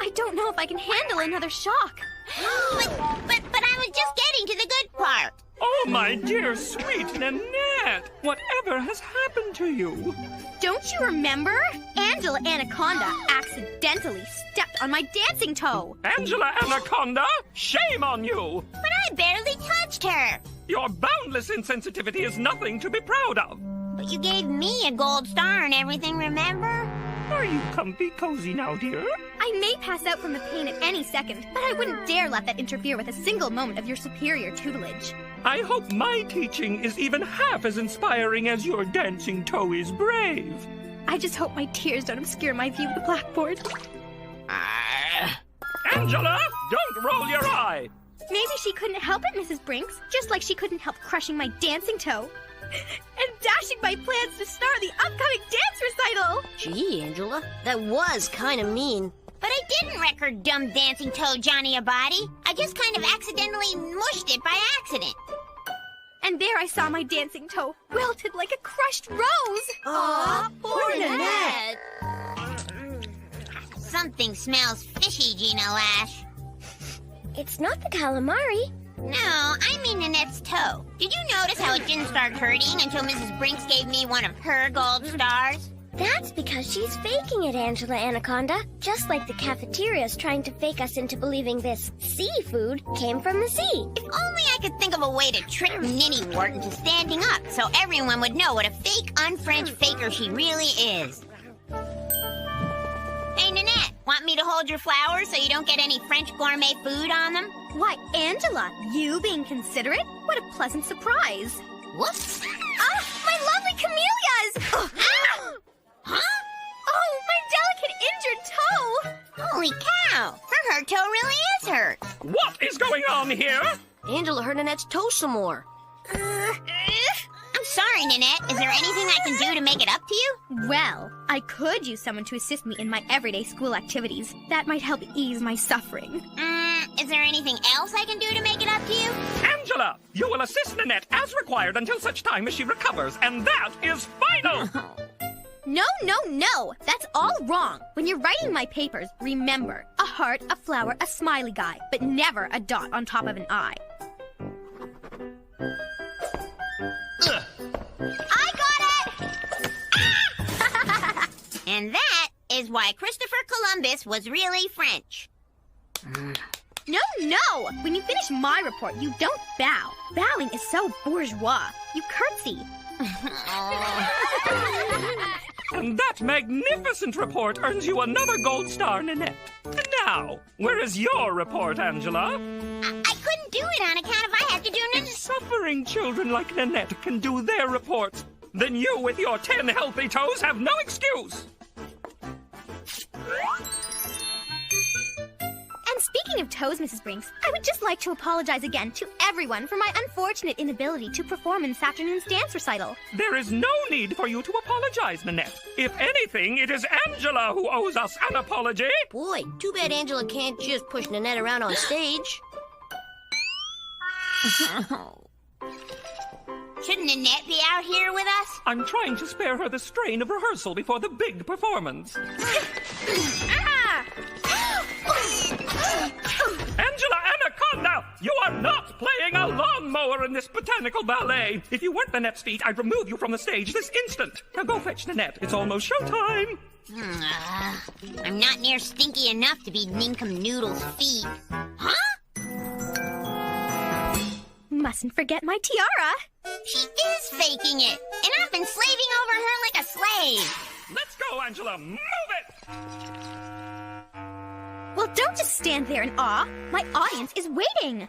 I don't know if I can handle another shock. but I was just getting to the good part. Oh, my dear, sweet Nanette! Whatever has happened to you? Don't you remember? Angela Anaconda accidentally stepped on my dancing toe. Angela Anaconda? Shame on you! But I barely touched her. Your boundless insensitivity is nothing to be proud of. But you gave me a gold star and everything, remember? Are you comfy cozy now, dear? I may pass out from the pain at any second, but I wouldn't dare let that interfere with a single moment of your superior tutelage. I hope my teaching is even half as inspiring as your dancing toe is brave. I just hope my tears don't obscure my view of the blackboard. Angela, don't roll your eye! Maybe she couldn't help it, Mrs. Brinks, just like she couldn't help crushing my dancing toe. And dashing my plans to start the upcoming dance recital! Gee, Angela, that was kind of mean. But I didn't wreck her dumb dancing toe, Johnny Abadi. I just kind of accidentally mushed it by accident. And there I saw my dancing toe, wilted like a crushed rose! Aw, poor Nanette! Something smells fishy, Gina Lash. It's not the calamari. No, I mean Nanette's toe. Did you notice how it didn't start hurting until Mrs. Brinks gave me one of her gold stars? That's because she's faking it, Angela Anaconda. Just like the cafeteria's trying to fake us into believing this seafood came from the sea. If only I could think of a way to trick Ninnywort into standing up so everyone would know what a fake, un-French faker she really is. Hey, Nanette, want me to hold your flowers so you don't get any French gourmet food on them? Why, Angela, you being considerate? What a pleasant surprise. Whoops. Ah, my lovely camellias! Huh? Oh, my delicate injured toe! Holy cow! Her toe really is hurt. What is going on here? Angela hurt Nanette's toe some more. I'm sorry, Nanette. Is there anything I can do to make it up to you? Well, I could use someone to assist me in my everyday school activities. That might help ease my suffering. Is there anything else I can do to make it up to you? Angela, you will assist Nanette as required until such time as she recovers, and that is final! No, no, no! That's all wrong. When you're writing my papers, remember, a heart, a flower, a smiley guy, but never a dot on top of an I. I got it! And that is why Christopher Columbus was really French. No, no! When you finish my report, you don't bow. Bowing is so bourgeois. You curtsy. And that magnificent report earns you another gold star, Nanette. And now, where is your report, Angela? I couldn't do it on account of I had to do If suffering children like Nanette can do their reports, then you with your 10 healthy toes have no excuse. And speaking of toes, Mrs. Brinks, I would just like to apologize again to everyone for my unfortunate inability to perform in this afternoon's dance recital. There is no need for you to apologize, Nanette. If anything, it is Angela who owes us an apology. Boy, too bad Angela can't just push Nanette around on stage. Shouldn't Nanette be out here with us? I'm trying to spare her the strain of rehearsal before the big performance. Ah! Angela Anaconda, you are not playing a lawnmower in this botanical ballet. If you weren't Nanette's feet, I'd remove you from the stage this instant. Now go fetch Nanette. It's almost showtime. I'm not near stinky enough to be Ninkum Noodle's feet. Huh? Mustn't forget my tiara. She is faking it, and I've been slaving over her like a slave. Let's go, Angela. Move it! Well, don't just stand there in awe. My audience is waiting.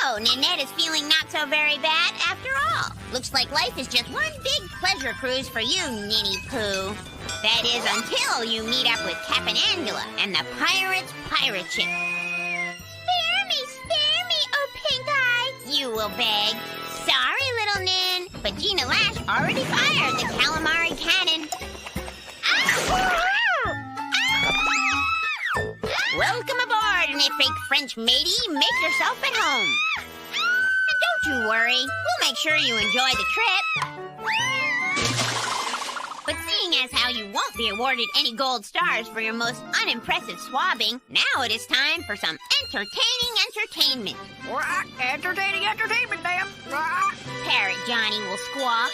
So, Nanette is feeling not so very bad after all. Looks like life is just one big pleasure cruise for you, Ninny Pooh. That is until you meet up with Cap'n Angela and the Pirate's pirate ship. Spare me, oh Pink Eye, you will beg. Sorry, little Nin, but Gina Lash already fired the calamari cannon. Welcome aboard, my fake French matey. Make yourself at home. And don't you worry, we'll make sure you enjoy the trip. But seeing as how you won't be awarded any gold stars for your most unimpressive swabbing, now it is time for some entertaining entertainment. Entertaining entertainment, damn! Parrot Johnny will squawk.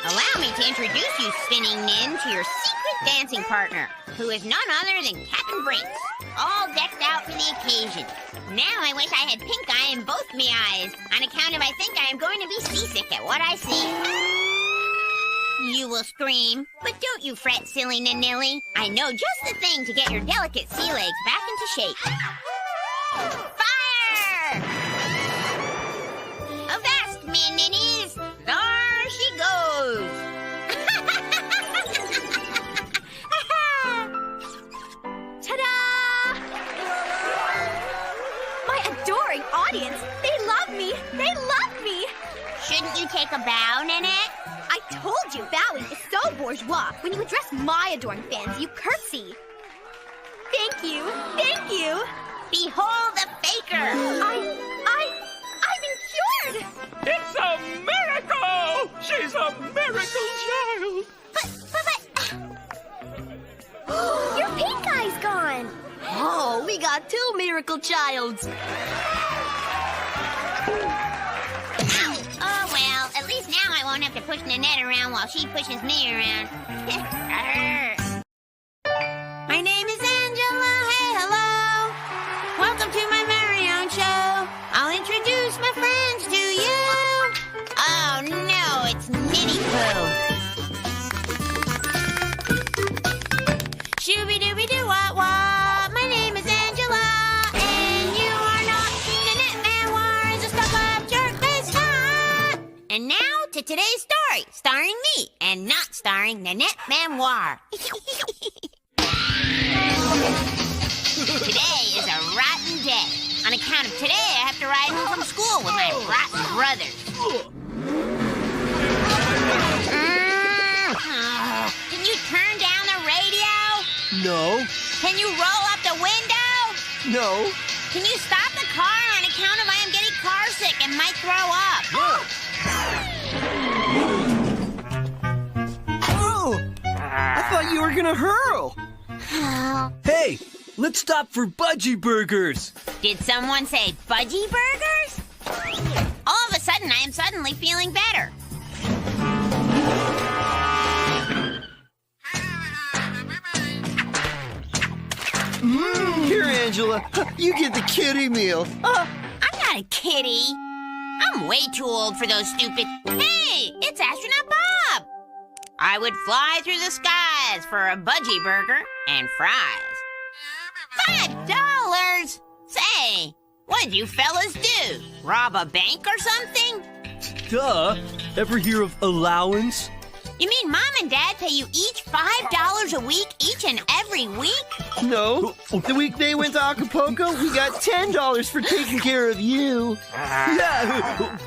Allow me to introduce you, Spinning Nin, to your secret dancing partner, who is none other than Cap'n Brinks, all decked out for the occasion. Now I wish I had pink eye in both me eyes, on account of I think I am going to be seasick at what I see. You will scream, but don't you fret, silly Nanilly. I know just the thing to get your delicate sea legs back into shape. Fire! Avast, me ninnies! There she goes! Ta-da! My adoring audience, they love love me! They love me! Shouldn't you take a bow, Nanette? I told you, bowing is so bourgeois. When you address my adoring fans, you curtsy. Thank you. Thank you. Behold the faker. I've been cured. It's a miracle! She's a miracle child! Your pink eye's gone. Oh, we got 2 miracle childs. Oh, well, at least now I won't have to push Nanette around while she pushes me around. My name is Angela. Hey, hello. Welcome to my very own show. I'll introduce my friends to you. Oh, no, it's Nitty Poo. Shooby-dooby-doo-wah-wah. My name is Angela, and you are not Nanette Man is a stuck-up jerk-faced nut. And now to today's story, starring me, and not starring Nanette Manoir. Today is a rotten day. On account of today, I have to ride home from school with my rotten brothers. Can you turn down the radio? No. Can you roll up the window? No. Can you stop the car on account of I am getting car sick and might throw up? Oh! I thought you were gonna hurl. Hey, let's stop for Budgie Burgers. Did someone say Budgie Burgers? All of a sudden, I am suddenly feeling better. Here, Angela, you get the kiddie meal. I'm not a kitty. I'm way too old for those stupid... Hey, it's Astronaut Bob. I would fly through the skies for a Budgie Burger and fries. $5? Say, what'd you fellas do? Rob a bank or something? Duh. Ever hear of allowance? You mean Mom and Dad pay you each $5 a week, each and every week? No. The week they went to Acapulco, we got $10 for taking care of you. Yeah.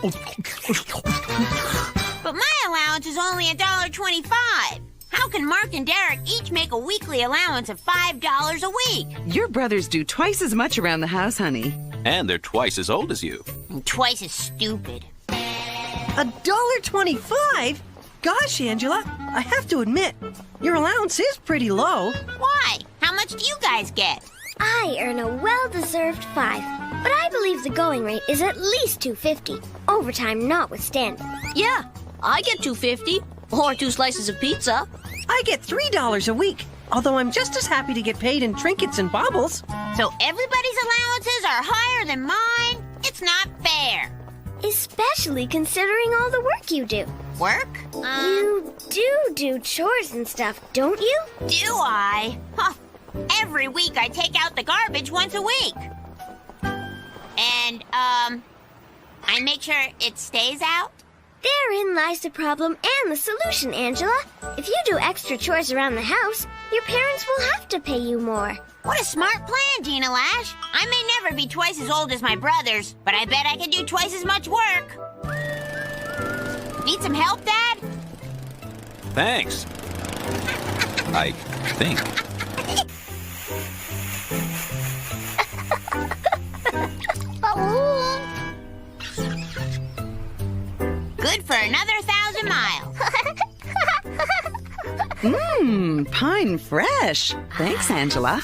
But my allowance is only $1.25. How can Mark and Derek each make a weekly allowance of $5 a week? Your brothers do twice as much around the house, honey. And they're twice as old as you. And twice as stupid. $1.25? Gosh, Angela, I have to admit, your allowance is pretty low. Why? How much do you guys get? I earn a well-deserved 5, but I believe the going rate is at least $2.50, overtime notwithstanding. Yeah, I get $2.50, or 2 slices of pizza. I get $3 a week, although I'm just as happy to get paid in trinkets and baubles. So everybody's allowances are higher than mine? It's not fair. Especially considering all the work you do. Work? You do chores and stuff, don't you? Do I? Huh. Every week I take out the garbage once a week. And, I make sure it stays out? Therein lies the problem and the solution, Angela. If you do extra chores around the house, your parents will have to pay you more. What a smart plan, Gina Lash. I may never be twice as old as my brothers, but I bet I can do twice as much work. Need some help, Dad? Thanks. I think. Good for another 1,000 miles. Pine fresh. Thanks, Angela.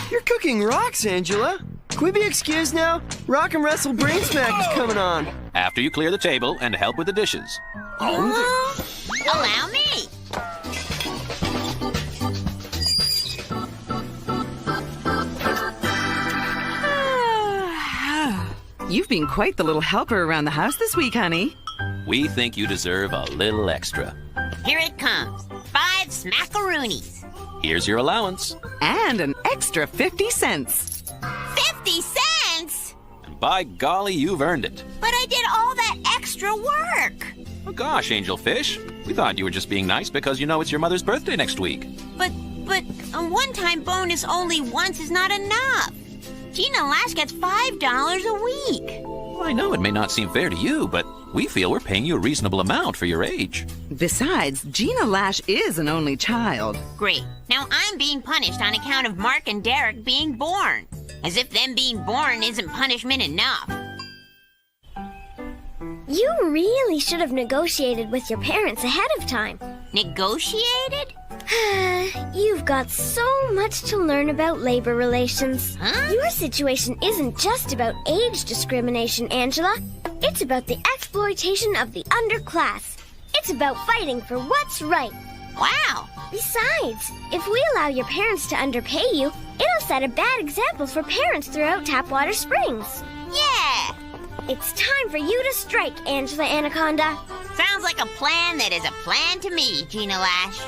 You're cooking rocks, Angela. Can we be excused now? Rock and Wrestle Brain Smack is coming on. After you clear the table and help with the dishes. Allow me. You've been quite the little helper around the house this week, honey. We think you deserve a little extra. Here it comes. 5 smackaroonies. Here's your allowance. And an extra 50 cents. 50 cents? And by golly, you've earned it. But I did all that extra work. Oh, gosh, Angel Fish. We thought you were just being nice because you know it's your mother's birthday next week. But a one-time bonus only once is not enough. Gina Lash gets $5 a week. I know it may not seem fair to you, but we feel we're paying you a reasonable amount for your age. Besides, Gina Lash is an only child. Great. Now I'm being punished on account of Mark and Derek being born. As if them being born isn't punishment enough. You really should have negotiated with your parents ahead of time. Negotiated? You've got so much to learn about labor relations. Huh? Your situation isn't just about age discrimination, Angela. It's about the exploitation of the underclass. It's about fighting for what's right. Wow. Besides, if we allow your parents to underpay you, it'll set a bad example for parents throughout Tapwater Springs. Yeah. It's time for you to strike, Angela Anaconda. Sounds like a plan that is a plan to me, Gina Lash.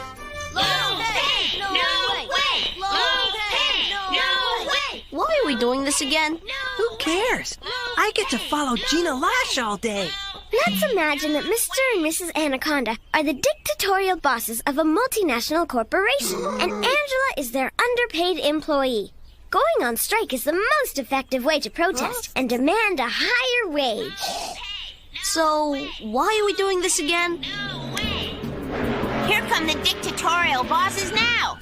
Low pay! No way! Low pay! No way! Why are we doing this again? Who cares? I get to follow Gina Lash all day. Let's imagine that Mr. and Mrs. Anaconda are the dictatorial bosses of a multinational corporation, and Angela is their underpaid employee. Going on strike is the most effective way to protest and demand a higher wage. So, why are we doing this again? Here come the dictatorial bosses now.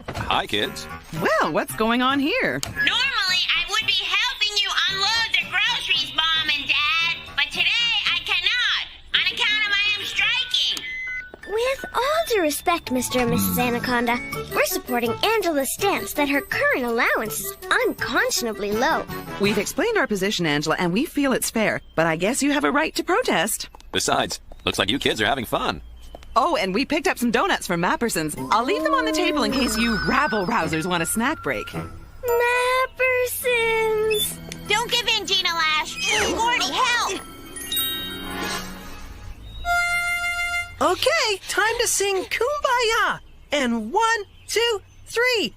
Hi, kids. Well, what's going on here? Normally, I would be helping you unload the groceries, Mom and Dad, but today I cannot, on account of I am striking. With all due respect, Mr. and Mrs. Anaconda, we're supporting Angela's stance that her current allowance is unconscionably low. We've explained our position, Angela, and we feel it's fair, but I guess you have a right to protest. Besides, looks like you kids are having fun. Oh, and we picked up some donuts from Mapperson's. I'll leave them on the table in case you rabble-rousers want a snack break. Mapperson's! Don't give in, Gina Lash. Gordy, help! Okay, time to sing Kumbaya. And 1, 2, 3.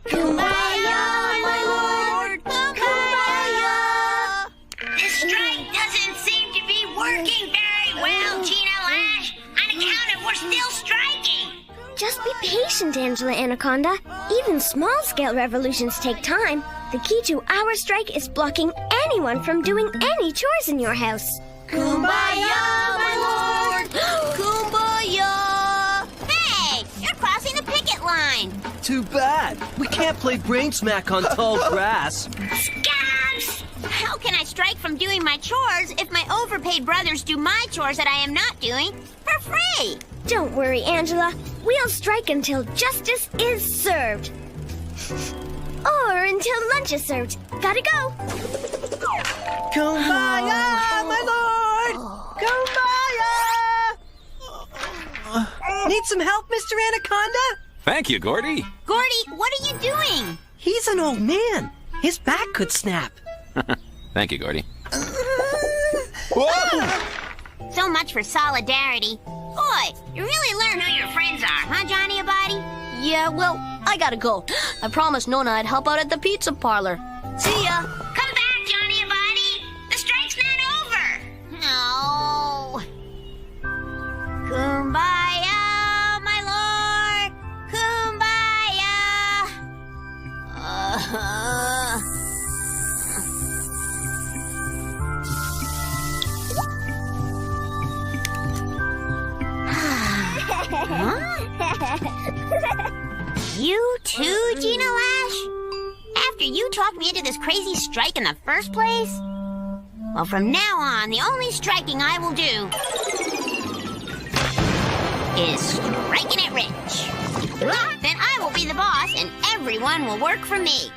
Kumbaya, my lord! Kumbaya! This strike doesn't seem to be working very well, Gina Lash. On account of we're still striking. Just be patient, Angela Anaconda. Even small-scale revolutions take time. The key to our strike is blocking anyone from doing any chores in your house. Kumbaya, my lord! Kumbaya! Hey, you're crossing the picket line. Too bad. We can't play brain smack on tall grass. Scabs! How can I strike from doing my chores if my overpaid brothers do my chores that I am not doing for free? Don't worry, Angela. We'll strike until justice is served. Or until lunch is served. Gotta go. Kumbaya, my lord! Kumbaya! Need some help, Mr. Anaconda? Thank you, Gordy. Gordy, what are you doing? He's an old man. His back could snap. Thank you, Gordy. So much for solidarity. Boy, you really learn who your friends are, huh, Johnny Abadi? Yeah, well, I gotta go. I promised Nona I'd help out at the pizza parlor. See ya! Come back, Johnny Abadi! The strike's not over! No. Kumbaya, my lord! Kumbaya! You too, Gina Lash? After you talked me into this crazy strike in the first place? Well, from now on, the only striking I will do is striking it rich. Then I will be the boss and everyone will work for me.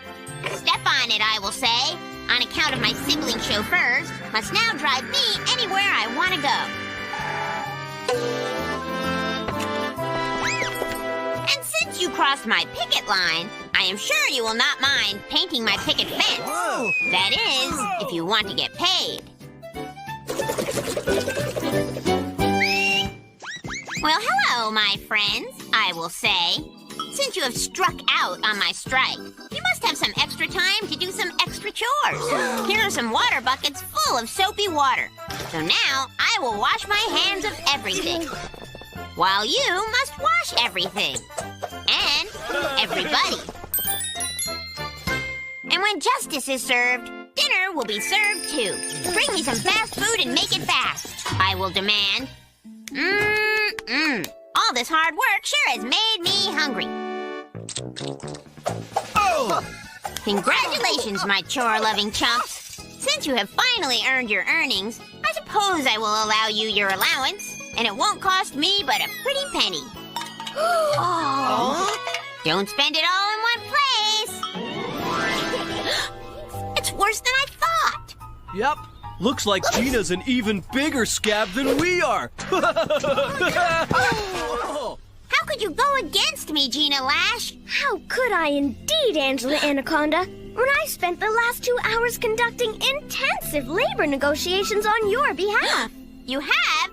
Step on it, I will say, on account of my sibling chauffeurs, must now drive me anywhere I want to go. And since you crossed my picket line, I am sure you will not mind painting my picket fence. Whoa. That is, if you want to get paid. Well, hello, my friends, I will say. Since you have struck out on my strike, you must have some extra time to do some extra chores. Here are some water buckets full of soapy water. So now I will wash my hands of everything, while you must wash everything. And everybody. And when justice is served, dinner will be served too. Bring me some fast food and make it fast. I will demand. All this hard work sure has made me hungry. Oh! Congratulations, my chore-loving chumps. Since you have finally earned your earnings, I suppose I will allow you your allowance, and it won't cost me but a pretty penny. Don't spend it all in one place. It's worse than I thought. Yep. Looks like Gina's an even bigger scab than we are. How could you go against me, Gina Lash? How could I indeed, Angela Anaconda, when I spent the last 2 hours conducting intensive labor negotiations on your behalf? You have?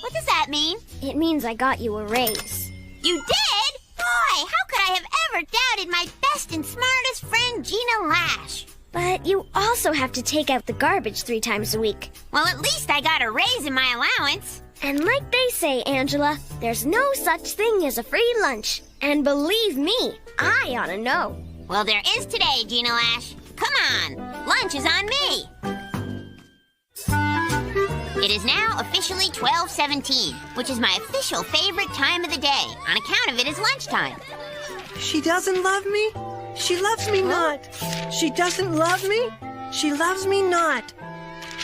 What does that mean? It means I got you a raise. You did? Boy, how could I have ever doubted my best and smartest friend, Gina Lash? But you also have to take out the garbage 3 times a week. Well, at least I got a raise in my allowance. And like they say, Angela, there's no such thing as a free lunch. And believe me, I ought to know. Well, there is today, Gina Lash. Come on, lunch is on me. It is now officially 12:17, which is my official favorite time of the day. On account of it is lunchtime. She doesn't love me? She loves me not. She doesn't love me? She loves me not.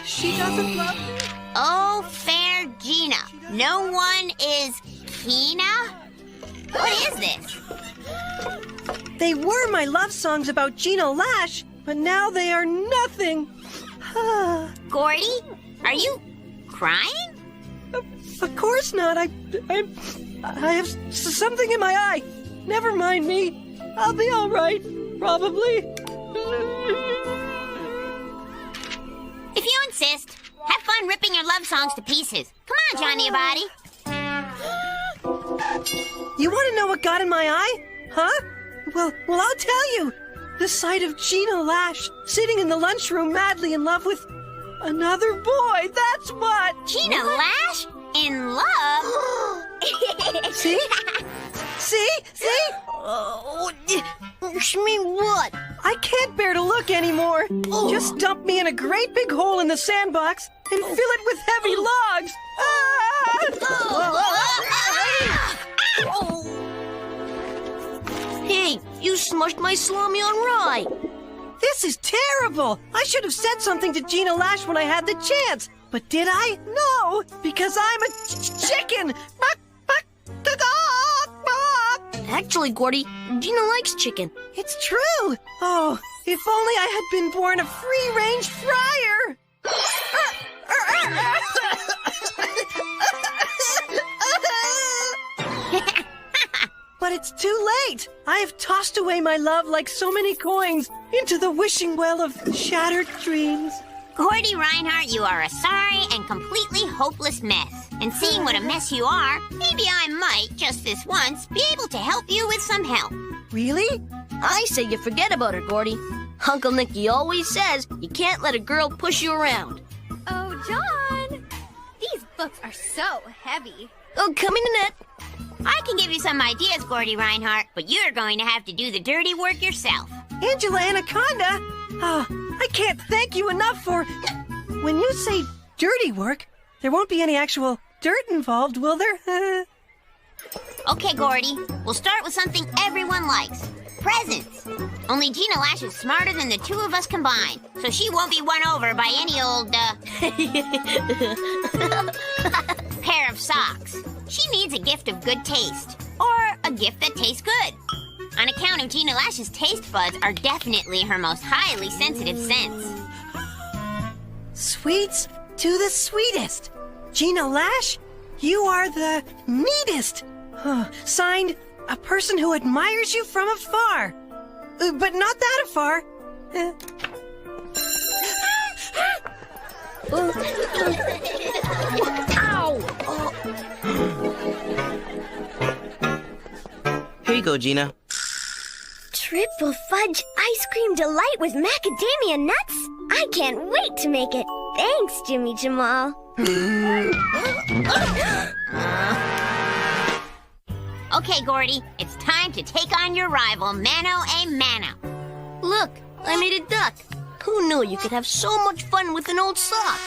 She doesn't love me? Oh, fair Gina. No one is Kina? What is this? They were my love songs about Gina Lash, but now they are nothing. Gordy, are you crying? Of course not. I have something in my eye. Never mind me. I'll be all right, probably. If you insist, have fun ripping your love songs to pieces. Come on, Johnny Abadi. You want to know what got in my eye? Huh? Well, I'll tell you. The sight of Gina Lash sitting in the lunchroom madly in love with another boy. That's what. Gina Lash? In love? See? See? You mean what? I can't bear to look anymore. Just dump me in a great big hole in the sandbox and fill it with heavy logs. Hey, you smushed my salami on rye. This is terrible. I should have said something to Gina Lash when I had the chance. But did I? No, because I'm a chicken. Actually, Gordy, Gina likes chicken. It's true. Oh, if only I had been born a free-range fryer. But it's too late. I have tossed away my love like so many coins into the wishing well of shattered dreams. Gordy Reinhardt, you are a sorry and completely hopeless mess. And seeing what a mess you are, maybe I might, just this once, be able to help you with some help. Really? I say you forget about her, Gordy. Uncle Nicky always says you can't let a girl push you around. Oh, John! These books are so heavy. Oh, come in, Nanette. I can give you some ideas, Gordy Reinhardt, but you're going to have to do the dirty work yourself. Angela Anaconda? Oh, I can't thank you enough for... When you say dirty work, there won't be any actual dirt involved, will there? Okay, Gordy, we'll start with something everyone likes. Presents. Only Gina Lash is smarter than the two of us combined, so she won't be won over by any old, pair of socks. She needs a gift of good taste, or a gift that tastes good. On account of Gina Lash's taste buds are definitely her most highly sensitive sense. Sweets to the sweetest. Gina Lash, you are the neatest. Signed, a person who admires you from afar. But not that afar. Ow! Here you go, Gina. Triple fudge ice cream delight with macadamia nuts? I can't wait to make it. Thanks, Jimmy Jamal. Okay, Gordy, it's time to take on your rival, Mano a Mano. Look, I made a duck. Who knew you could have so much fun with an old sock?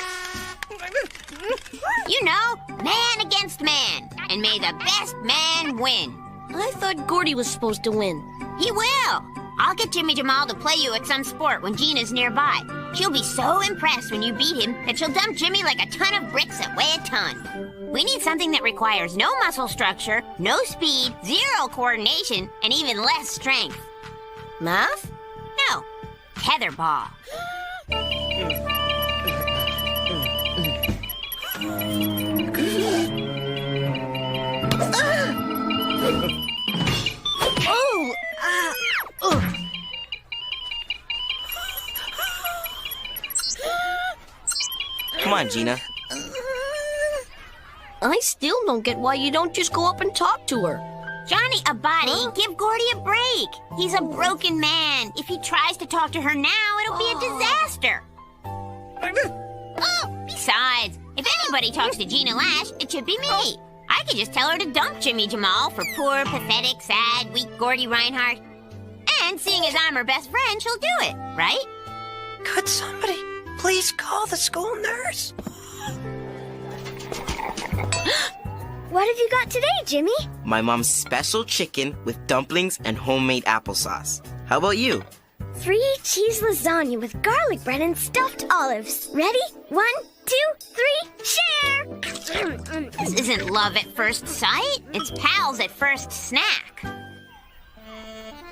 You know, man against man. And may the best man win. I thought Gordy was supposed to win. He will. I'll get Jimmy Jamal to play you at some sport when Gina's nearby. She'll be so impressed when you beat him that she'll dump Jimmy like a ton of bricks that weigh a ton. We need something that requires no muscle structure, no speed, zero coordination, and even less strength. Math? No. Tetherball. Come on, Gina. I still don't get why you don't just go up and talk to her. Johnny Abadi, give Gordy a break. He's a broken man. If he tries to talk to her now, it'll be a disaster. Oh, besides, if anybody talks to Gina Lash, it should be me. I could just tell her to dump Jimmy Jamal for poor, pathetic, sad, weak Gordy Reinhardt. And seeing as I'm her best friend, she'll do it, right? Could somebody please call the school nurse? What have you got today, Jimmy? My mom's special chicken with dumplings and homemade applesauce. How about you? 3 cheese lasagna with garlic bread and stuffed olives. Ready? 1, 2, 3, share! This isn't love at first sight. It's pals at first snack.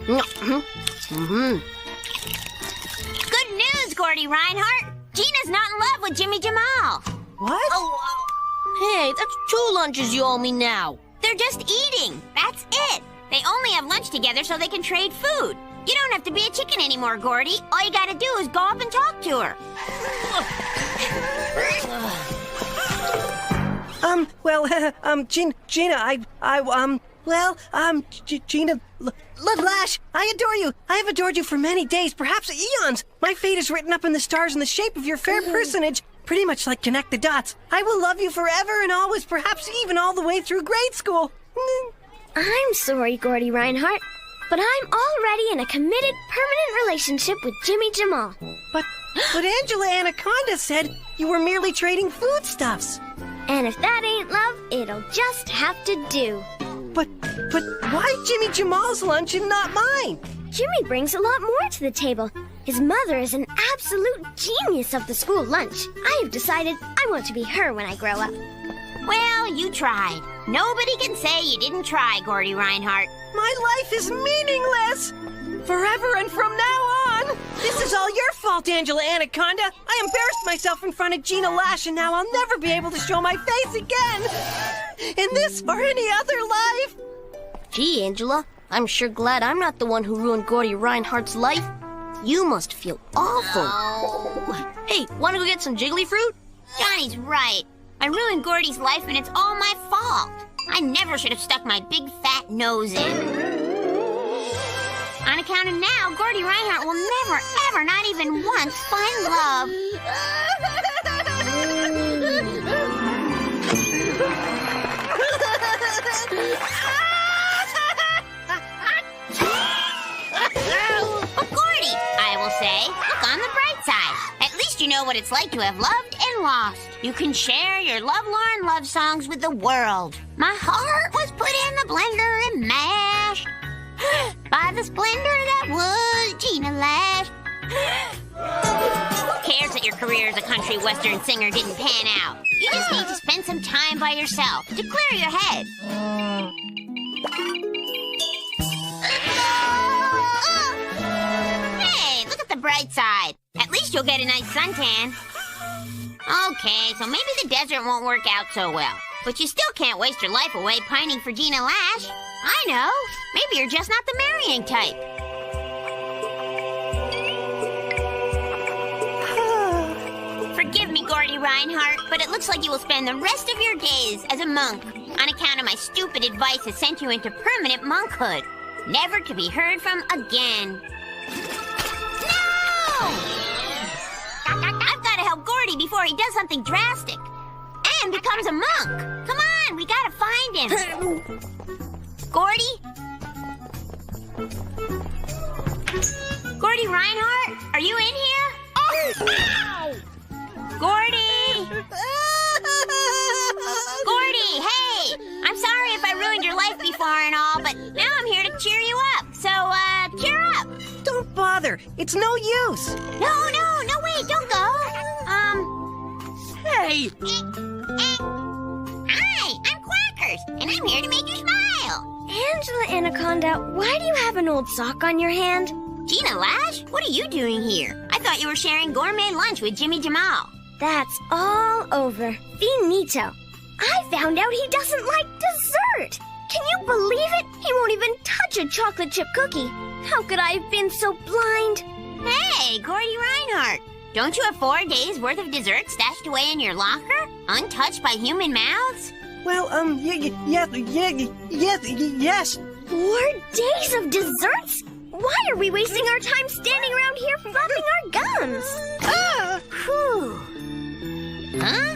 Mm-hmm. Good news, Gordy Reinhardt. Gina's not in love with Jimmy Jamal. What? Hey, that's 2 lunches you owe me now. They're just eating. That's it. They only have lunch together so they can trade food. You don't have to be a chicken anymore, Gordy. All you gotta do is go up and talk to her. Gina, Gina, Lash, I adore you. I have adored you for many days, perhaps eons. My fate is written up in the stars in the shape of your fair personage. Pretty much like Connect the Dots. I will love you forever and always, perhaps even all the way through grade school. I'm sorry, Gordy Reinhardt, but I'm already in a committed, permanent relationship with Jimmy Jamal. But Angela Anaconda said you were merely trading foodstuffs. And if that ain't love, it'll just have to do. But why Jimmy Jamal's lunch and not mine? Jimmy brings a lot more to the table. His mother is an absolute genius of the school lunch. I have decided I want to be her when I grow up. Well, you tried. Nobody can say you didn't try, Gordy Reinhardt. My life is meaningless! Forever and from now on! This is all your fault, Angela Anaconda! I embarrassed myself in front of Gina Lash, and now I'll never be able to show my face again! In this or any other life! Gee, Angela, I'm sure glad I'm not the one who ruined Gordy Reinhardt's life. You must feel awful. Oh. Hey, wanna go get some jiggly fruit? Johnny's right. I ruined Gordy's life, and it's all my fault. I never should have stuck my big fat nose in. On account of now, Gordy Reinhardt will never, ever, not even once, find love. But Gordy, I will say, look on the bright side. At least you know what it's like to have loved and lost. You can share your lovelorn love songs with the world. My heart was put in the blender and mashed by the splendor that was Gina Lash. Who cares that your career as a country western singer didn't pan out? You just need to spend some time by yourself to clear your head. Hey, look at the bright side. At least you'll get a nice suntan. Okay, so maybe the desert won't work out so well. But you still can't waste your life away pining for Gina Lash. I know. Maybe you're just not the marrying type. Forgive me, Gordy Reinhardt, but it looks like you will spend the rest of your days as a monk on account of my stupid advice that sent you into permanent monkhood, never to be heard from again. No! I've got to help Gordy before he does something drastic and becomes a monk. Come on, we gotta find him. Gordy? Gordy Reinhardt, are you in here? Gordy! Gordy, hey! I'm sorry if I ruined your life before and all, but now I'm here to cheer you up. So, cheer up! Don't bother. It's no use. No, wait, don't go. Hey! Hi, I'm Quackers, and I'm here to make you smile. Angela Anaconda, why do you have an old sock on your hand? Gina Lash, what are you doing here? I thought you were sharing gourmet lunch with Jimmy Jamal. That's all over. Finito. I found out he doesn't like dessert. Can you believe it? He won't even touch a chocolate chip cookie. How could I have been so blind? Hey, Gordy Reinhardt. Don't you have 4 days worth of dessert stashed away in your locker? Untouched by human mouths? Well, yes. 4 days of desserts? Why are we wasting our time standing around here flapping our gums? Whew. Huh?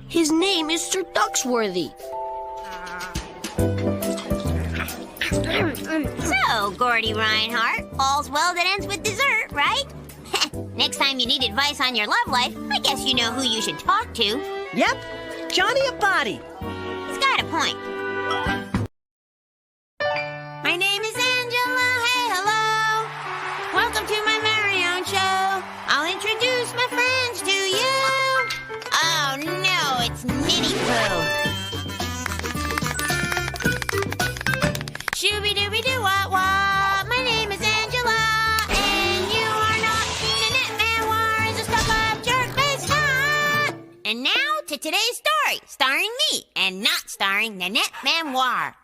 His name is Sir Duxworthy. So, Gordy Reinhardt, all's well that ends with dessert, right? Next time you need advice on your love life, I guess you know who you should talk to. Yep, Johnny Abadi. He's got a point. My name is Angela. Hey, hello. Welcome to my very own show. I'll introduce my friends to you. Oh, no, it's Nitty Poo. Shooby-dooby-doo-wah-wah. My name is Angela, and you are not Nanette Man is a stuck-up jerk-faced nut. And now to today's story, starring me, and not starring Nanette Manoir.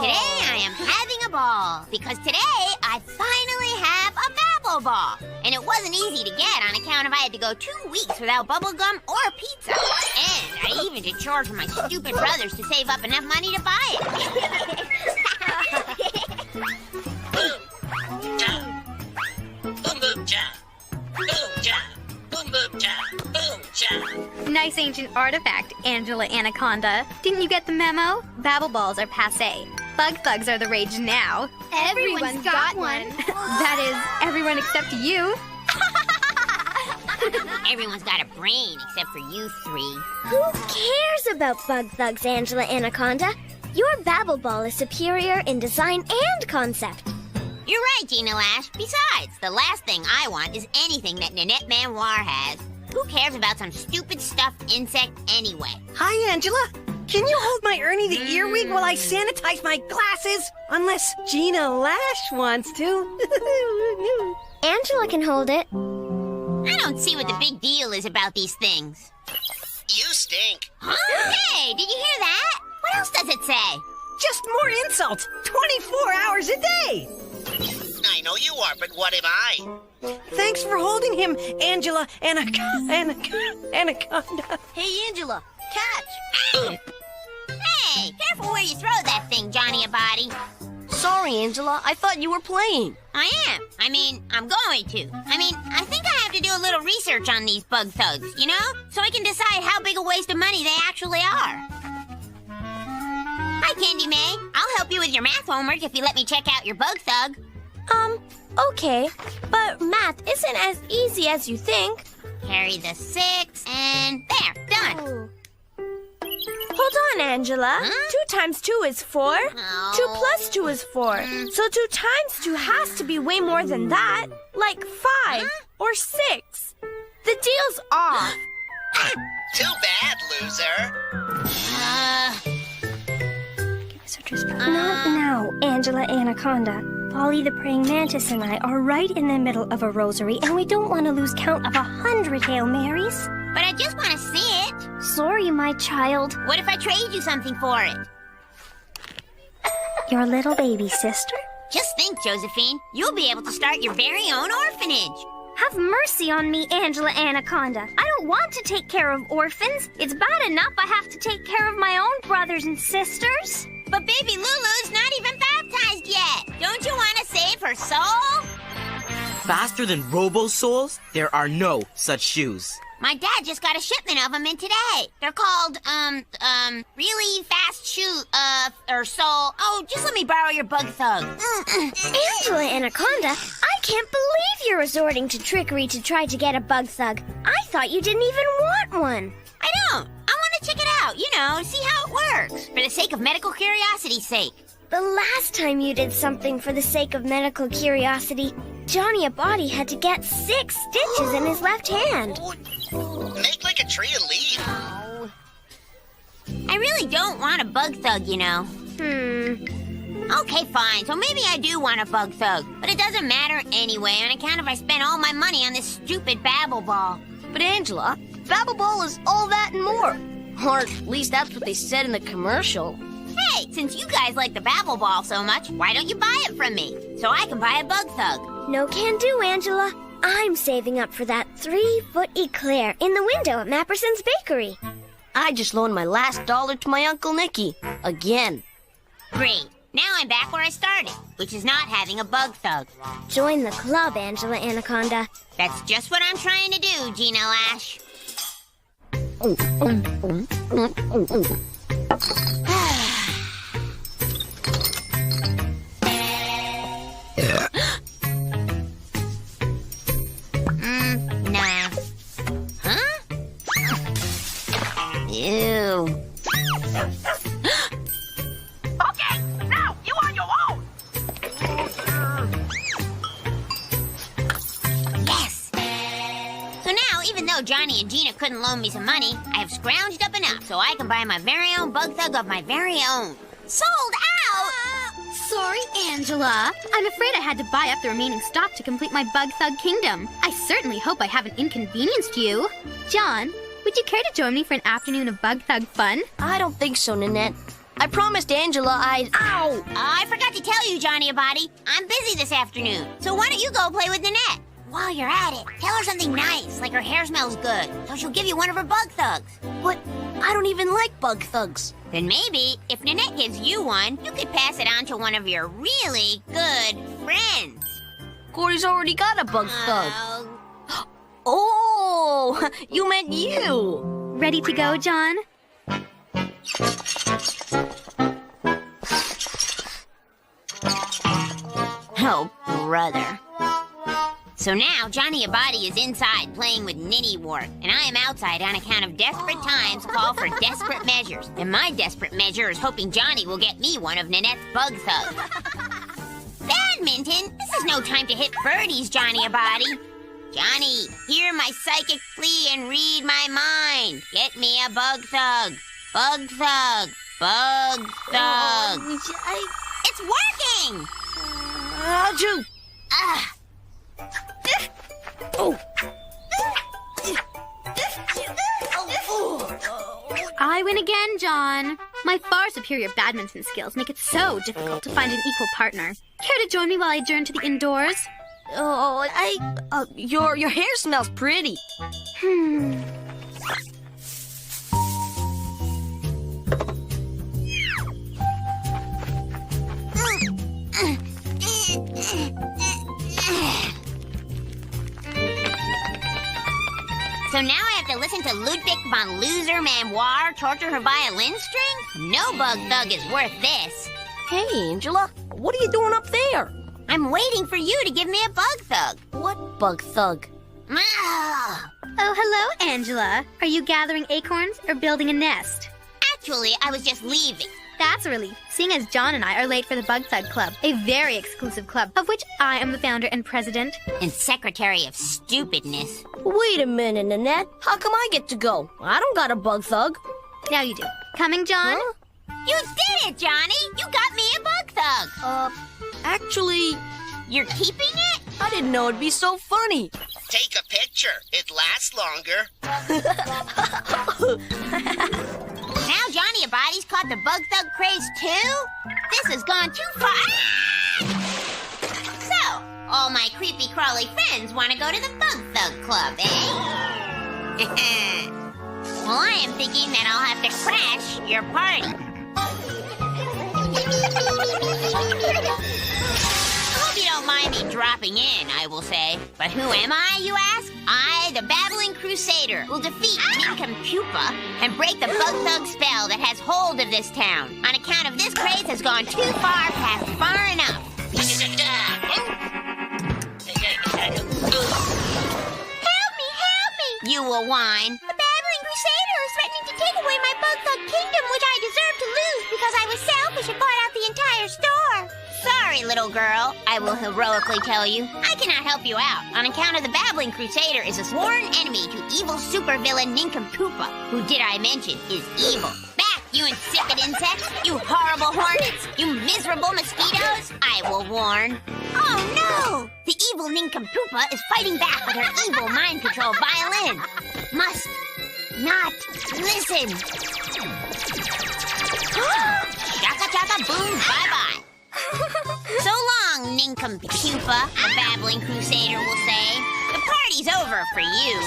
Today I am having a ball, because today I finally have a Babble Ball. And it wasn't easy to get on account of I had to go 2 weeks without bubble gum or pizza. And I even did chores for my stupid brothers to save up enough money to buy it. Nice ancient artifact, Angela Anaconda. Didn't you get the memo? Babble balls are passé. Bug thugs are the rage now. Everyone's got one. That is, everyone except you. Everyone's got a brain except for you three. Who cares about bug thugs, Angela Anaconda? Your Babble Ball is superior in design and concept. You're right, Gina Lash. Besides, the last thing I want is anything that Nanette Manoir has. Who cares about some stupid stuffed insect anyway? Hi, Angela. Can you hold my Ernie the earwig while I sanitize my glasses? Unless Gina Lash wants to. Angela can hold it. I don't see what the big deal is about these things. You stink. Huh? Hey, did you hear that? What else does it say? Just more insults. 24 hours a day. I know you are, but what am I? Thanks for holding him, Angela Anaconda. Hey, Angela, catch! Hey, careful where you throw that thing, Johnny Abadi. Sorry, Angela, I thought you were playing. I am. I'm going to. I think I have to do a little research on these bug thugs, you know? So I can decide how big a waste of money they actually are. Hi, Candy May. I'll help you with your math homework if you let me check out your bug thug. Okay, but math isn't as easy as you think. Carry the 6, and there, done. Hold on, Angela. Huh? 2 times 2 is 4. Oh. 2 plus 2 is 4. So 2 times 2 has to be way more than that. Like 5 or 6. The deal's off. Too bad, loser. Not now, Angela Anaconda. Polly the praying mantis and I are right in the middle of a rosary, and we don't want to lose count of 100 Hail Marys. But I just want to see it. Sorry, my child. What if I trade you something for it? Your little baby sister? Just think, Josephine. You'll be able to start your very own orphanage. Have mercy on me, Angela Anaconda. I don't want to take care of orphans. It's bad enough I have to take care of my own brothers and sisters. But baby Lulu's not even baptized yet. Don't you want to save her soul? Faster than Robo-Souls? There are no such shoes. My dad just got a shipment of them in today. They're called, really fast soul. Oh, just let me borrow your bug thug. Angela Anaconda, I can't believe you're resorting to trickery to try to get a bug thug. I thought you didn't even want one. I don't. I want to check it out, see how it works. For the sake of medical curiosity's sake. The last time you did something for the sake of medical curiosity, Johnny Abadi had to get 6 stitches in his left hand. Make like a tree and leave. I really don't want a bug thug, Okay, fine. So maybe I do want a bug thug. But it doesn't matter anyway on account of I spent all my money on this stupid babble ball. But Angela, Babble Ball is all that and more. Or at least that's what they said in the commercial. Hey, since you guys like the babble ball so much, why don't you buy it from me? So I can buy a bug thug. No can do, Angela. I'm saving up for that 3-foot eclair in the window at Mapperson's Bakery. I just loaned my last dollar to my Uncle Nicky. Again. Great. Now I'm back where I started, which is not having a bug thug. Join the club, Angela Anaconda. That's just what I'm trying to do, Gina Lash. Nah. Huh? Ew. Okay, now you on your own. Yes! So now, even though Johnny and Gina couldn't loan me some money, I have scrounged up enough so I can buy my very own bug thug of my very own. Sold out! Sorry, Angela. I'm afraid I had to buy up the remaining stock to complete my bug thug kingdom. I certainly hope I haven't inconvenienced you. John, would you care to join me for an afternoon of bug thug fun? I don't think so, Nanette. I promised Angela I'd... Ow! I forgot to tell you, Johnny Abadi. I'm busy this afternoon, so why don't you go play with Nanette? While you're at it, tell her something nice, like her hair smells good, so she'll give you one of her bug thugs. But I don't even like bug thugs. Then maybe, if Nanette gives you one, you could pass it on to one of your really good friends. Corey's already got a bug thug. Oh, you meant you. Ready to go, John? Oh, brother. So now Johnny Abadi is inside playing with Ninny Wart, and I am outside on account of desperate times call for desperate measures. And my desperate measure is hoping Johnny will get me one of Nanette's bug thugs. Badminton? This is no time to hit birdies, Johnny Abadi. Johnny, hear my psychic plea and read my mind. Get me a bug thug. Bug thug. Bug thug. It's working! How'd you? I win again, John. My far superior badminton skills make it so difficult to find an equal partner. Care to join me while I adjourn to the indoors? Oh, your hair smells pretty. So now I have to listen to Ludwig von Loser Memoir torture her violin string? No bug thug is worth this. Hey, Angela, what are you doing up there? I'm waiting for you to give me a bug thug. What bug thug? Oh, hello, Angela. Are you gathering acorns or building a nest? Actually, I was just leaving. That's a relief, seeing as John and I are late for the Bug Thug Club, a very exclusive club, of which I am the founder and president. And secretary of stupidness. Wait a minute, Nanette. How come I get to go? I don't got a bug thug. Now you do. Coming, John? Huh? You did it, Johnny! You got me a bug thug! Actually... You're keeping it? I didn't know it'd be so funny. Take a picture. It lasts longer. Now Johnny Abadi's caught the bug thug craze too? This has gone too far. So, all my creepy crawly friends want to go to the bug thug club, eh? Well, I am thinking that I'll have to crash your party. I hope you don't don't mind me dropping in, I will say. But who am I, you ask? I, the Babbling Crusader, will defeat Nincompupa and break the Bug Thug spell that has hold of this town. On account of this craze has gone too far past far enough. Help me! You will whine. The Babbling Crusader is threatening to take away my Bug Thug kingdom, which I deserve to lose because I was selfish and bought out the entire store. Sorry, little girl, I will heroically tell you. I cannot help you out. On account of the Babbling Crusader is a sworn enemy to evil supervillain Nincompupa, who, did I mention, is evil. Back, you insipid insects! You horrible hornets! You miserable mosquitoes! I will warn. Oh no! The evil Nincompupa is fighting back with her evil mind control violin. Must not listen. Shaka chaka boom, bye-bye. So long, Nincompupa, the Babbling Crusader will say. The party's over for you.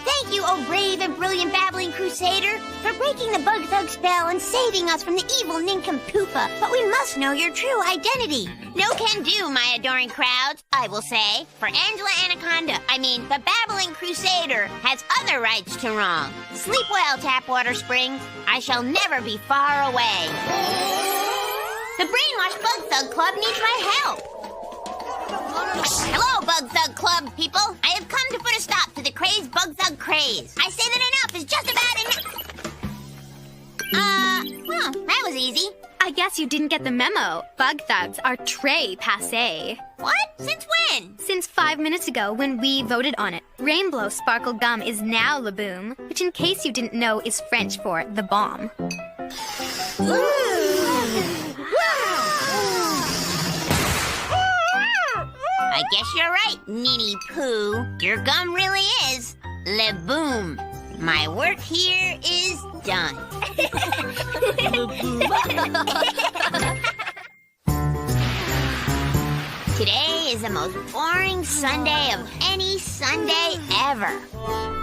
Thank you, oh brave and brilliant Babbling Crusader, for breaking the Bug Thug spell and saving us from the evil Nincompupa. But we must know your true identity. No can do, my adoring crowds, I will say. For Angela Anaconda, the Babbling Crusader, has other rights to wrong. Sleep well, Tapwater Springs. I shall never be far away. The Brainwashed Bug Thug Club needs my help. Hello, Bug Thug Club people. I have come to put a stop to the crazed Bug Thug craze. I say that enough is just about enough. Well, that was easy. I guess you didn't get the memo. Bug Thugs are très passé. What? Since when? Since 5 minutes ago when we voted on it. Rainbow Sparkle Gum is now La Boom, which in case you didn't know is French for the bomb. I guess you're right, Ninny Pooh. Your gum really is Le Boom. My work here is done. Today is the most boring Sunday of any Sunday ever.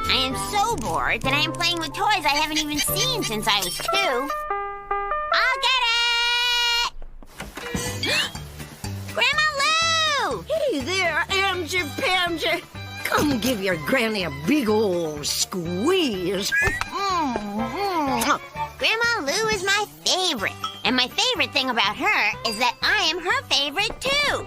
I am so bored that I am playing with toys I haven't even seen since I was 2. I'll get it! Grandma Lou! Hey there, Amgy Pamgy. Come give your granny a big old squeeze. Grandma Lou is my favorite. And my favorite thing about her is that I am her favorite too.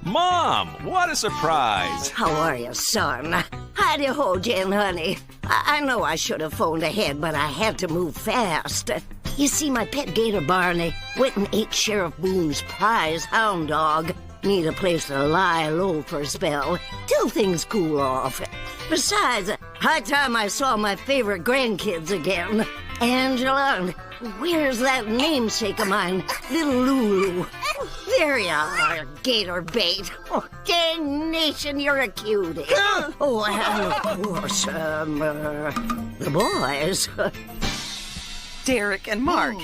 Mom, what a surprise. How are you, son? Howdy-ho, Jen, honey. I know I should have phoned ahead, but I had to move fast. You see, my pet gator Barney went and ate Sheriff Boone's prize hound dog. Need a place to lie low for a spell till things cool off. Besides, high time I saw my favorite grandkids again. Angela, where's that namesake of mine, little Lulu? There you are, gator bait. Oh, dang nation, you're a cutie. Oh, and of course, the boys. Derek and Mark.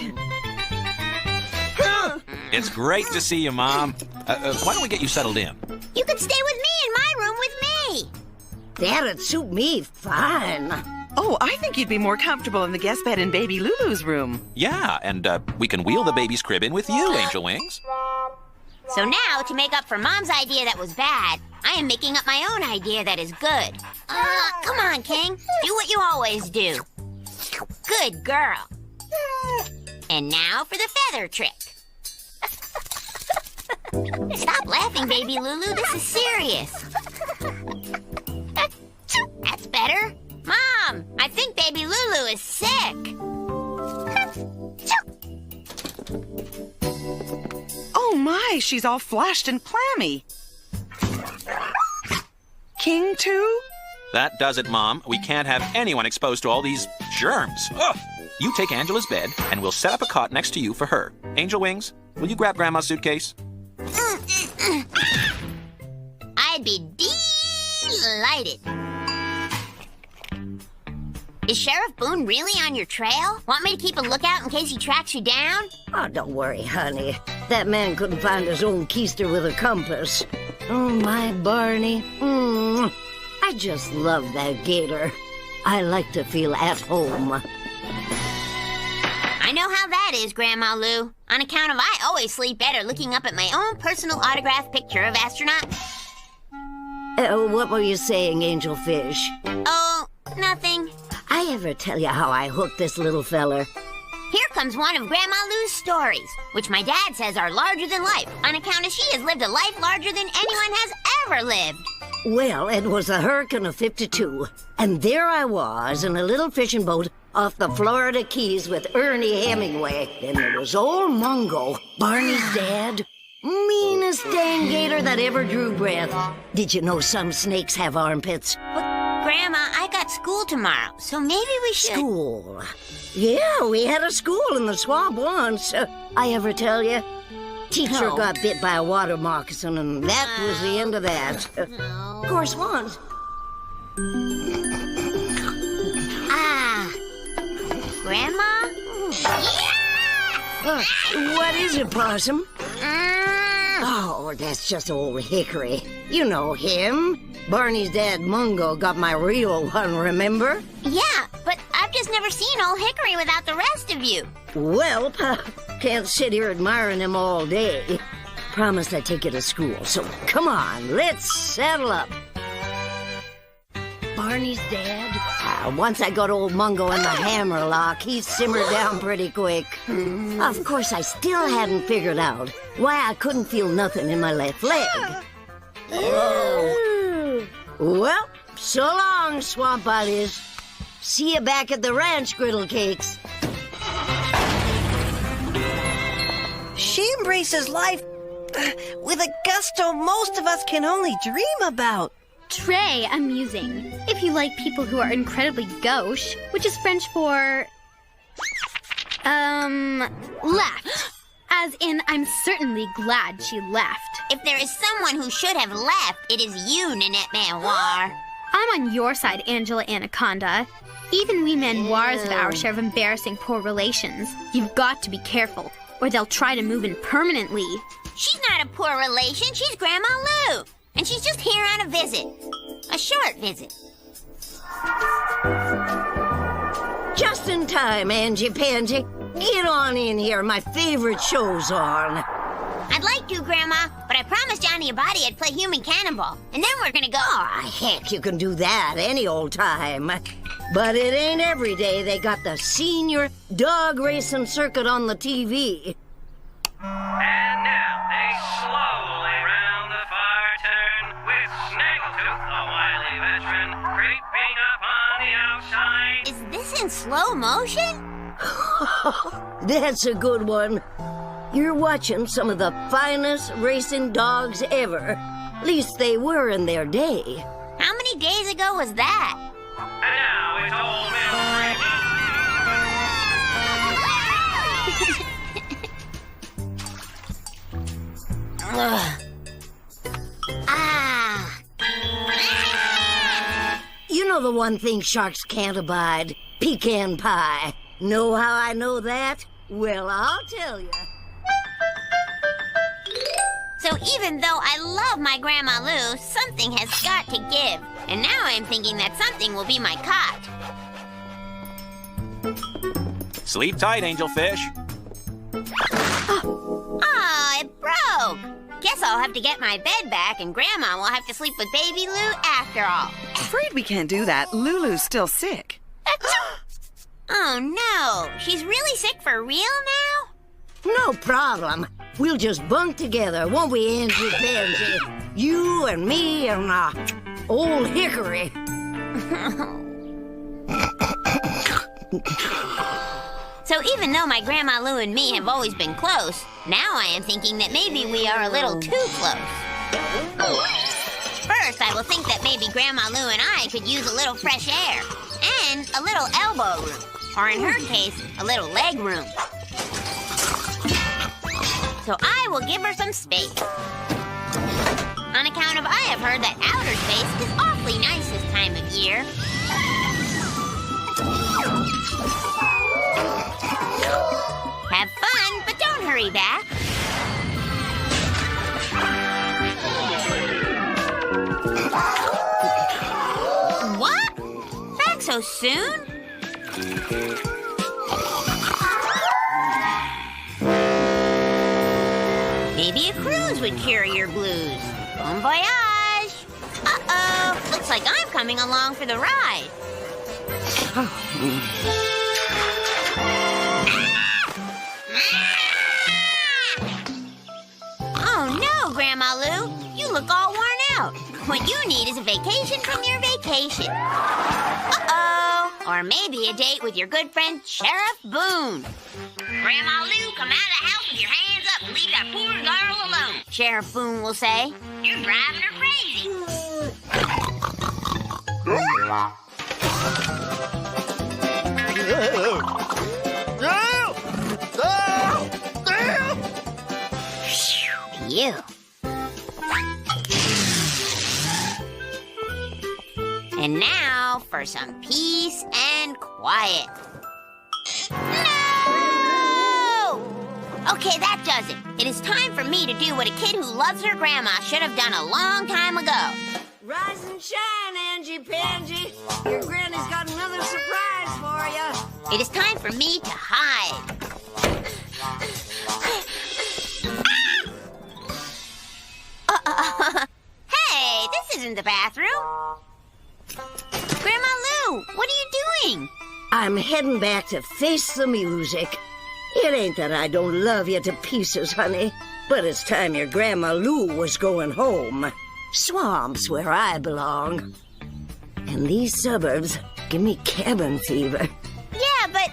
It's great to see you, Mom. Why don't we get you settled in? You could stay with me in my room with me. That'd suit me fine. Oh, I think you'd be more comfortable in the guest bed in Baby Lulu's room. Yeah, and we can wheel the baby's crib in with you, Angel Wings. So now, to make up for Mom's idea that was bad, I am making up my own idea that is good. Come on, King. Do what you always do. Good girl. And now for the feather trick. Stop laughing, Baby Lulu. This is serious. That's better. Mom, I think Baby Lulu is sick. Oh my, she's all flashed and clammy. King too? That does it, Mom. We can't have anyone exposed to all these germs. Ugh. You take Angela's bed, and we'll set up a cot next to you for her. Angel Wings, will you grab Grandma's suitcase? I'd be delighted. Is Sheriff Boone really on your trail? Want me to keep a lookout in case he tracks you down? Oh, don't worry, honey. That man couldn't find his own keister with a compass. Oh, my Barney. I just love that gator. I like to feel at home. I know how that is, Grandma Lou. On account of I always sleep better looking up at my own personal autographed picture of astronaut. What were you saying, Angel Fish? Oh, nothing. I ever tell you how I hooked this little feller? Here comes one of Grandma Lou's stories, which my dad says are larger than life, on account of she has lived a life larger than anyone has ever lived. Well, it was the hurricane of 52, and there I was in a little fishing boat off the Florida Keys with Ernie Hemingway. Then there was old Mungo, Barney's dad. Meanest dang gator that ever drew breath. Did you know some snakes have armpits? But, Grandma, I got school tomorrow, so maybe we should... School? Yeah, we had a school in the swamp once. I ever tell you? Teacher got bit by a water moccasin, and that was the end of that. Of course, once. Grandma? What is it, Possum? Oh, that's just old Hickory. You know him. Barney's dad, Mungo, got my real one, remember? Yeah, but I've just never seen old Hickory without the rest of you. Well, can't sit here admiring him all day. Promised I'd take you to school, so come on, let's saddle up. Barney's dad? Once I got old Mungo in the hammer lock, he simmered down pretty quick. Of course, I still hadn't figured out why I couldn't feel nothing in my left leg. Oh. Well, so long, swamp buddies. See you back at the ranch, Griddle Cakes. She embraces life with a gusto most of us can only dream about. Très amusing. If you like people who are incredibly gauche, which is French for... left. As in, I'm certainly glad she left. If there is someone who should have left, it is you, Nanette Manoir. I'm on your side, Angela Anaconda. Even we Manoirs have our share of embarrassing poor relations. You've got to be careful, or they'll try to move in permanently. She's not a poor relation, she's Grandma Lou. And she's just here on a visit. A short visit. Just in time, Angie Pansy. Get on in here, my favorite show's on. I'd like to, Grandma, but I promised Johnny Abadi I'd play human cannonball. And then we're gonna go... Oh, heck, you can do that any old time. But it ain't every day they got the senior dog racing circuit on the TV. And now they slowly round the far turn with Snaggletooth, the wily veteran, creeping up on the outside. Is this in slow motion? That's a good one. You're watching some of the finest racing dogs ever. At least they were in their day. How many days ago was that? And now it's old You know the one thing sharks can't abide? Pecan pie. Know how I know that? Well, I'll tell you. So even though I love my Grandma Lou, something has got to give. And now I'm thinking that something will be my cot. Sleep tight, Angel Fish. Oh, it broke. Guess I'll have to get my bed back and Grandma will have to sleep with Baby Lou after all. Afraid we can't do that. Lulu's still sick. Oh no, she's really sick for real now? No problem. We'll just bunk together, won't we, Angie Pansy? You and me and old Hickory. So even though my Grandma Lou and me have always been close, now I am thinking that maybe we are a little too close. First, I will think that maybe Grandma Lou and I could use a little fresh air and a little elbow room, or in her case, a little leg room. So I will give her some space. On account of I have heard that outer space is awfully nice this time of year. Have fun, but don't hurry back. What? Back so soon? Maybe a cruise would cure your blues. Bon voyage! Uh-oh, looks like I'm coming along for the ride. Oh no, Grandma Lou, you look all worn out. What you need is a vacation from your vacation. Uh-oh, or maybe a date with your good friend Sheriff Boone. Grandma Lou, come out of the house with your hands up and leave that poor girl alone. Sheriff Boone will say, you're driving her crazy. You. And now for some peace and quiet. No! Okay, that does it. It is time for me to do what a kid who loves her grandma should have done a long time ago. Rise and shine, Angie Pansy. Your granny's got another surprise for you. It is time for me to hide. Hey, this isn't the bathroom. Grandma Lou, what are you doing? I'm heading back to face the music. It ain't that I don't love you to pieces, honey, but it's time your Grandma Lou was going home. Swamp's where I belong. And these suburbs give me cabin fever. Yeah, but...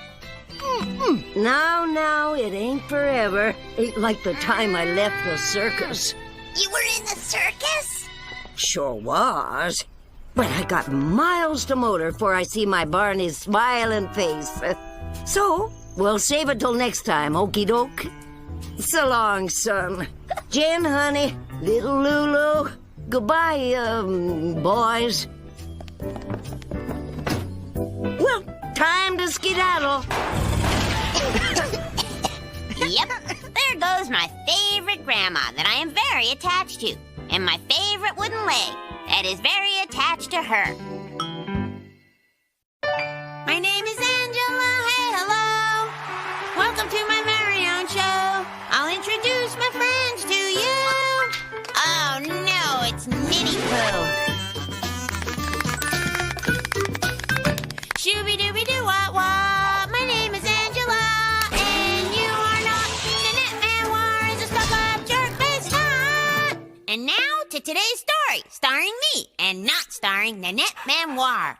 Now, it ain't forever. Ain't like the time I left the circus. You were in the circus? Sure was. But I got miles to motor before I see my Barney's smiling face. So, we'll save it till next time, okie doke. So long, son. Jen, honey, little Lulu. Goodbye, boys. Well, time to skedaddle. Yep, there goes my favorite grandma that I am very attached to. And my favorite wooden leg that is very attached to her. My name is Angela, hey, hello. Welcome to my very own show. I'll introduce my friends to you. Oh no, it's Minnie Pooh. Shooby-dooby-doo-wah-wah. My name is Angela, and you are not Nanette Manwar is a stuck-up jerk-faced nut. And now to today's story, starring me, and not starring Nanette Manwar.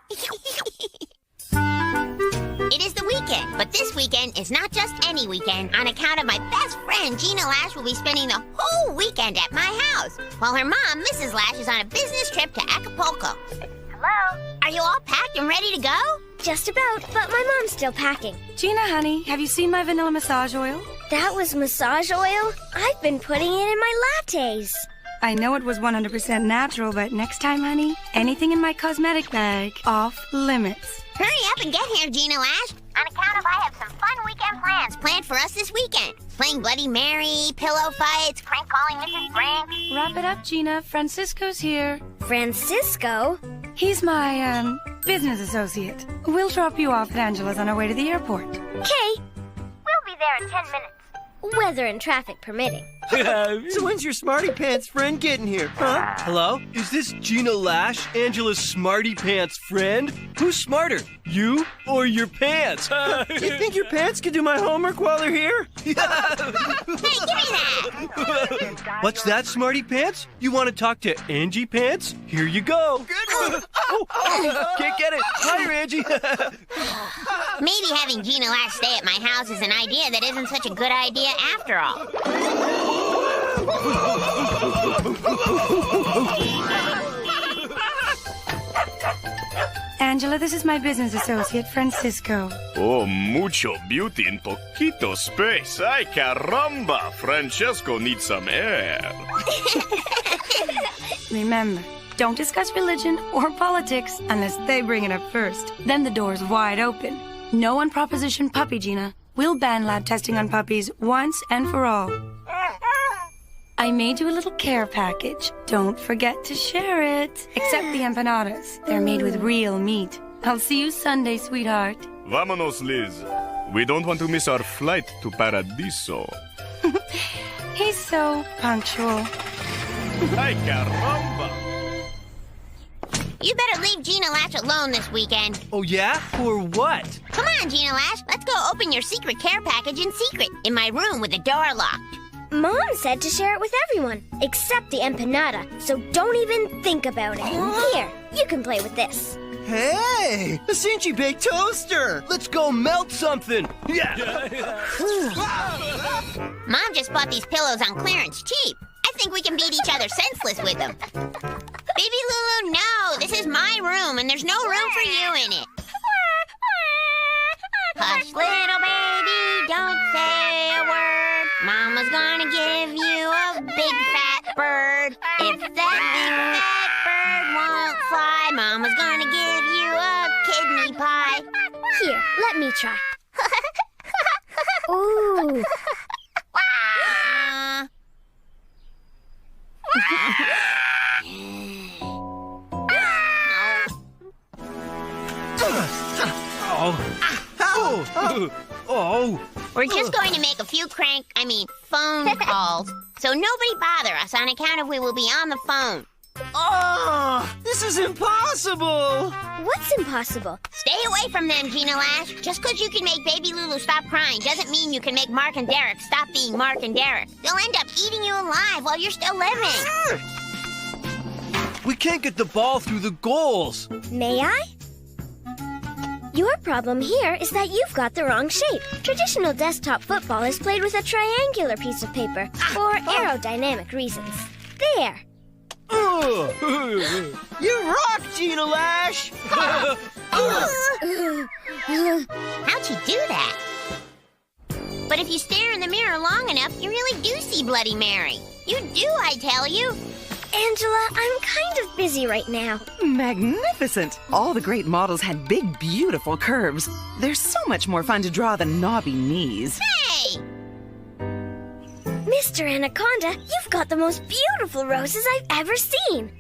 It is the weekend, but this weekend is not just any weekend. On account of my best friend, Gina Lash, will be spending the whole weekend at my house, while her mom, Mrs. Lash, is on a business trip to Acapulco. Hello? Are you all packed and ready to go? Just about, but my mom's still packing. Gina, honey, have you seen my vanilla massage oil? That was massage oil? I've been putting it in my lattes. I know it was 100% natural, but next time, honey, anything in my cosmetic bag, off limits. Hurry up and get here, Gina Lash. On account of I have some fun weekend plans planned for us this weekend. Playing Bloody Mary, pillow fights, prank calling Mrs. Brink. Wrap it up, Gina. Francisco's here. Francisco? He's my, business associate. We'll drop you off at Angela's on our way to the airport. Okay. We'll be there in 10 minutes. Weather and traffic permitting. So when's your Smarty Pants friend getting here, huh? Hello? Is this Gina Lash, Angela's Smarty Pants friend? Who's smarter, you or your pants? You think your pants can do my homework while they're here? Hey, give me that! What's that, Smarty Pants? You want to talk to Angie Pants? Here you go. Good one. Can't get it. Hi, Angie. Maybe having Gina Lash stay at my house is an idea that isn't such a good idea after all. Angela, this is my business associate, Francisco. Oh, mucho beauty in poquito space. Ay, caramba! Francesco needs some air. Remember, don't discuss religion or politics unless they bring it up first. Then the door's wide open. No on Proposition Puppy, Gina. We'll ban lab testing on puppies once and for all. I made you a little care package. Don't forget to share it. Except the empanadas. They're made with real meat. I'll see you Sunday, sweetheart. Vámonos, Liz. We don't want to miss our flight to Paradiso. He's so punctual. Ay, caramba! You better leave Gina Lash alone this weekend. Oh, yeah? For what? Come on, Gina Lash. Let's go open your secret care package in secret in my room with the door locked. Mom said to share it with everyone, except the empanada, so don't even think about it. Here, you can play with this. Hey! A Cincy baked toaster! Let's go melt something! Yeah! Mom just bought these pillows on clearance cheap. I think we can beat each other senseless with them. Baby Lulu, no! This is my room, and there's no room for you in it. Hush, little baby, don't say a word. Mama's gonna give you a big fat bird. If that big fat bird won't fly, Mama's gonna give you a kidney pie. Here, let me try. Ooh. Oh. We're just going to make a few phone calls. So nobody bother us on account of we will be on the phone. Oh, this is impossible. What's impossible? Stay away from them, Gina Lash. Just because you can make Baby Lulu stop crying doesn't mean you can make Mark and Derek stop being Mark and Derek. They'll end up eating you alive while you're still living. We can't get the ball through the goals. May I? Your problem here is that you've got the wrong shape. Traditional desktop football is played with a triangular piece of paper for aerodynamic reasons. There. You rock, Gina Lash! How'd she do that? But if you stare in the mirror long enough, you really do see Bloody Mary. You do, I tell you. Angela, I'm kind of busy right now. Magnificent! All the great models had big, beautiful curves. They're so much more fun to draw than knobby knees. Hey! Mr. Anaconda, you've got the most beautiful roses I've ever seen.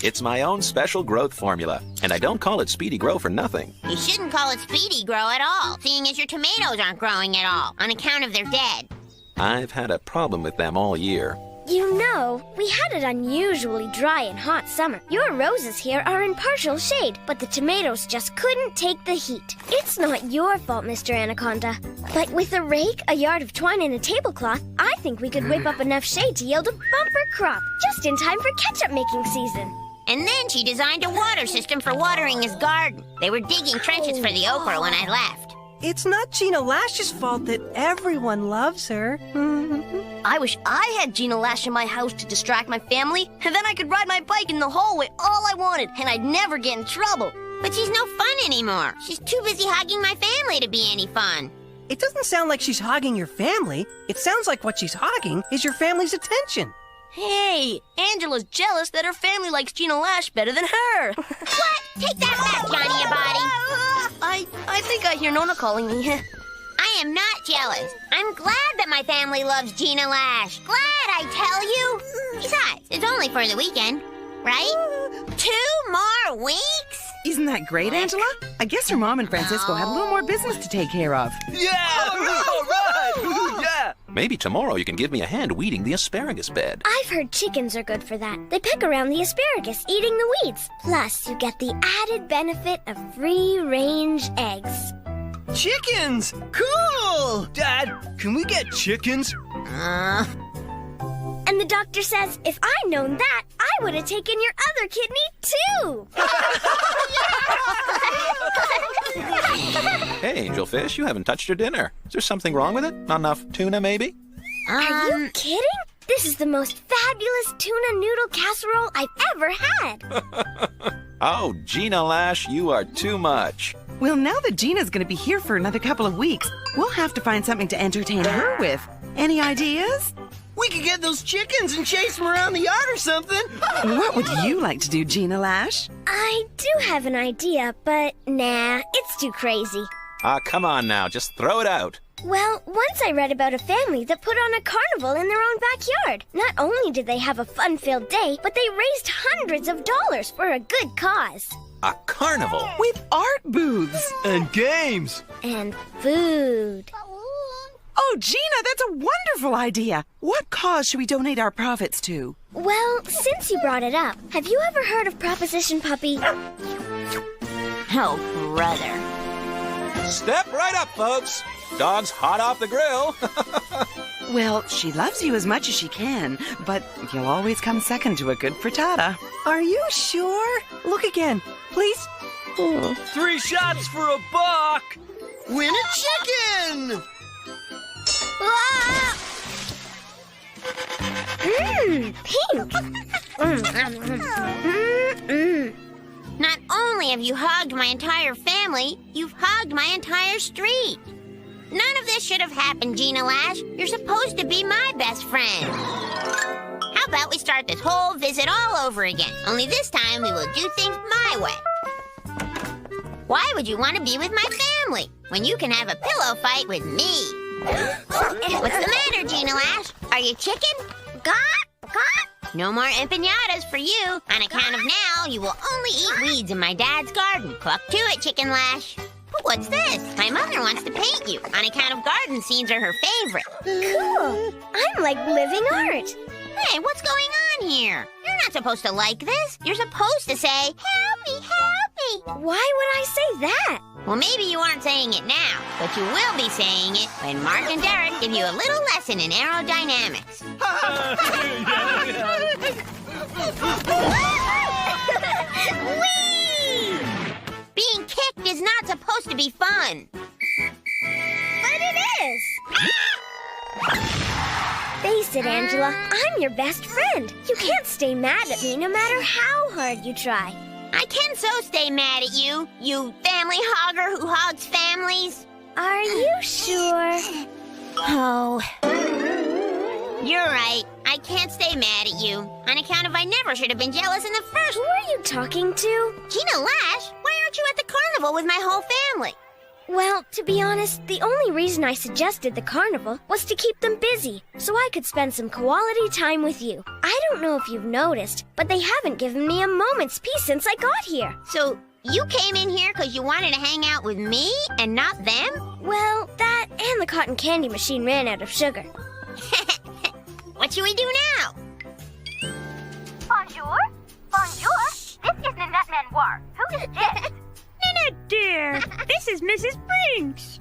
It's my own special growth formula, and I don't call it Speedy Grow for nothing. You shouldn't call it Speedy Grow at all, seeing as your tomatoes aren't growing at all, on account of they're dead. I've had a problem with them all year. You know, we had an unusually dry and hot summer. Your roses here are in partial shade, but the tomatoes just couldn't take the heat. It's not your fault, Mr. Anaconda. But with a rake, a yard of twine, and a tablecloth, I think we could whip up enough shade to yield a bumper crop, just in time for ketchup-making season. And then she designed a water system for watering his garden. They were digging trenches for the okra when I left. It's not Gina Lash's fault that everyone loves her. I wish I had Gina Lash in my house to distract my family, and then I could ride my bike in the hallway all I wanted, and I'd never get in trouble. But she's no fun anymore. She's too busy hogging my family to be any fun. It doesn't sound like she's hogging your family. It sounds like what she's hogging is your family's attention. Hey, Angela's jealous that her family likes Gina Lash better than her. What? Take that back, Johnny, your body. I think I hear Nona calling me. I am not jealous. I'm glad that my family loves Gina Lash. Glad, I tell you. Besides, it's only for the weekend, right? 2 more weeks? Isn't that great, Angela? I guess her mom and Francisco have a little more business to take care of. Yeah! All right! Yeah! Maybe tomorrow you can give me a hand weeding the asparagus bed. I've heard chickens are good for that. They peck around the asparagus, eating the weeds. Plus, you get the added benefit of free-range eggs. Chickens! Cool! Dad, can we get chickens? And the doctor says if I'd known that, I would have taken your other kidney, too! Hey, Angelfish, you haven't touched your dinner. Is there something wrong with it? Not enough tuna, maybe? Are you kidding? This is the most fabulous tuna noodle casserole I've ever had. Oh, Gina Lash, you are too much. Well, now that Gina's going to be here for another couple of weeks, we'll have to find something to entertain her with. Any ideas? We could get those chickens and chase them around the yard or something. What would you like to do, Gina Lash? I do have an idea, but nah, it's too crazy. Ah, come on now, just throw it out. Well, once I read about a family that put on a carnival in their own backyard. Not only did they have a fun-filled day, but they raised hundreds of dollars for a good cause. A carnival? With art booths. And games. And food. Oh, Gina, that's a wonderful idea. What cause should we donate our profits to? Well, since you brought it up, have you ever heard of Proposition Puppy? Oh, brother. Step right up, folks. Dog's hot off the grill. Well, she loves you as much as she can, but you'll always come second to a good frittata. Are you sure? Look again, please. 3 shots for a buck. Win a chicken! Pink. Not only have you hugged my entire family, you've hugged my entire street. None of this should have happened, Gina Lash. You're supposed to be my best friend. How about we start this whole visit all over again? Only this time we will do things my way. Why would you want to be with my family when you can have a pillow fight with me? What's the matter, Gina Lash? Are you chicken? No more empanadas for you. On account of now, you will only eat weeds in my dad's garden. Cluck to it, Chicken Lash. What's this? My mother wants to paint you. On account of garden scenes are her favorite. Cool. I'm like living art. Hey, what's going on here? You're not supposed to like this. You're supposed to say, help me, help me. Why would I say that? Well, maybe you aren't saying it now, but you will be saying it when Mark and Derek give you a little lesson in aerodynamics. Whee! Being kicked is not supposed to be fun. But it is. Face it, Angela. I'm your best friend. You can't stay mad at me no matter how hard you try. I can so stay mad at you, you family hogger who hogs families. Are you sure? Oh. You're right. I can't stay mad at you. On account of I never should have been jealous in the first. Who are you talking to? Gina Lash, why aren't you at the carnival with my whole family? Well, to be honest, the only reason I suggested the carnival was to keep them busy, so I could spend some quality time with you. I don't know if you've noticed, but they haven't given me a moment's peace since I got here. So, you came in here because you wanted to hang out with me and not them? Well, that and the cotton candy machine ran out of sugar. What should we do now? Bonjour? Bonjour? This is Nanette Manoir. Who is this? Nanette, dear. This is Mrs. Brinks.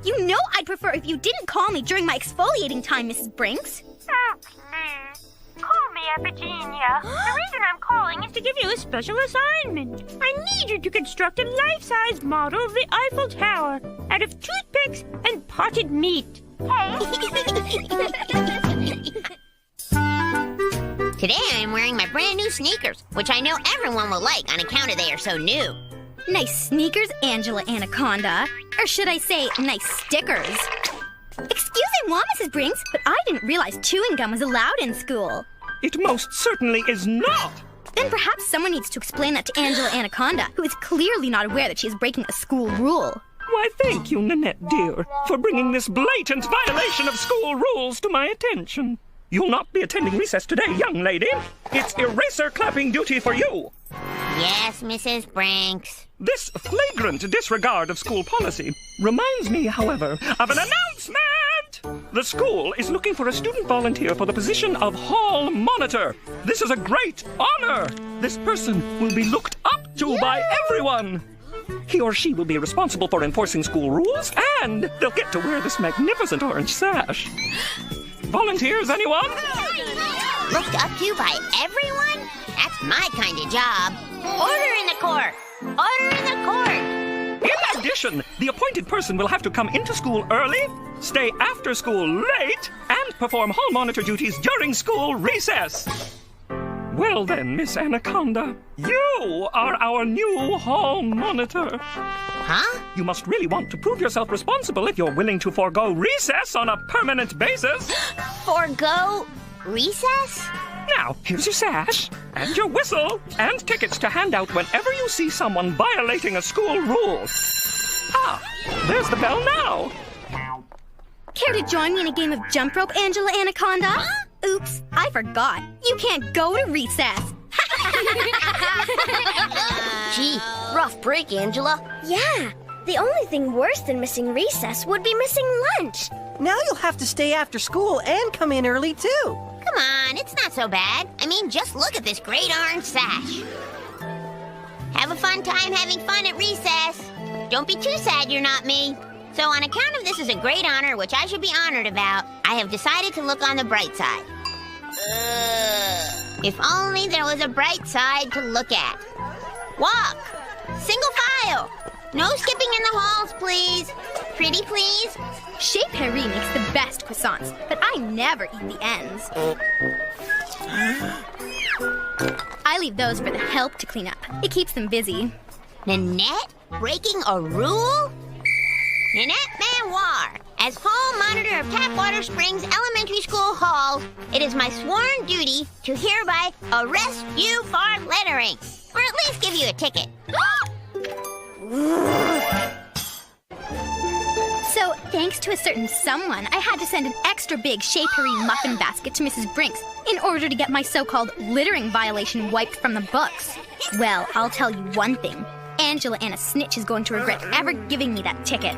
You know I'd prefer if you didn't call me during my exfoliating time, Mrs. Brinks. Oh, please. Call me Eugenia. The reason I'm calling is to give you a special assignment. I need you to construct a life-size model of the Eiffel Tower out of toothpicks and potted meat. Today I am wearing my brand new sneakers, which I know everyone will like on account of they are so new. Nice sneakers, Angela Anaconda. Or should I say, nice stickers. Excusez-moi, Mrs. Brinks, but I didn't realize chewing gum was allowed in school. It most certainly is not. Then perhaps someone needs to explain that to Angela Anaconda, who is clearly not aware that she is breaking a school rule. Why, thank you, Nanette, dear, for bringing this blatant violation of school rules to my attention. You'll not be attending recess today, young lady. It's eraser clapping duty for you. Yes, Mrs. Brinks. This flagrant disregard of school policy reminds me, however, of an announcement! The school is looking for a student volunteer for the position of hall monitor. This is a great honor. This person will be looked up to by everyone. He or she will be responsible for enforcing school rules, and they'll get to wear this magnificent orange sash. Volunteers, anyone? Looked up to by everyone? That's my kind of job. Order in the court! Order in the court! In addition, the appointed person will have to come into school early, stay after school late, and perform hall monitor duties during school recess. Well then, Miss Anaconda, you are our new hall monitor. Huh? You must really want to prove yourself responsible if you're willing to forego recess on a permanent basis. Forgo recess? Now, here's your sash, and your whistle, and tickets to hand out whenever you see someone violating a school rule. Ah, there's the bell now. Care to join me in a game of jump rope, Angela Anaconda? Oops, I forgot. You can't go to recess. Gee, rough break, Angela. Yeah, the only thing worse than missing recess would be missing lunch. Now you'll have to stay after school and come in early, too. Come on, it's not so bad. I mean, just look at this great orange sash. Have a fun time having fun at recess. Don't be too sad you're not me. So on account of this is a great honor, which I should be honored about, I have decided to look on the bright side. If only there was a bright side to look at. Walk. Single file. No skipping in the halls, please. Pretty please. Chez Paris makes the best croissants, but I never eat the ends. I leave those for the help to clean up. It keeps them busy. Nanette? Breaking a rule? Nanette Manoir, as hall monitor of Tapwater Springs Elementary School halls, it is my sworn duty to hereby arrest you for littering, or at least give you a ticket. So, thanks to a certain someone, I had to send an extra big Chez Paris muffin basket to Mrs. Brinks in order to get my so-called littering violation wiped from the books. Well, I'll tell you one thing. Angela Anna Snitch is going to regret ever giving me that ticket.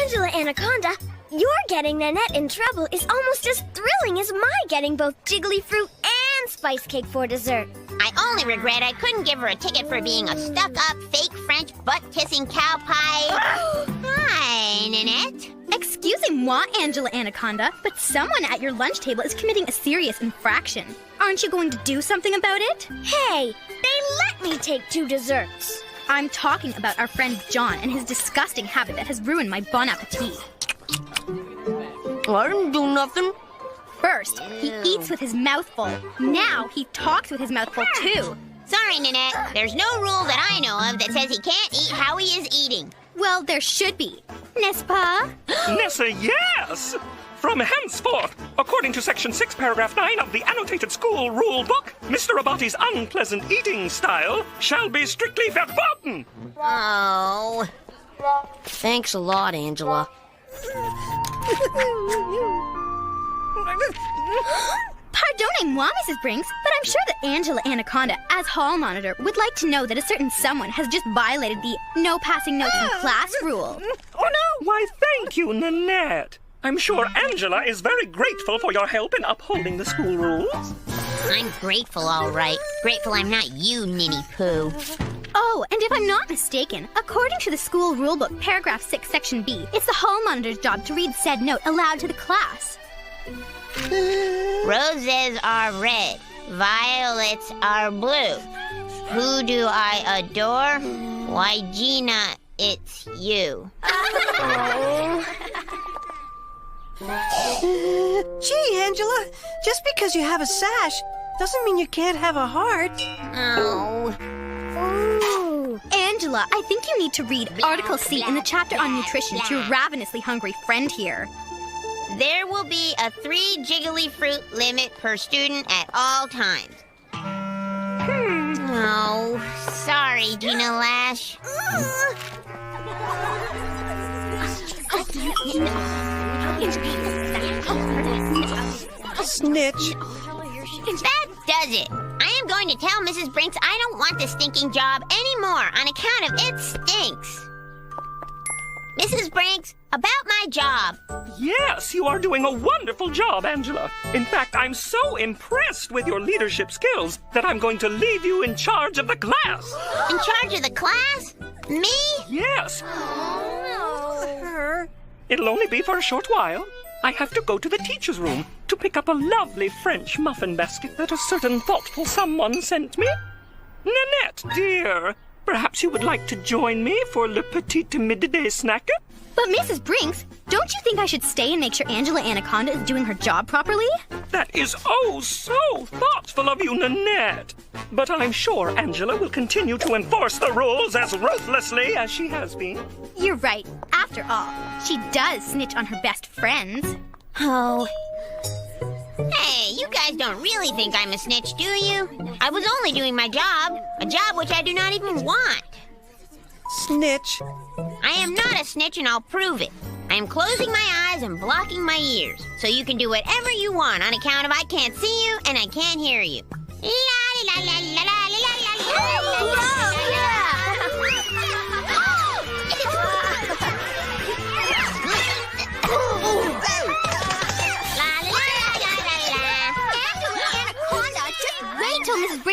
Angela Anaconda, your getting Nanette in trouble is almost as thrilling as my getting both jiggly fruit and spice cake for dessert. I only regret I couldn't give her a ticket for being a stuck-up, fake French, butt-kissing cow pie. Hi, Nanette. Excusez-moi, Angela Anaconda, but someone at your lunch table is committing a serious infraction. Aren't you going to do something about it? Hey, they let me take 2 desserts. I'm talking about our friend John and his disgusting habit that has ruined my bon appetit. I didn't do nothing. First, he eats with his mouth full. Now, he talks with his mouth full, too. Sorry, Nanette. There's no rule that I know of that says he can't eat how he is eating. Well, there should be. N'est-ce pas? Nessa, yes! From henceforth, according to Section 6, Paragraph 9 of the Annotated School Rule Book, Mr. Abati's unpleasant eating style shall be strictly verboten. Oh. Thanks a lot, Angela. Pardonnez-moi, Mrs. Brinks, but I'm sure that Angela Anaconda, as hall monitor, would like to know that a certain someone has just violated the no passing notes in class rule. Oh, no! Why, thank you, Nanette. I'm sure Angela is very grateful for your help in upholding the school rules. I'm grateful, all right. Grateful I'm not you, Ninny Pooh. Oh, and if I'm not mistaken, according to the school rulebook, paragraph 6, section B, it's the hall monitor's job to read said note aloud to the class. Roses are red, violets are blue. Who do I adore? Why, Gina, it's you. Gee, Angela, just because you have a sash doesn't mean you can't have a heart. Oh. Ooh. Angela, I think you need to read Article C in the chapter on nutrition to your ravenously hungry friend here. There will be a 3 jiggly fruit limit per student at all times. Oh, sorry, Gina Lash. Snitch. That does it. I am going to tell Mrs. Brinks I don't want this stinking job anymore on account of it stinks. Mrs. Brinks, about my job. Yes, you are doing a wonderful job, Angela. In fact, I'm so impressed with your leadership skills that I'm going to leave you in charge of the class. In charge of the class? Me? Yes. Her. It'll only be for a short while. I have to go to the teacher's room to pick up a lovely French muffin basket that a certain thoughtful someone sent me. Nanette, dear, perhaps you would like to join me for le petit midday snack? But Mrs. Brinks, don't you think I should stay and make sure Angela Anaconda is doing her job properly? That is oh so thoughtful of you, Nanette. But I'm sure Angela will continue to enforce the rules as ruthlessly as she has been. You're right. After all, she does snitch on her best friends. Oh. Hey, you guys don't really think I'm a snitch, do you? I was only doing my job, a job which I do not even want. Snitch. I am not a snitch and I'll prove it. I am closing my eyes and blocking my ears, so you can do whatever you want on account of I can't see you and I can't hear you. La la la la la la la la la la.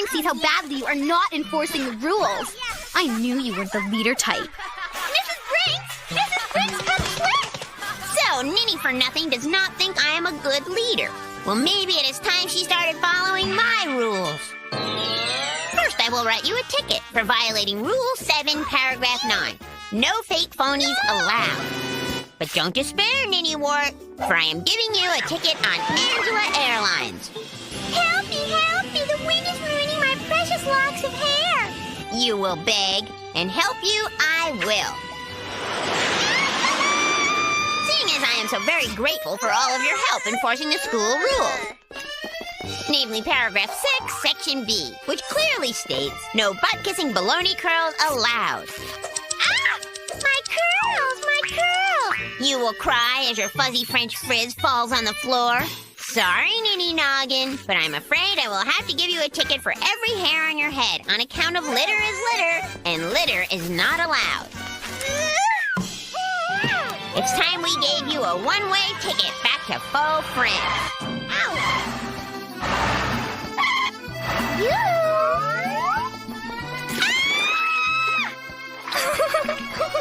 Brinks sees how badly you are not enforcing the rules. I knew you weren't the leader type. Mrs. Brinks! Mrs. Brinks, come quick! So, Ninny for Nothing does not think I am a good leader. Well, maybe it is time she started following my rules. First, I will write you a ticket for violating Rule 7, Paragraph 9. No fake phonies allowed. But don't despair, Ninny Wart, for I am giving you a ticket on Angela Airlines. Help me, help me! The wind is ruining my precious locks of hair! You will beg, and help you I will. Seeing as I am so very grateful for all of your help enforcing the school rules. Namely, Paragraph 6, Section B, which clearly states, no butt-kissing baloney curls allowed. Ah! My curls! My curls! You will cry as your fuzzy French frizz falls on the floor. Sorry, Ninny Noggin, but I'm afraid I will have to give you a ticket for every hair on your head on account of litter is litter, and litter is not allowed. It's time we gave you a one-way ticket back to faux friends. Ow!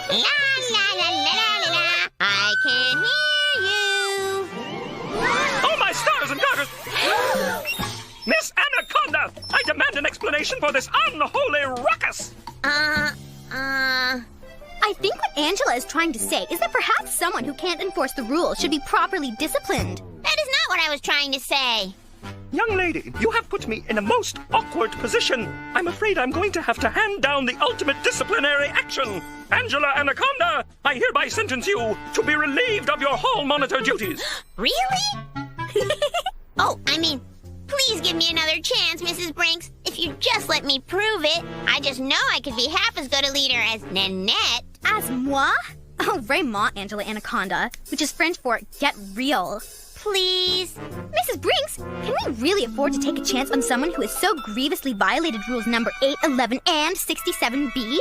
La la la la la la. I can hear you. Oh, my stars and garters! Miss Anaconda! I demand an explanation for this unholy ruckus! I think what Angela is trying to say is that perhaps someone who can't enforce the rules should be properly disciplined. That is not what I was trying to say. Young lady, you have put me in a most awkward position. I'm afraid I'm going to have to hand down the ultimate disciplinary action. Angela Anaconda, I hereby sentence you to be relieved of your hall monitor duties. Really? Oh, I mean, please give me another chance, Mrs. Brinks. If you just let me prove it, I just know I could be half as good a leader as Nanette. As moi? Oh, vraiment, Angela Anaconda, which is French for get real. Please? Mrs. Brinks, can we really afford to take a chance on someone who has so grievously violated rules number 8, 11, and 67B?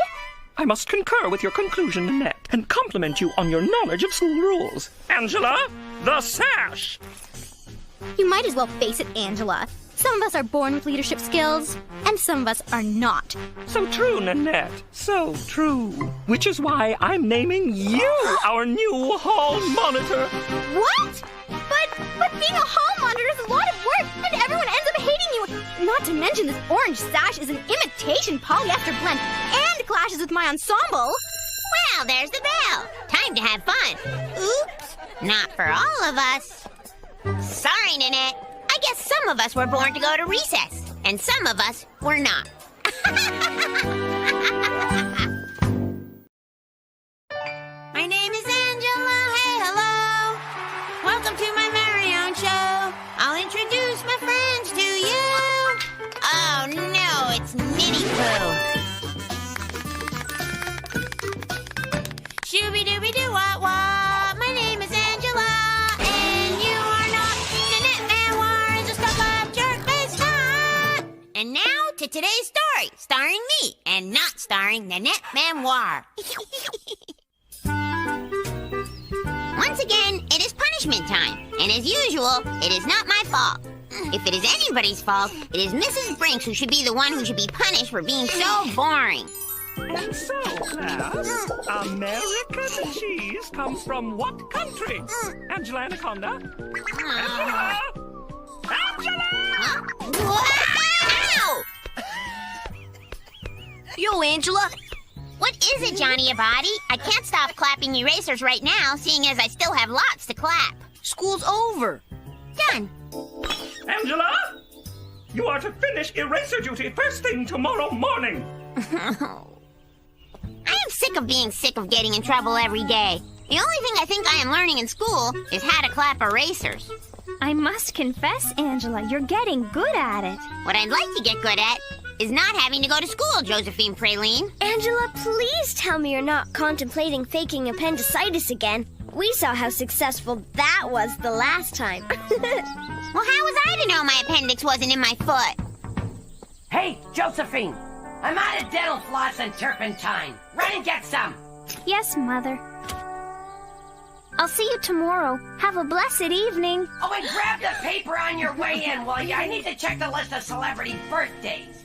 I must concur with your conclusion, Nanette, and compliment you on your knowledge of school rules. Angela, the sash! You might as well face it, Angela. Some of us are born with leadership skills, and some of us are not. So true, Nanette. So true. Which is why I'm naming you our new hall monitor. What? But being a hall monitor is a lot of work, and everyone ends up hating you. Not to mention this orange sash is an imitation polyester blend and clashes with my ensemble. Well, there's the bell. Time to have fun. Oops. Not for all of us. Sorry, Nanette. I guess some of us were born to go to recess, and some of us were not. My name is Angela. Hey, hello. Welcome to my very own show. I'll introduce my friends to you. Oh, no, it's Ninny Poo. Shooby-dooby-doo-wah-wah. My name is Angela, and you are not Nanette Manoir is a stuck-up jerk-faced nut. And now to today's story, starring me, and not starring Nanette Manoir. Once again, it is punishment time, and as usual, it is not my fault. If it is anybody's fault, it is Mrs. Brinks who should be the one who should be punished for being so boring. And so, class, American cheese comes from what country? Angela Anaconda? Angela! Angela! Ow! Yo, Angela. What is it, Johnny Abadi? I can't stop clapping erasers right now, seeing as I still have lots to clap. School's over. Done. Angela! You are to finish eraser duty first thing tomorrow morning. I am sick of being sick of getting in trouble every day. The only thing I think I am learning in school is how to clap erasers. I must confess, Angela, you're getting good at it. What I'd like to get good at is not having to go to school, Josephine Praline. Angela, please tell me you're not contemplating faking appendicitis again. We saw how successful that was the last time. Well, how was I to know my appendix wasn't in my foot? Hey, Josephine! I'm out of dental floss and turpentine. Run and get some! Yes, Mother. I'll see you tomorrow. Have a blessed evening. Oh, and grab the paper on your way in, will ya? I need to check the list of celebrity birthdays.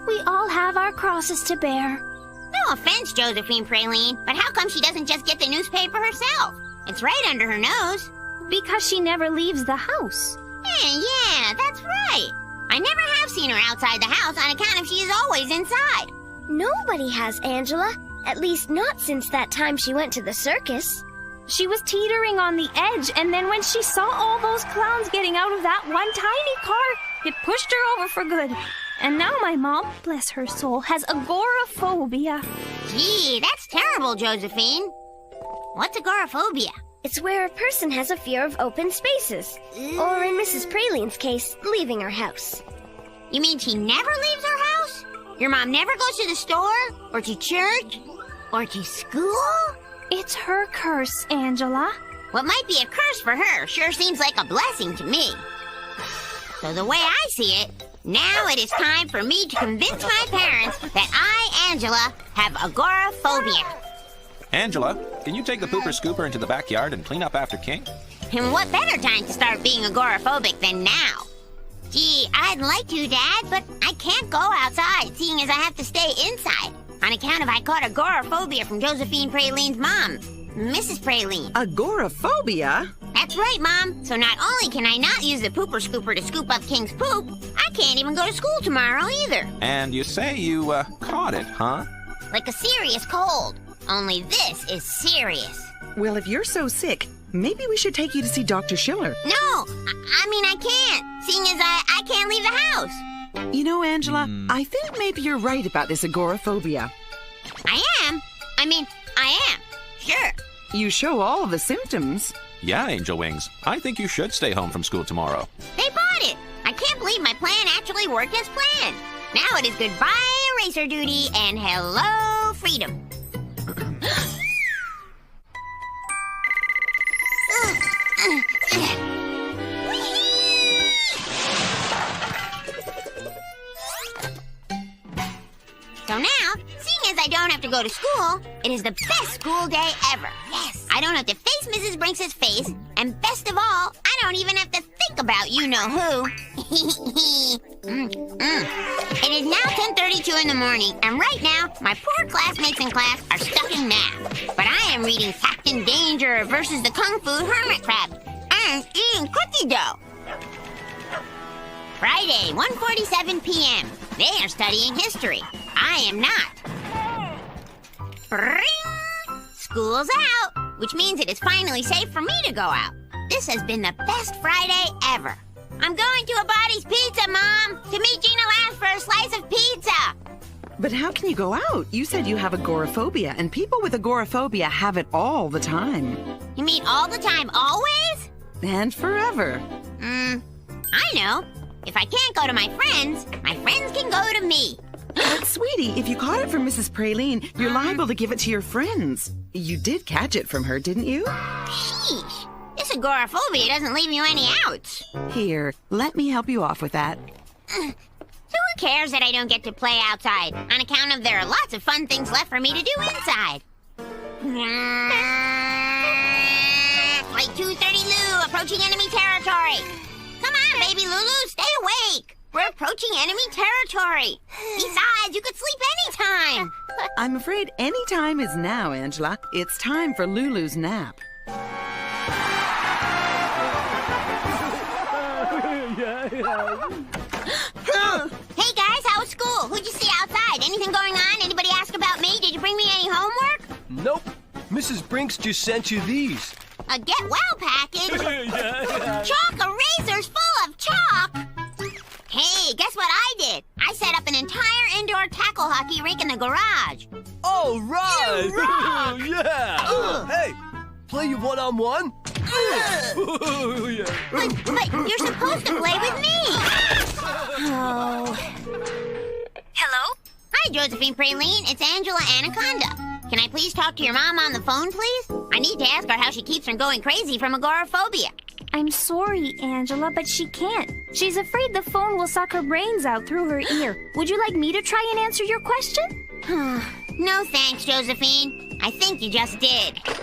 We all have our crosses to bear. No offense, Josephine Praline, but how come she doesn't just get the newspaper herself? It's right under her nose. Because she never leaves the house. Yeah, that's right. I never have seen her outside the house on account of she is always inside. Nobody has, Angela. At least not since that time she went to the circus. She was teetering on the edge, and then when she saw all those clowns getting out of that one tiny car, it pushed her over for good. And now my mom, bless her soul, has agoraphobia. Gee, that's terrible, Josephine. What's agoraphobia? It's where a person has a fear of open spaces. Or in Mrs. Praline's case, leaving her house. You mean she never leaves her house? Your mom never goes to the store? Or to church? Or to school? It's her curse, Angela. What might be a curse for her sure seems like a blessing to me. So the way I see it, now it is time for me to convince my parents that I, Angela, have agoraphobia. Angela, can you take the pooper scooper into the backyard and clean up after King? And what better time to start being agoraphobic than now? Gee, I'd like to, Dad, but I can't go outside, seeing as I have to stay inside. On account of I caught agoraphobia from Josephine Praline's mom, Mrs. Praline. Agoraphobia? That's right, Mom. So not only can I not use the pooper scooper to scoop up King's poop, I can't even go to school tomorrow either. And you say you, caught it, huh? Like a serious cold. Only this is serious. Well, if you're so sick, maybe we should take you to see Dr. Schiller. No, I mean I can't, seeing as I can't leave the house. You know, Angela, I think maybe you're right about this agoraphobia. I am. I am. Sure. You show all the symptoms. Yeah, Angel Wings. I think you should stay home from school tomorrow. They bought it. I can't believe my plan actually worked as planned. Now it is goodbye eraser duty and hello freedom. So now, seeing as I don't have to go to school, it is the best school day ever. Yes, I don't have to face Mrs. Brinks' face, and best of all, I don't even have to think about you-know-who. It is now 10:32 in the morning, and right now, my poor classmates in class are stuck in math. But I am reading Captain Danger versus the Kung Fu Hermit Crab and eating cookie dough. Friday, 1:47 p.m. They are studying history. I am not. Ring! School's out, which means it is finally safe for me to go out. This has been the best Friday ever. I'm going to a Body's Pizza, Mom, to meet Gina Lash for a slice of pizza. But how can you go out? You said you have agoraphobia, and people with agoraphobia have it all the time. You mean all the time, always? And forever. I know. If I can't go to my friends can go to me. But, sweetie, if you caught it from Mrs. Praline, you're liable to give it to your friends. You did catch it from her, didn't you? Sheesh. This agoraphobia doesn't leave you any outs. Here, let me help you off with that. So who cares that I don't get to play outside, on account of there are lots of fun things left for me to do inside? Flight 230 Lou, approaching enemy territory. Come on, baby Lulu, stay awake. We're approaching enemy territory. Besides, you could sleep anytime. I'm afraid any time is now, Angela. It's time for Lulu's nap. Hey guys, how was school? Who'd you see outside? Anything going on? Anybody ask about me? Did you bring me any homework? Nope. Mrs. Brinks just sent you these. A get well package? Chalk erasers full of chalk? Hey, guess what I did? I set up an entire indoor tackle hockey rink in the garage. All right! You rock! Yeah! Hey, play you one-on-one? But you're supposed to play with me! Oh. Hello? Hi, Josephine Praline. It's Angela Anaconda. Can I please talk to your mom on the phone, please? I need to ask her how she keeps from going crazy from agoraphobia. I'm sorry, Angela, but she can't. She's afraid the phone will suck her brains out through her ear. Would you like me to try and answer your question? No thanks, Josephine. I think you just did. Pipe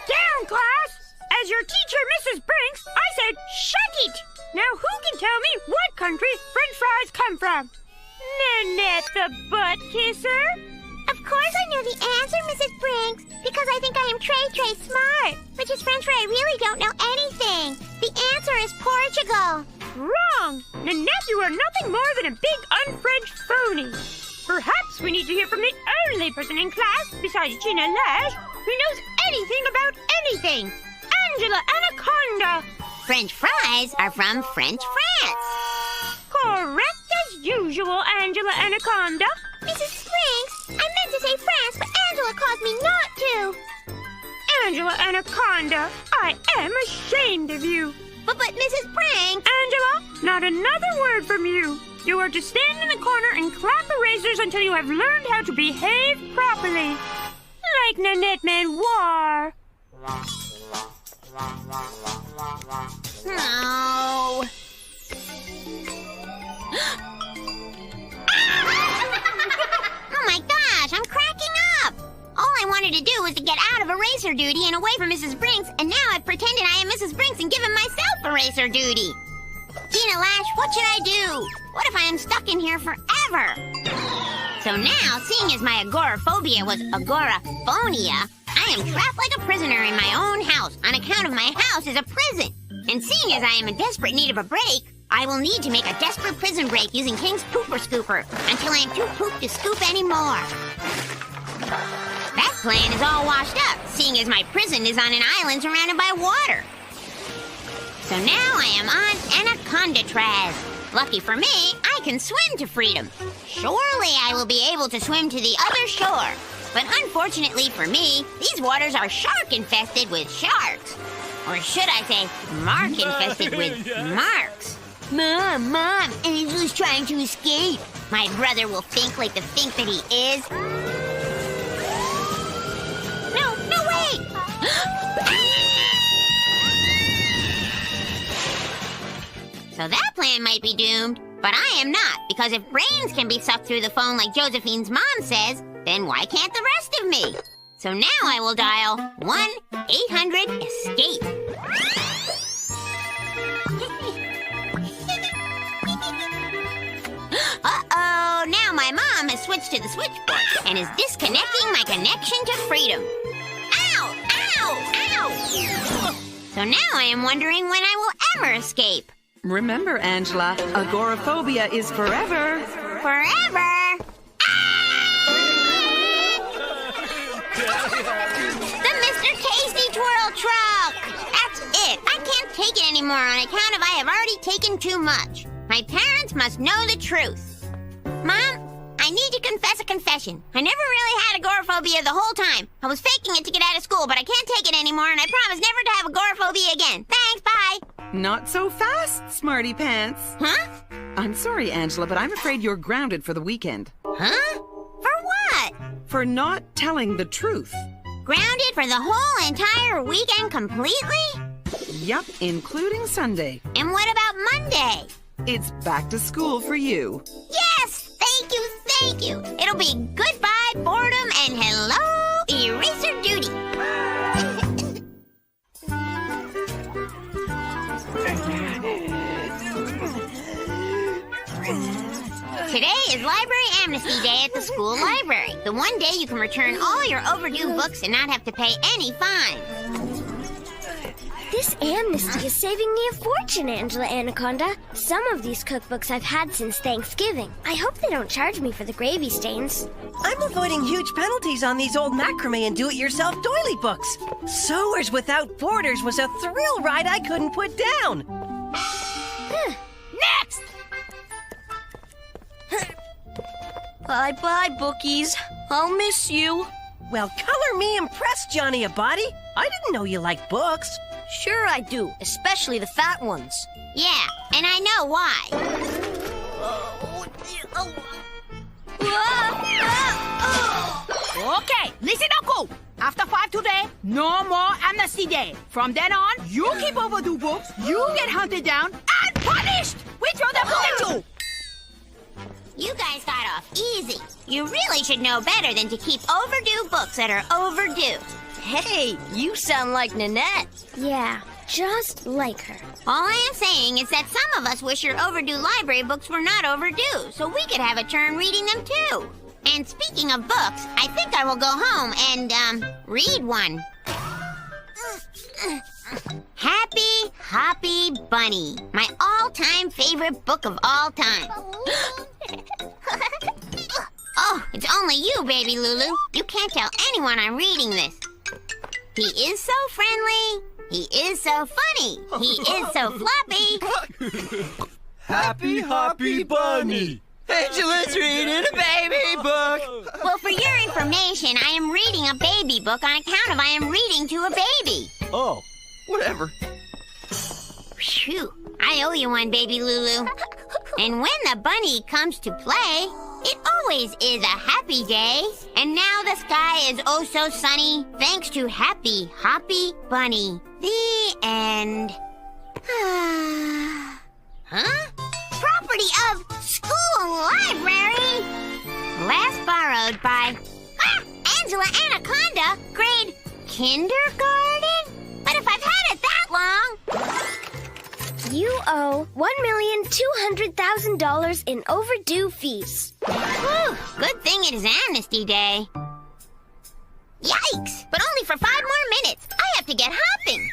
down, class! As your teacher, Mrs. Brinks, I said Now who can tell me what country French fries come from? Nanette the butt kisser? Of course I know the answer, Mrs. Brinks, because I think I am Trey smart, which is French where I really don't know anything. The answer is Portugal. Wrong! Nanette, you are nothing more than a big un-French phony. Perhaps we need to hear from the only person in class, besides Gina Lash, who knows anything about anything. Angela Anaconda! French fries are from French France. Correct as usual, Angela Anaconda. Mrs. Sprinks, I meant to say France, but Angela caused me not to. Angela Anaconda, I am ashamed of you. But Mrs. Sprinks... Angela, not another word from you. You are to stand in the corner and clap erasers until you have learned how to behave properly. Like Nanette Manoir. No. Oh my gosh, I'm cracking up! All I wanted to do was to get out of eraser duty and away from Mrs. Brinks, and now I've pretended I am Mrs. Brinks and given myself eraser duty. Gina Lash, what should I do? What if I am stuck in here forever? So now, seeing as my agoraphobia was agoraphonia, I am trapped like a prisoner in my own house on account of my house is a prison. And seeing as I am in desperate need of a break, I will need to make a desperate prison break using King's Pooper Scooper until I am too pooped to scoop anymore. That plan is all washed up, seeing as my prison is on an island surrounded by water. So now I am on Anaconda Traz. Lucky for me, I can swim to freedom. Surely I will be able to swim to the other shore. But unfortunately for me, these waters are shark-infested with sharks. Or should I say, mark-infested with marks. Mom, Angela's trying to escape. My brother will think like the think that he is. No, wait! So that plan might be doomed, but I am not, because if brains can be sucked through the phone like Josephine's mom says, then why can't the rest of me? So now I will dial 1-800-ESCAPE. Uh-oh, now my mom has switched to the switchboard and is disconnecting my connection to freedom. Ow! So now I am wondering when I will ever escape. Remember, Angela, agoraphobia is forever. Forever? The Mr. Tasty Twirl Truck! That's it. I can't take it anymore on account of I have already taken too much. My parents must know the truth. Mom, I need to confess a confession. I never really had agoraphobia the whole time. I was faking it to get out of school, but I can't take it anymore, and I promise never to have agoraphobia again. Thanks, bye! Not so fast, Smarty Pants. Huh? I'm sorry, Angela, but I'm afraid you're grounded for the weekend. Huh? For what? For not telling the truth. Grounded for the whole entire weekend completely? Yup, including Sunday. And what about Monday? It's back to school for you. Yes! Thank you! It'll be goodbye, boredom, and hello, eraser duty. Today is Library Amnesty Day at the school library. The one day you can return all your overdue books and not have to pay any fine. This amnesty is saving me a fortune, Angela Anaconda. Some of these cookbooks I've had since Thanksgiving. I hope they don't charge me for the gravy stains. I'm avoiding huge penalties on these old macrame and do-it-yourself doily books. Sewers Without Borders was a thrill ride I couldn't put down. Next! Bye-bye, bookies. I'll miss you. Well, color me impressed, Johnny Abadi. I didn't know you liked books. Sure I do, especially the fat ones. Yeah, and I know why. Okay, listen up, go. After 5 today, no more Amnesty Day. From then on, you keep overdue books, you get hunted down and punished. We throw the book at you. You guys got off easy. You really should know better than to keep overdue books that are overdue. Hey, you sound like Nanette. Yeah, just like her. All I am saying is that some of us wish your overdue library books were not overdue, so we could have a turn reading them too. And speaking of books, I think I will go home and, read one. Happy Hoppy Bunny, my all-time favorite book of all time. Oh, it's only you, baby Lulu. You can't tell anyone I'm reading this. He is so friendly. He is so funny. He is so floppy. Happy Hoppy Bunny. Angela's reading a baby book. Well, for your information, I am reading a baby book on account of I am reading to a baby. Oh, whatever. Phew, I owe you one, baby Lulu. And when the bunny comes to play, it always is a happy day. And now the sky is oh so sunny, thanks to Happy Hoppy Bunny. The end. Huh? Property of school library. Last borrowed by Angela Anaconda, grade kindergarten? But if I've had it that long... You owe $1,200,000 in overdue fees. Whew, good thing it is Amnesty Day. Yikes! But only for 5 more minutes. I have to get hopping.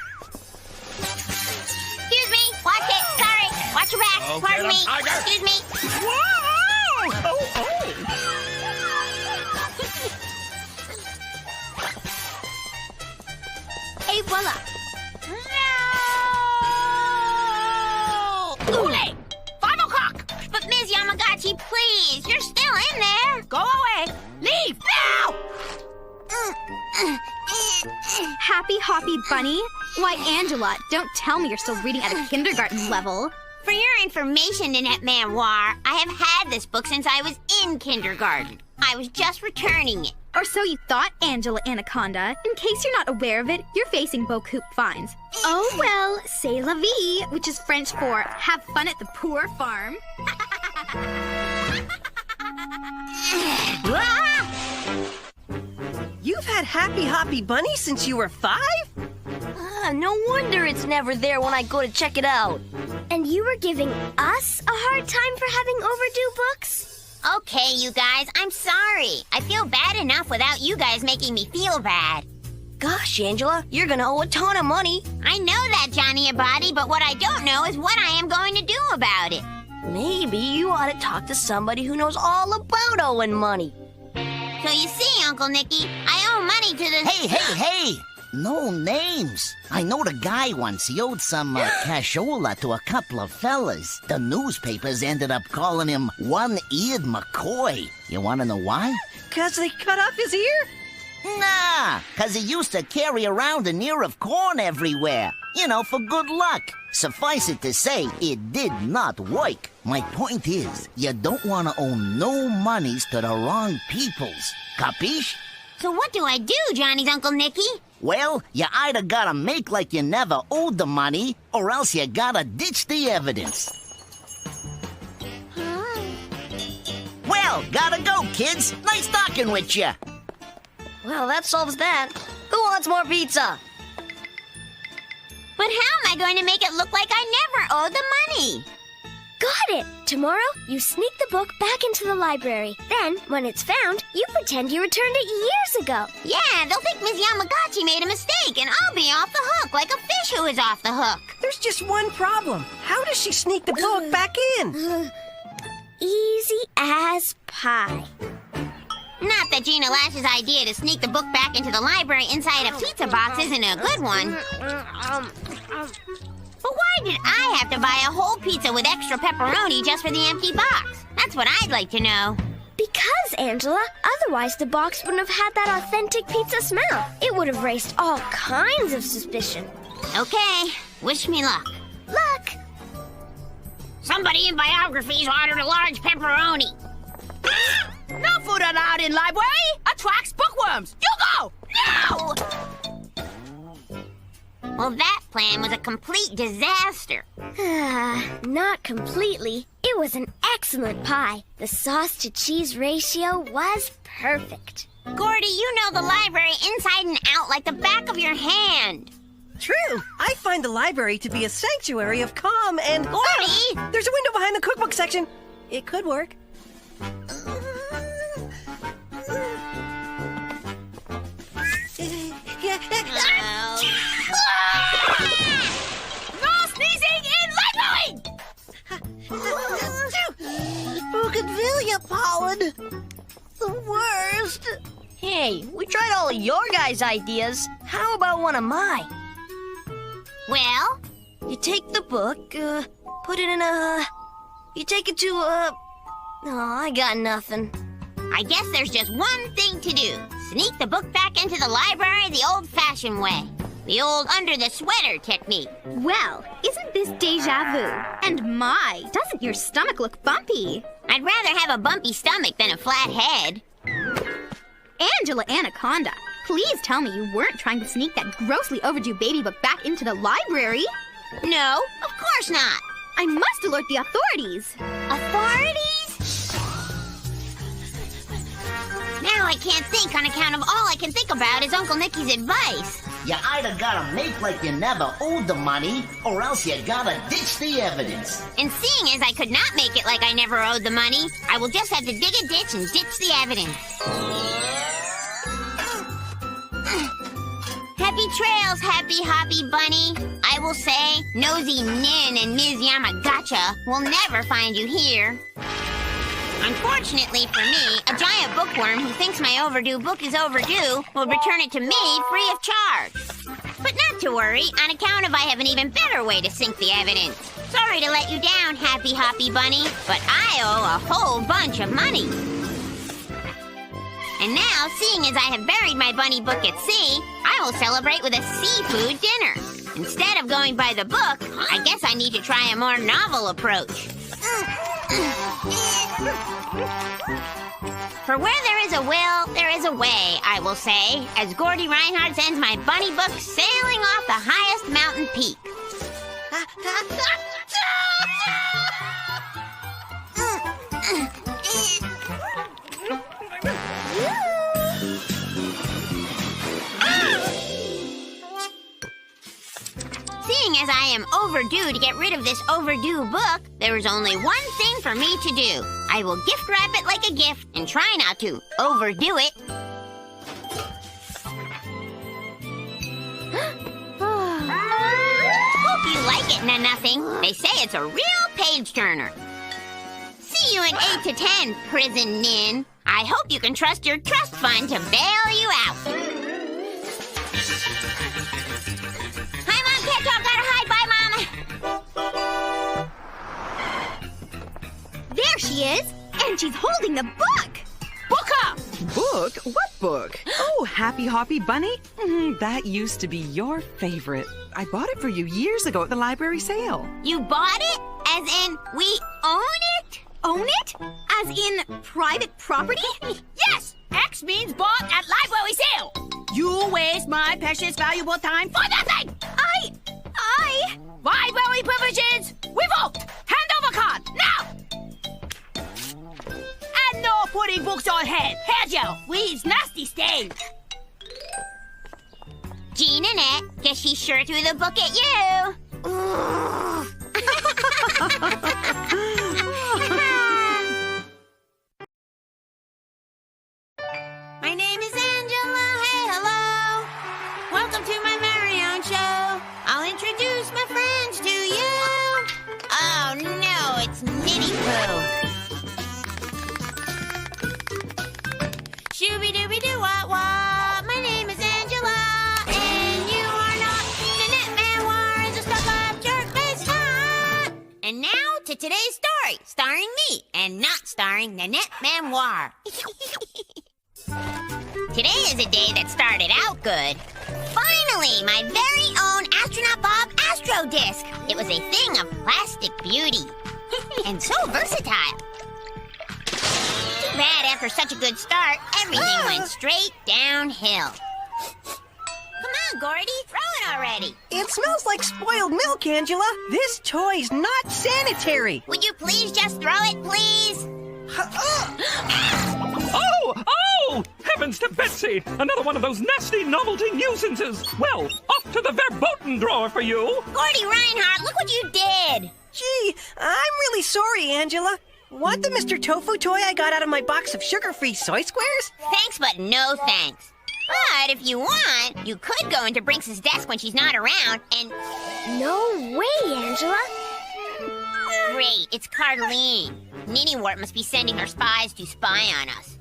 Excuse me. Watch it. Sorry. Watch your back. Oh, Pardon me. I got... Excuse me. Whoa! Oh. Hey, voila. Ole! 5 o'clock! But Ms. Yamagata, please. You're still in there. Go away! Leave now! Happy Hoppy Bunny? Why, Angela, don't tell me you're still reading at a kindergarten level. For your information, Nanette Manoir, I have had this book since I was in kindergarten. I was just returning it. Or so you thought, Angela Anaconda. In case you're not aware of it, you're facing beaucoup fines. Oh well, c'est la vie, which is French for have fun at the poor farm. You've had Happy Hoppy Bunny since you were 5? No wonder it's never there when I go to check it out. And you were giving us a hard time for having overdue books? Okay, you guys, I'm sorry. I feel bad enough without you guys making me feel bad. Gosh, Angela, you're gonna owe a ton of money. I know that, Johnny Abadi, but what I don't know is what I am going to do about it. Maybe you ought to talk to somebody who knows all about owing money. So you see, Uncle Nicky, I owe money to the... Hey! No names. I know the guy once. He owed some cashola to a couple of fellas. The newspapers ended up calling him One-Eared McCoy. You want to know why? 'Cause they cut off his ear? Nah, 'cause he used to carry around an ear of corn everywhere. You know, for good luck. Suffice it to say, it did not work. My point is, you don't want to owe no monies to the wrong peoples. Capiche? So what do I do, Johnny's Uncle Nicky? Well, you either gotta make like you never owed the money, or else you gotta ditch the evidence. Well, gotta go, kids. Nice talking with you. Well, that solves that. Who wants more pizza? But how am I going to make it look like I never owed the money? Got it! Tomorrow, you sneak the book back into the library. Then, when it's found, you pretend you returned it years ago. Yeah, they'll think Ms. Yamagata made a mistake, and I'll be off the hook like a fish who is off the hook. There's just one problem. How does she sneak the book back in? Easy as pie. Not that Gina Lash's idea to sneak the book back into the library inside a pizza box isn't a good one. But why did I have to buy a whole pizza with extra pepperoni just for the empty box? That's what I'd like to know. Because, Angela, otherwise the box wouldn't have had that authentic pizza smell. It would have raised all kinds of suspicion. Okay, wish me luck. Luck! Somebody in biographies ordered a large pepperoni. No food allowed in library. Attracts bookworms. You go! Now! Well, that plan was a complete disaster. Not completely. It was an excellent pie. The sauce-to-cheese ratio was perfect. Gordy, you know the library inside and out like the back of your hand. True. I find the library to be a sanctuary of calm and... Gordy! There's a window behind the cookbook section. It could work. No sneezing in library! Bougainvillea pollen. The worst. Hey, we tried all of your guys' ideas. How about one of mine? Well? You take the book, put it in a... You take it to a... Oh, I got nothing. I guess there's just one thing to do. Sneak the book back into the library the old-fashioned way. The old under-the-sweater technique. Well, isn't this deja vu? And my, doesn't your stomach look bumpy? I'd rather have a bumpy stomach than a flat head. Angela Anaconda, please tell me you weren't trying to sneak that grossly overdue baby book back into the library. No, of course not. I must alert the authorities. Authorities? Now I can't think on account of all I can think about is Uncle Nicky's advice. You either gotta make like you never owed the money, or else you gotta ditch the evidence. And seeing as I could not make it like I never owed the money, I will just have to dig a ditch and ditch the evidence. Happy trails, Happy Hoppy Bunny. I will say, Nosy Nin and Ms. Yamagata will never find you here. Unfortunately for me, a giant bookworm who thinks my overdue book is overdue will return it to me free of charge. But not to worry, on account of I have an even better way to sink the evidence. Sorry to let you down, Happy Hoppy Bunny, but I owe a whole bunch of money. And now, seeing as I have buried my bunny book at sea, I will celebrate with a seafood dinner. Instead of going by the book, I guess I need to try a more novel approach. For where there is a will, there is a way, I will say, as Gordy Reinhardt sends my bunny book sailing off the highest mountain peak. Seeing as I am overdue to get rid of this overdue book, there is only one thing for me to do. I will gift wrap it like a gift and try not to overdo it. Hope you like it, Nothing. They say it's a real page-turner. See you in 8 to 10, Prison Nin. I hope you can trust your trust fund to bail you out. Hi, Mom. Can't talk. Gotta hide. Bye, Mama. There she is, and she's holding the book. Booker! Book? What book? Oh, Happy Hoppy Bunny? That used to be your favorite. I bought it for you years ago at the library sale. You bought it? As in, we own it? Own it? As in private property? Yes! X means bought at library sale. You waste my precious valuable time for nothing! I... Library privileges revoked! Hand over card, now! And no putting books on head. Hair gel leaves nasty stains. Jean Annette, guess she sure threw the book at you. My name is Angela. Hey, hello. Welcome to my very own show. I'll introduce my friends to you. Oh, no, it's Nitty Poo. Shooby-dooby-doo-wah-wah. My name is Angela. And you are not. Nanette Manoir is a stuck-up jerk-faced nut. And now to today's story, starring me, and not starring Nanette Manoir. Today is a day that started out good. Finally, my very own Astronaut Bob Astro Disc. It was a thing of plastic beauty. And so versatile. Too bad after such a good start, everything went straight downhill. Come on, Gordy, throw it already. It smells like spoiled milk, Angela. This toy's not sanitary. Would you please just throw it, please? Oh! Heavens to Betsy! Another one of those nasty novelty nuisances! Well, off to the verboten drawer for you. Gordy Reinhardt, look what you did. Gee, I'm really sorry, Angela. Want the Mr. Tofu toy I got out of my box of sugar-free soy squares? Thanks, but no thanks. But if you want, you could go into Brinks' desk when she's not around and... No way, Angela. Great, it's Carleen. Ninnywart must be sending her spies to spy on us.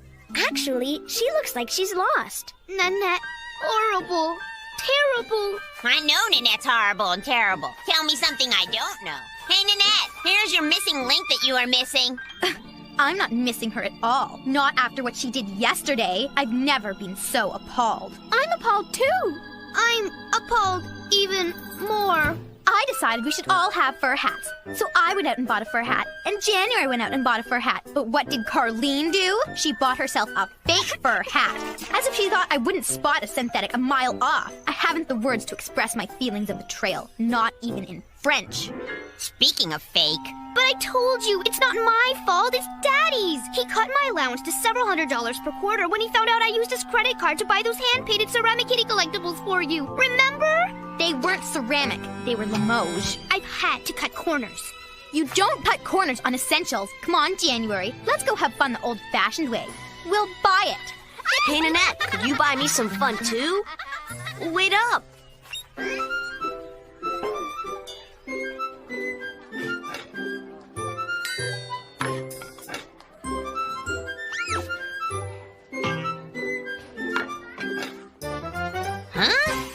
Actually, she looks like she's lost. Nanette, horrible, terrible. I know Nanette's horrible and terrible. Tell me something I don't know. Hey, Nanette, here's your missing link that you are missing. I'm not missing her at all. Not after what she did yesterday. I've never been so appalled. I'm appalled too. I'm appalled even more. I decided we should all have fur hats. So I went out and bought a fur hat. And January went out and bought a fur hat. But what did Carleen do? She bought herself a fake fur hat. As if she thought I wouldn't spot a synthetic a mile off. I haven't the words to express my feelings of betrayal. Not even in French. Speaking of fake... But I told you, it's not my fault, it's Daddy's. He cut my allowance to several $100s per quarter when he found out I used his credit card to buy those hand-painted ceramic kitty collectibles for you. Remember? They weren't ceramic, they were Limoges. I've had to cut corners. You don't cut corners on essentials. Come on, January. Let's go have fun the old-fashioned way. We'll buy it. Hey, Nanette, could you buy me some fun too? Wait up. Huh?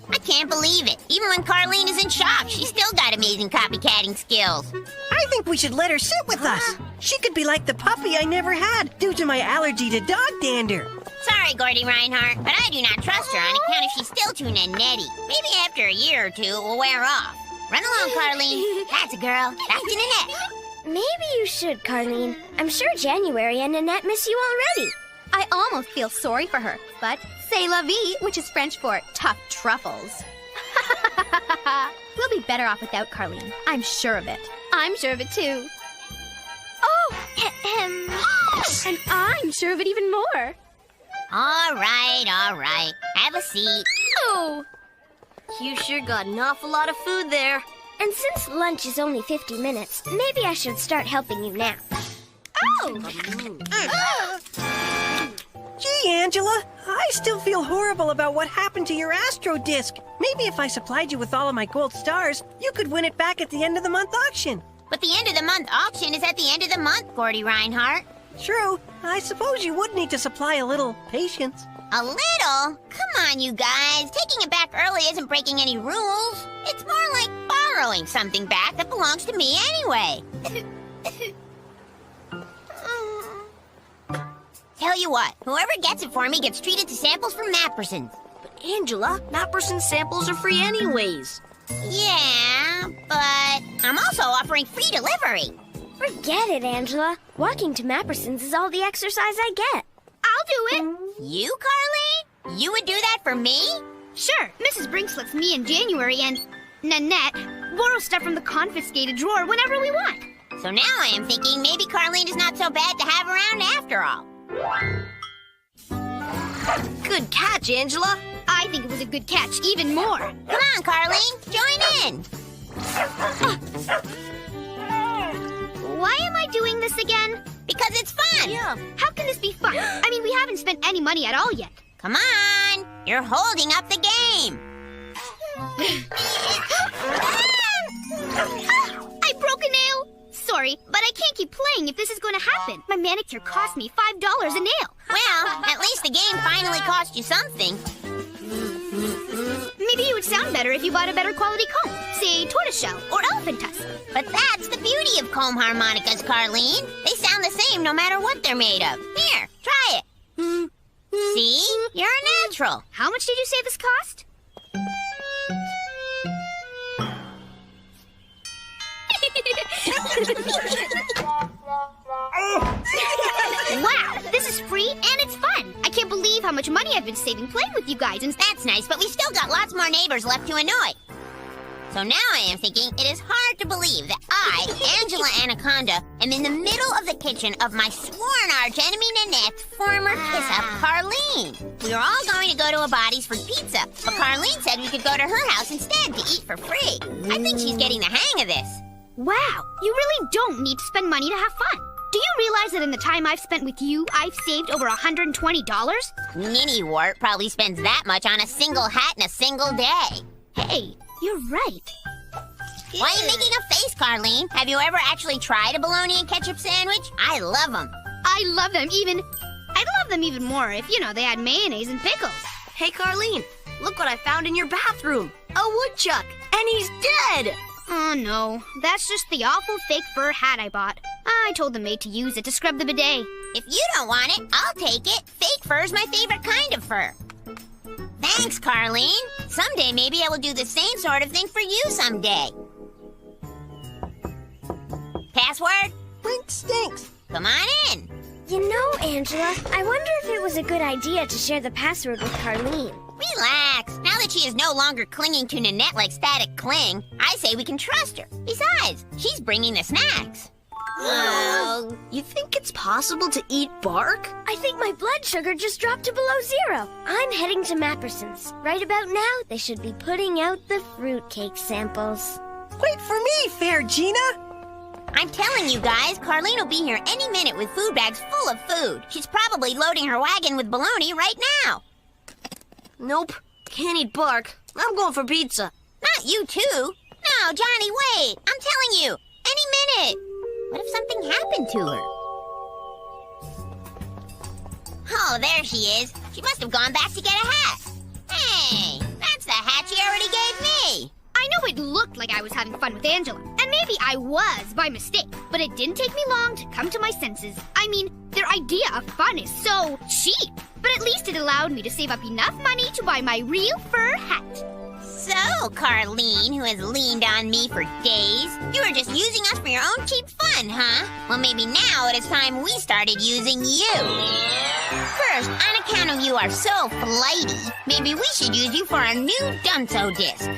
I can't believe it. Even when Carleen is in shock, she's still got amazing copycatting skills. I think we should let her sit with us. She could be like the puppy I never had due to my allergy to dog dander. Sorry, Gordy Reinhardt, but I do not trust her on account of she's still too nanetty. Maybe after a year or two, it will wear off. Run along, Carleen. That's a girl. Back to Nanette. Maybe you should, Carleen. I'm sure January and Nanette miss you already. I almost feel sorry for her, but c'est la vie, which is French for tough truffles. We'll be better off without Carleen. I'm sure of it. I'm sure of it too. Oh, and I'm sure of it even more. All right. Have a seat. Oh, You sure got an awful lot of food there. And since lunch is only 50 minutes, maybe I should start helping you now. Gee, Angela, I still feel horrible about what happened to your Astro Disc. Maybe if I supplied you with all of my gold stars, you could win it back at the end of the month auction. But the end of the month auction is at the end of the month, Gordy Reinhardt. True. I suppose you would need to supply a little patience. A little? Come on, you guys. Taking it back early isn't breaking any rules. It's more like borrowing something back that belongs to me anyway. Tell you what, whoever gets it for me gets treated to samples from Mapperson's. But Angela, Mapperson's samples are free anyways. Yeah, but I'm also offering free delivery. Forget it, Angela. Walking to Mapperson's is all the exercise I get. I'll do it. You, Carleen? You would do that for me? Sure. Mrs. Brinks lets me and January and Nanette borrow stuff from the confiscated drawer whenever we want. So now I am thinking maybe Carleen is not so bad to have around after all. Good catch, Angela. I think it was a good catch, even more. Come on, Carleen, join in. Why am I doing this again? Because it's fun. Yeah. How can this be fun? I mean, we haven't spent any money at all yet. Come on, you're holding up the game. I broke a nail. Sorry, but I can't keep playing if this is going to happen. My manicure cost me $5 a nail. Well, at least the game finally cost you something. Maybe it would sound better if you bought a better quality comb, say tortoiseshell or elephant tusk. But that's the beauty of comb harmonicas, Carleen. They sound the same no matter what they're made of. Here, try it. See? You're a natural. How much did you say this cost? Wow, this is free and it's fun. I can't believe how much money I've been saving playing with you guys. And that's nice, but we still got lots more neighbors left to annoy. So now I am thinking it is hard to believe that I, Angela Anaconda, am in the middle of the kitchen of my sworn archenemy Nanette's former kiss-up, Carleen. We were all going to go to a Body's for pizza, but Carleen said we could go to her house instead to eat for free. I think she's getting the hang of this. Wow, you really don't need to spend money to have fun. Do you realize that in the time I've spent with you, I've saved over $120? Ninny-wart probably spends that much on a single hat in a single day. Hey, you're right. Why are you making a face, Carleen? Have you ever actually tried a bologna and ketchup sandwich? I love them. I'd love them even more if, they had mayonnaise and pickles. Hey, Carleen, look what I found in your bathroom. A woodchuck, and he's dead. Oh, no. That's just the awful fake fur hat I bought. I told the maid to use it to scrub the bidet. If you don't want it, I'll take it. Fake fur's my favorite kind of fur. Thanks, Carleen. Someday maybe I will do the same sort of thing for you someday. Password? Wink stinks. Come on in. You know, Angela, I wonder if it was a good idea to share the password with Carleen. Relax. Now that she is no longer clinging to Nanette like static cling, I say we can trust her. Besides, she's bringing the snacks. Well, you think it's possible to eat bark? I think my blood sugar just dropped to below 0. I'm heading to Mapperson's. Right about now, they should be putting out the fruitcake samples. Wait for me, Fair Gina. I'm telling you guys, Carleen will be here any minute with food bags full of food. She's probably loading her wagon with bologna right now. Nope, can't eat bark. I'm going for pizza. Not you too. No, Johnny, wait. I'm telling you, any minute. What if something happened to her? Oh, there she is. She must have gone back to get a hat. Hey, that's the hat she already gave me. I know it looked like I was having fun with Angela, and maybe I was by mistake, but it didn't take me long to come to my senses. I mean, their idea of fun is so cheap, but at least it allowed me to save up enough money to buy my real fur hat. So, Carleen, who has leaned on me for days, you were just using us for your own cheap fun, huh? Well, maybe now it is time we started using you. First, on account of you are so flighty, maybe we should use you for our new Dunzo disc.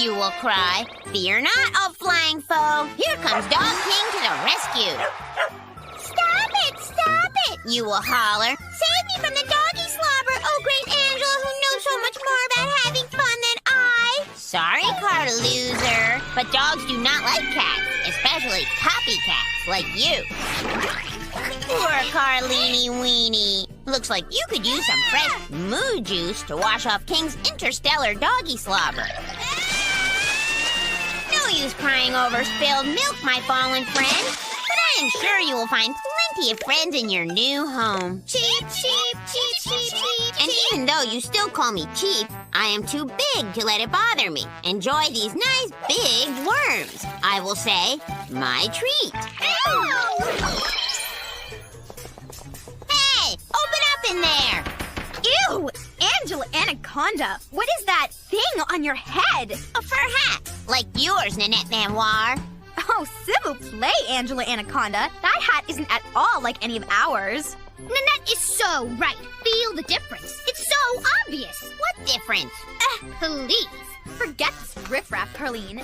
You will cry. Fear not, oh flying foe. Here comes Dog King to the rescue. Stop it! Stop it! You will holler. Save me from the doggy slobber, oh great Angela, who knows so much more about having fun than I. Sorry, car loser, but dogs do not like cats, especially copycats like you. Poor Carleenie Weenie. Looks like you could use some fresh moo juice to wash off King's interstellar doggy slobber. No use crying over spilled milk, my fallen friend. But I am sure you will find plenty of friends in your new home. Cheep, cheep, cheep, cheep, cheep. And even though you still call me cheap, I am too big to let it bother me. Enjoy these nice big worms. I will say, my treat. Hey, open up in there. Ew! Angela Anaconda, what is that thing on your head? A fur hat, like yours, Nanette Manoir. Oh, civil play, Angela Anaconda. That hat isn't at all like any of ours. Nanette is so right. Feel the difference. It's so obvious. What difference? Please. Forget this riffraff, Carleen.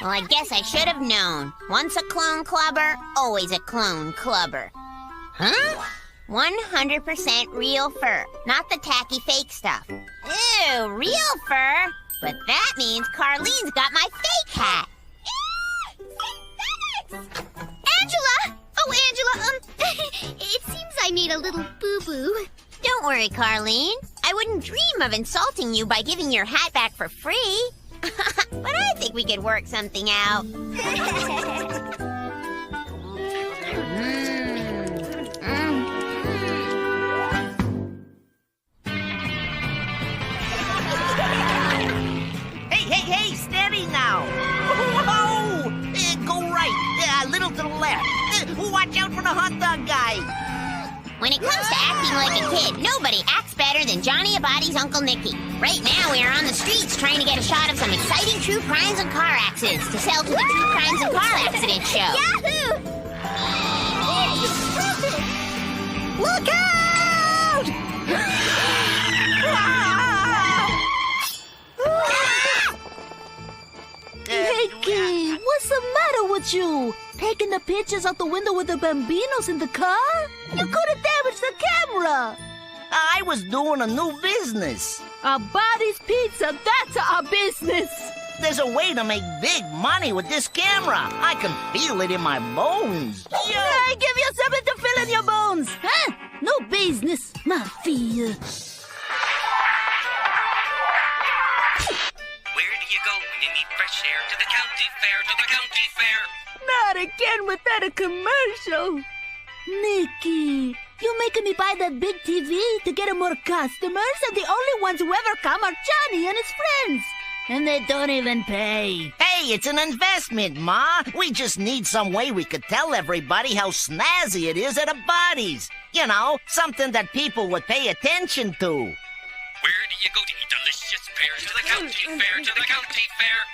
Well, I guess I should have known. Once a clone clubber, always a clone clubber. Huh? 100% real fur, not the tacky fake stuff. Ew, real fur? But that means Carleen's got my fake hat. Angela! Oh, Angela, it seems I made a little boo-boo. Don't worry, Carleen. I wouldn't dream of insulting you by giving your hat back for free. But I think we could work something out. Hey, steady now. Whoa! Go right, a little to the left. Watch out for the hot dog guy. When it comes to acting like a kid, nobody acts better than Johnny Abadi's Uncle Nicky. Right now, we are on the streets trying to get a shot of some exciting true crimes and car accidents to sell to the True Crimes and Car Accident show. Yahoo! Look out! Nicky, what's the matter with you? Taking the pictures out the window with the bambinos in the car? You could have damaged the camera. I was doing a new business. Abadi's Pizza, that's our business. There's a way to make big money with this camera. I can feel it in my bones. I give you something to fill in your bones. Huh? No business, mafia. Where do you go when you need fresh air? To the county fair, to the county fair. Not again with that commercial. Nicky, you making me buy that big TV to get more customers, and the only ones who ever come are Johnny and his friends. And they don't even pay. Hey, it's an investment, Ma. We just need some way we could tell everybody how snazzy it is at Abadi's. You know, something that people would pay attention to. Where do you go to eat delicious pears? To the county fair, to the county fair.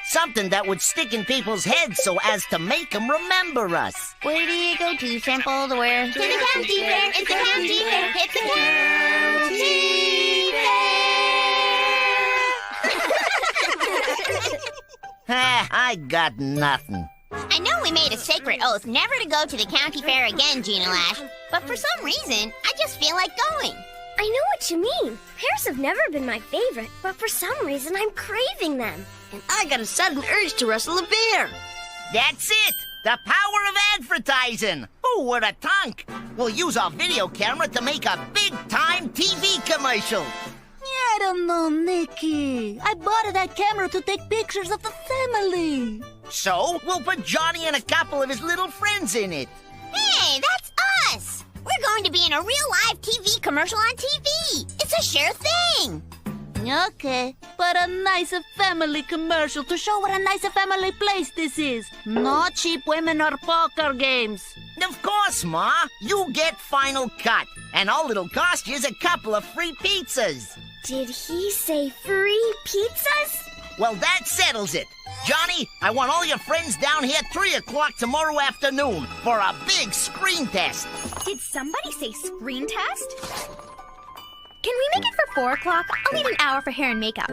Something that would stick in people's heads so as to make them remember us. Where do you go to sample the where? To the county fair, it's the county fair, it's the county fair. I got nothing. I know we made a sacred oath never to go to the county fair again, Gina Lash, but for some reason, I just feel like going. I know what you mean. Pears have never been my favorite, but for some reason I'm craving them. And I got a sudden urge to wrestle a bear. That's it! The power of advertising! Who would have thunk? We'll use our video camera to make a big-time TV commercial. I don't know, Nicky. I bought that camera to take pictures of the family. So, we'll put Johnny and a couple of his little friends in it. Hey, that's us! We're going to be in a real live TV commercial on TV. It's a sure thing. Okay, but a nicer family commercial to show what a nicer family place this is. Not cheap women or poker games. Of course, Ma. You get final cut. And all it'll cost you is a couple of free pizzas. Did he say free pizzas? Well, that settles it. Johnny, I want all your friends down here at 3 o'clock tomorrow afternoon for a big screen test. Did somebody say screen test? Can we make it for 4 o'clock? I'll need an hour for hair and makeup.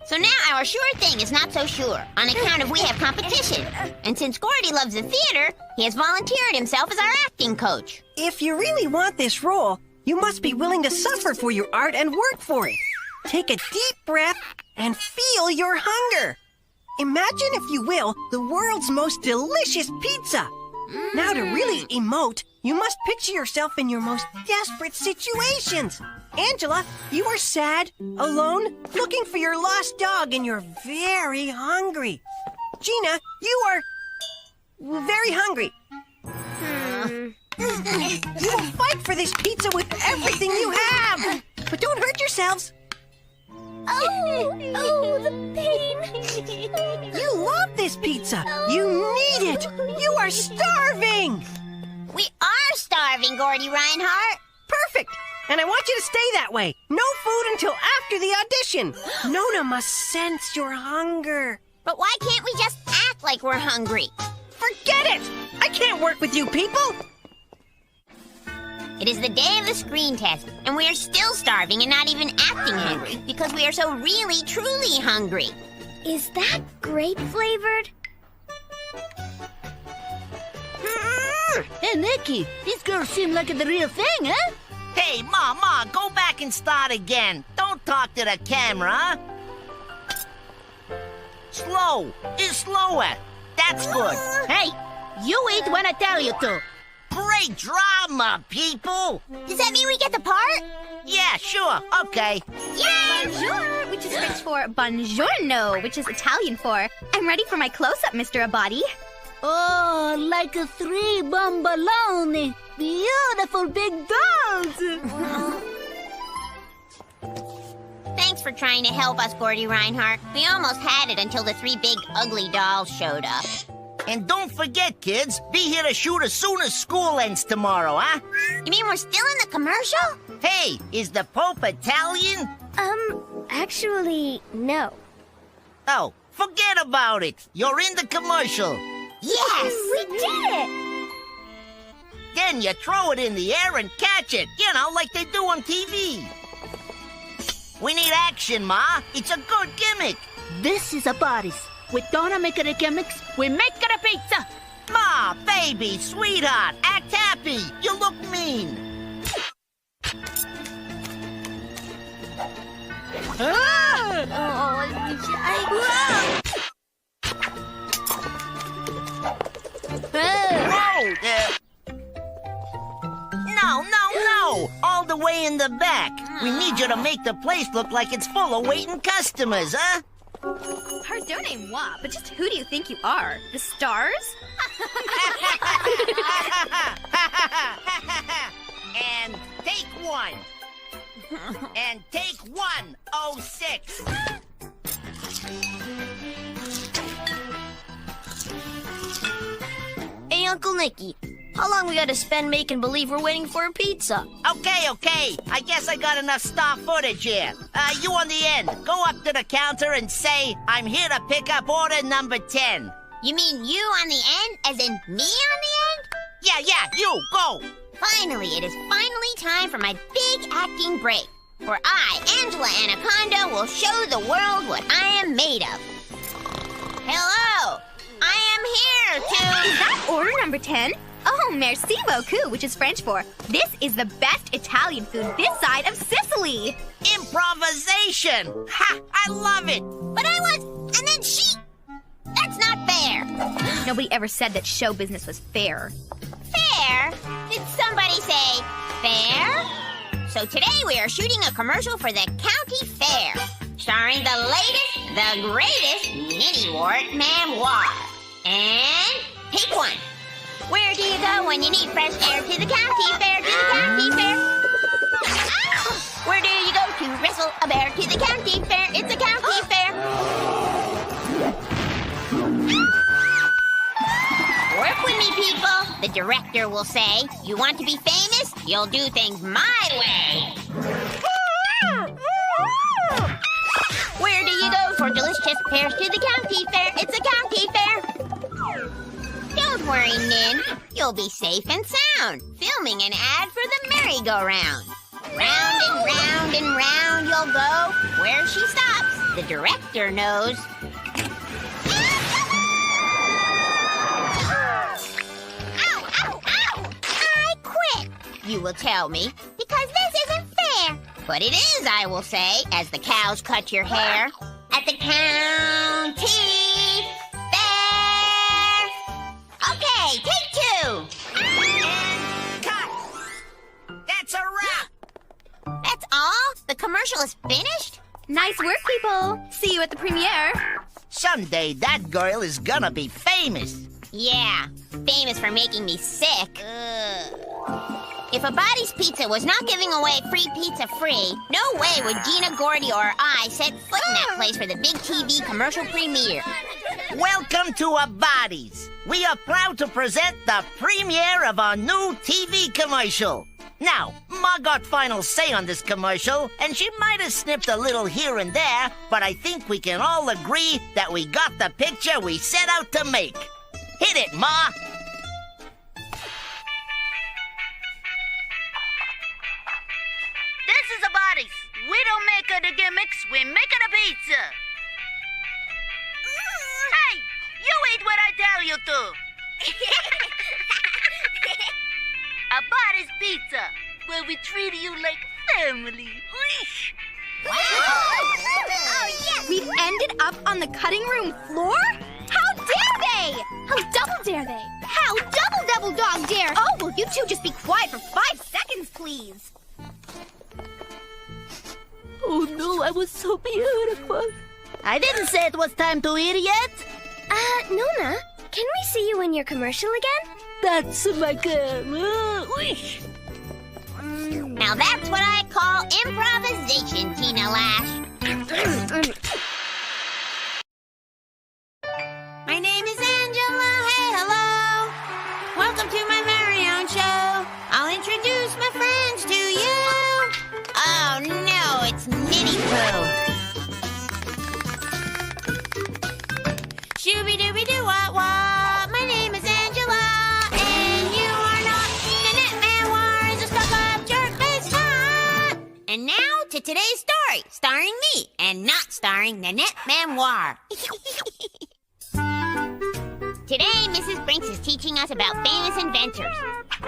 So now our sure thing is not so sure, on account of we have competition. And since Gordy loves the theater, he has volunteered himself as our acting coach. If you really want this role, you must be willing to suffer for your art and work for it. Take a deep breath and feel your hunger. Imagine, if you will, the world's most delicious pizza. Now, to really emote, you must picture yourself in your most desperate situations. Angela, you are sad, alone, looking for your lost dog, and you're very hungry. Gina, you are very hungry. You will fight for this pizza with everything you have. But don't hurt yourselves. Oh, the pain. You love this pizza. You need it. You are starving. We are starving, Gordy Reinhardt. Perfect. And I want you to stay that way. No food until after the audition. Nona must sense your hunger. But why can't we just act like we're hungry? Forget it. I can't work with you people. It is the day of the screen test, and we are still starving and not even acting hungry because we are so really, truly hungry. Is that grape flavored? Hey, Nicky, these girls seem like the real thing, huh? Hey, Ma, go back and start again. Don't talk to the camera. Slow. It's slower. That's good. Hey, you eat when I tell you to. Great drama, people! Does that mean we get the part? Yeah, sure. Okay. Yay! Bonjour, which is French for buongiorno, which is Italian for I'm ready for my close-up, Mr. Abadi. Oh, like a 3 bomboloni. Beautiful big dolls. Thanks for trying to help us, Gordy Reinhardt. We almost had it until the 3 big ugly dolls showed up. And don't forget, kids, be here to shoot as soon as school ends tomorrow, huh? You mean we're still in the commercial? Hey, is the Pope Italian? Actually, no. Oh, forget about it. You're in the commercial. Yes, we did it! Then you throw it in the air and catch it, you know, like they do on TV. We need action, Ma. It's a good gimmick. This is a bodies. We don't make it a gimmicks, we make it a pizza. Ma, baby, sweetheart, act happy. You look mean. Whoa! No! All the way in the back. We need you to make the place look like it's full of waiting customers, huh? Pardonnez-moi, but just who do you think you are? The stars? And take one. And take 106. Hey, Uncle Nicky, how long we gotta spend making believe we're waiting for a pizza? Okay. I guess I got enough stock footage here. You on the end, go up to the counter and say, I'm here to pick up order number 10. You mean you on the end, as in me on the end? Yeah, you, go. Finally, it is finally time for my big acting break, where I, Angela Anaconda, will show the world what I am made of. Hello! I am here to... Is that order number 10? Oh, merci beaucoup, which is French for, this is the best Italian food this side of Sicily. Improvisation! Ha! I love it! But I was... and then she... That's not fair. Nobody ever said that show business was fair. Fair? Did somebody say fair? So today we are shooting a commercial for the county fair, starring the latest, the greatest Ninny-Wart Memoir. And pick one. Where do you go when you need fresh air? To the county fair, to the county fair. Where do you go to wrestle a bear? To the county fair, it's a county fair. Work with me, people, the director will say. You want to be famous? You'll do things my way. Where do you go for delicious pears? To the county fair, it's a county fair. Don't worry, Nin. You'll be safe and sound, filming an ad for the merry-go-round. Round and round and round you'll go. Where she stops, the director knows. You will tell me, because this isn't fair. But it is, I will say, as the cows cut your hair. At the county fair. Okay, take 2. And cut. That's a wrap. That's all? The commercial is finished? Nice work, people. See you at the premiere. Someday that girl is gonna be famous. Yeah, famous for making me sick. If a Body's Pizza was not giving away free pizza free, no way would Gina, Gordy, or I set foot in that place for the big TV commercial premiere. Welcome to Abadi's. We are proud to present the premiere of our new TV commercial. Now, Ma got final say on this commercial, and she might have snipped a little here and there, but I think we can all agree that we got the picture we set out to make. Hit it, Ma! This is a bodies. We don't make it a gimmicks, we make it a pizza. Hey, you eat what I tell you to. A bodies pizza, where we treat you like family. Wow. Oh, yes! We've ended up on the cutting room floor? How dare they? How double dare they? How double dog dare? Oh, will you two just be quiet for 5 seconds, please? Oh no, I was so beautiful. I didn't say it was time to eat yet. Nona, can we see you in your commercial again? That's my girl. Now that's what I call improvisation, Tina Lash. My name is Angela. today's story, starring me, and not starring Nanette Memoir. Today, Mrs. Brinks is teaching us about famous inventors,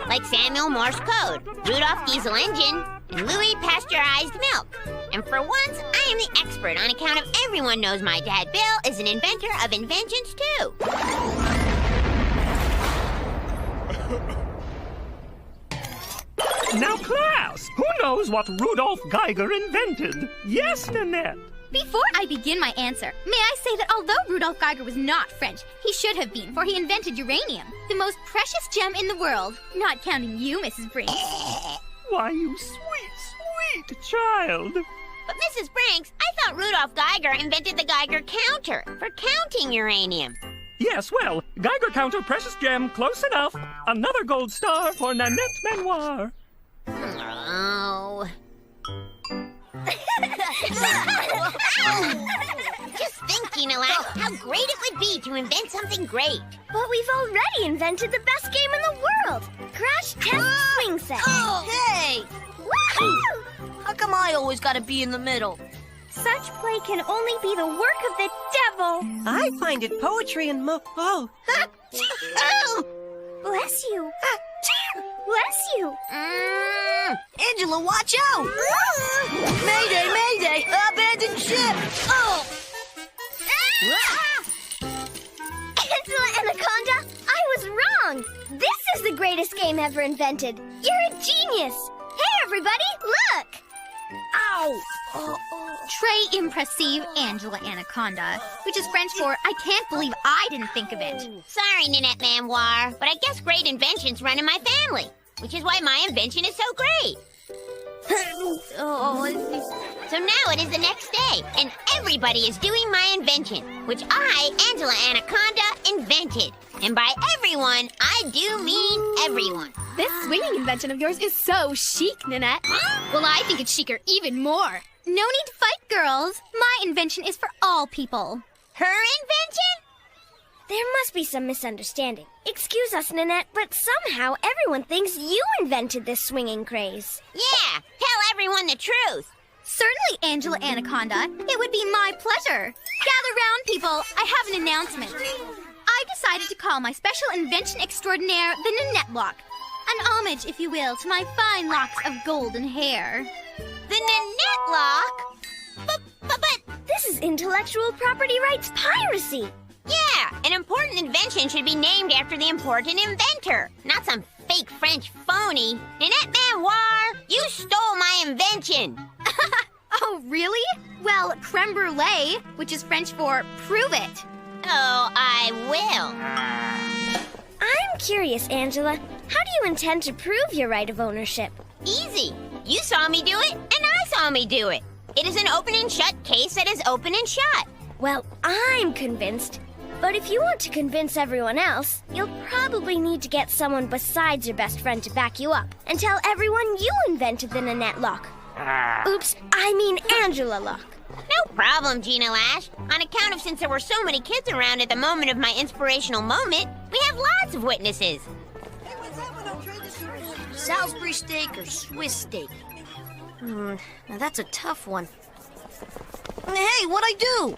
like Samuel Morse Code, Rudolph Diesel Engine, and Louis Pasteurized Milk. And for once, I am the expert on account of everyone knows my dad Bill is an inventor of inventions too. Now, class, who knows what Rudolf Geiger invented? Yes, Nanette? Before I begin my answer, may I say that although Rudolf Geiger was not French, he should have been, for he invented uranium, the most precious gem in the world, not counting you, Mrs. Brinks. Why, you sweet, sweet child. But Mrs. Brinks, I thought Rudolf Geiger invented the Geiger counter for counting uranium. Yes, well, Geiger counter, precious gem, close enough. Another gold star for Nanette Memoir. Oh. Just thinking aloud how great it would be to invent something great. But we've already invented the best game in the world. Crash Test Swing Set. Oh, hey! Woo! How come I always gotta be in the middle? Such play can only be the work of the devil. I find it poetry and oh. Bless you. Bless you. Angela, watch out! Mayday, mayday! Abandoned ship! Oh! Angela Anaconda, I was wrong. This is the greatest game ever invented. You're a genius. Hey, everybody, look. Ow! Très impressive, Angela Anaconda, which is French for I can't believe I didn't think of it. Sorry, Nanette Memoir, but I guess great inventions run in my family, which is why my invention is so great. So now it is the next day, and everybody is doing my invention, which I, Angela Anaconda, invented. And by everyone, I do mean everyone. This swinging invention of yours is so chic, Nanette. Well, I think it's chicer even more. No need to fight, girls. My invention is for all people. Her invention? There must be some misunderstanding. Excuse us, Nanette, but somehow everyone thinks you invented this swinging craze. Yeah, tell everyone the truth. Certainly, Angela Anaconda. It would be my pleasure. Gather round, people. I have an announcement. I decided to call my special invention extraordinaire the Nanette Lock. An homage, if you will, to my fine locks of golden hair. The Nanette Lock? But this is intellectual property rights piracy. Yeah, an important invention should be named after the important inventor, not some fake French phony. Nanette Memoir, you stole my invention. Oh, really? Well, creme brulee, which is French for prove it. Oh, I will. I'm curious, Angela. How do you intend to prove your right of ownership? Easy. You saw me do it, and I saw me do it. It is an open and shut case that is open and shut. Well, I'm convinced. But if you want to convince everyone else, you'll probably need to get someone besides your best friend to back you up and tell everyone you invented the Nanette Lock. Oops, I mean Angela Lock. No problem, Gina Lash. On account of since there were so many kids around at the moment of my inspirational moment, we have lots of witnesses. Salisbury steak or Swiss steak? Now that's a tough one. Hey, what'd I do?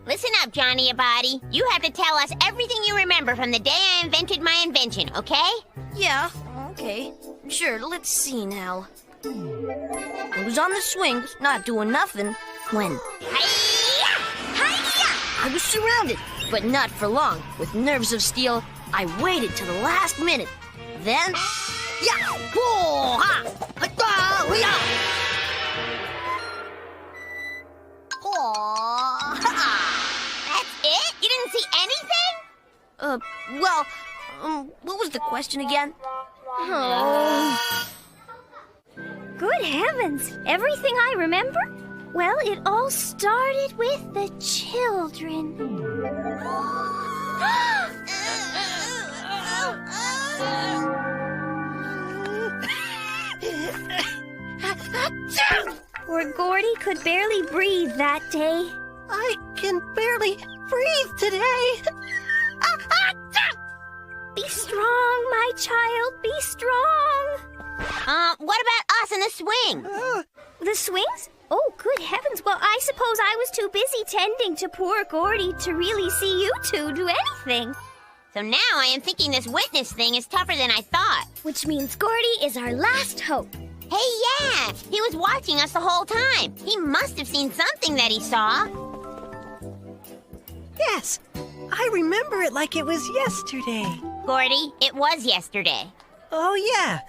Listen up, Johnny Abadi. You have to tell us everything you remember from the day I invented my invention, okay? Yeah, okay. Sure, let's see now. I was on the swings, not doing nothing, when... Hi-ya! Hi-ya! I was surrounded, but not for long. With nerves of steel, I waited till the last minute. Then... Yeah! Whoa-ha! Ha-da-hoo-ya! That's it? You didn't see anything? Well, what was the question again? Oh. Good heavens! Everything I remember? Well, it all started with the children. Poor Gordy could barely breathe that day. I can barely breathe today. Be strong, my child, be strong. What about us in the swing? The swings? Oh, good heavens. Well, I suppose I was too busy tending to poor Gordy to really see you two do anything. So now I am thinking this witness thing is tougher than I thought. Which means Gordy is our last hope. Hey, yeah! He was watching us the whole time. He must have seen something that he saw. Yes, I remember it like it was yesterday. Gordy, it was yesterday. Oh, yeah.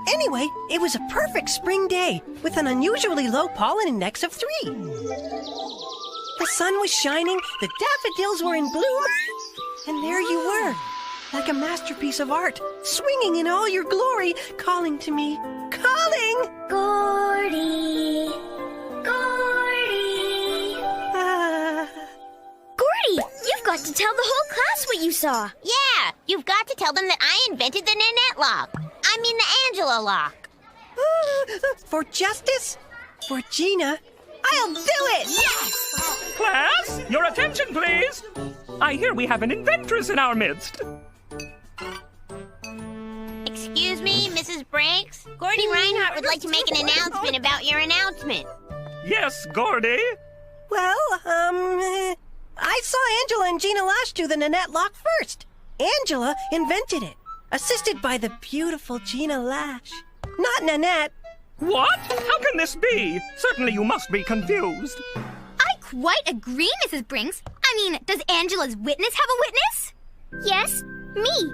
Anyway, it was a perfect spring day with an unusually low pollen index of 3. The sun was shining, the daffodils were in bloom, and there you were, like a masterpiece of art, swinging in all your glory, calling to me. Calling! Gordy! Gordy! Gordy, you've got to tell the whole class what you saw. Yeah, you've got to tell them that I invented the Nanette lock. I mean the Angela lock. For justice? For Gina? I'll do it! Yes! Class, your attention, please. I hear we have an inventress in our midst. Excuse me, Mrs. Branks? Gordy Reinhardt would like to make an announcement about your announcement. Yes, Gordy. Well, I saw Angela and Gina Lash do the Nanette lock first. Angela invented it, assisted by the beautiful Gina Lash. Not Nanette. What? How can this be? Certainly you must be confused. I quite agree, Mrs. Brinks. I mean, does Angela's witness have a witness? Yes, me.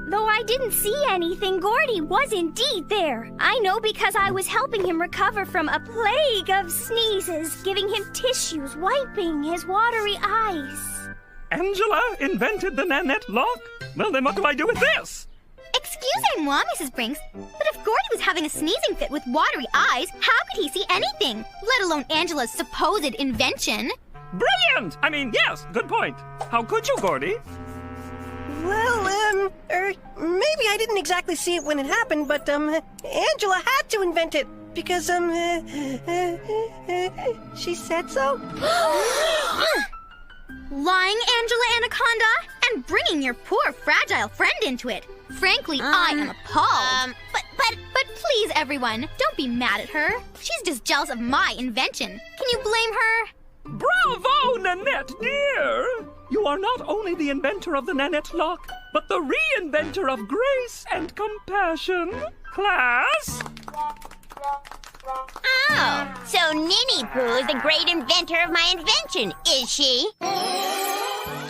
Though I didn't see anything, Gordy was indeed there. I know because I was helping him recover from a plague of sneezes, giving him tissues, wiping his watery eyes. Angela invented the Nanette lock? Well, then what do I do with this? Excusez-moi, Mrs. Brinks, but if Gordy was having a sneezing fit with watery eyes, how could he see anything, let alone Angela's supposed invention? Brilliant! I mean, yes, good point. How could you, Gordy? Well, maybe I didn't exactly see it when it happened, but, Angela had to invent it because, she said so. Lying, Angela Anaconda, and bringing your poor fragile friend into it. Frankly, I am appalled. But please, everyone, don't be mad at her. She's just jealous of my invention. Can you blame her? Bravo, Nanette, dear! You are not only the inventor of the Nanette lock, but the reinventor of grace and compassion. Class? Oh, so Ninny Pooh is the great inventor of my invention, is she?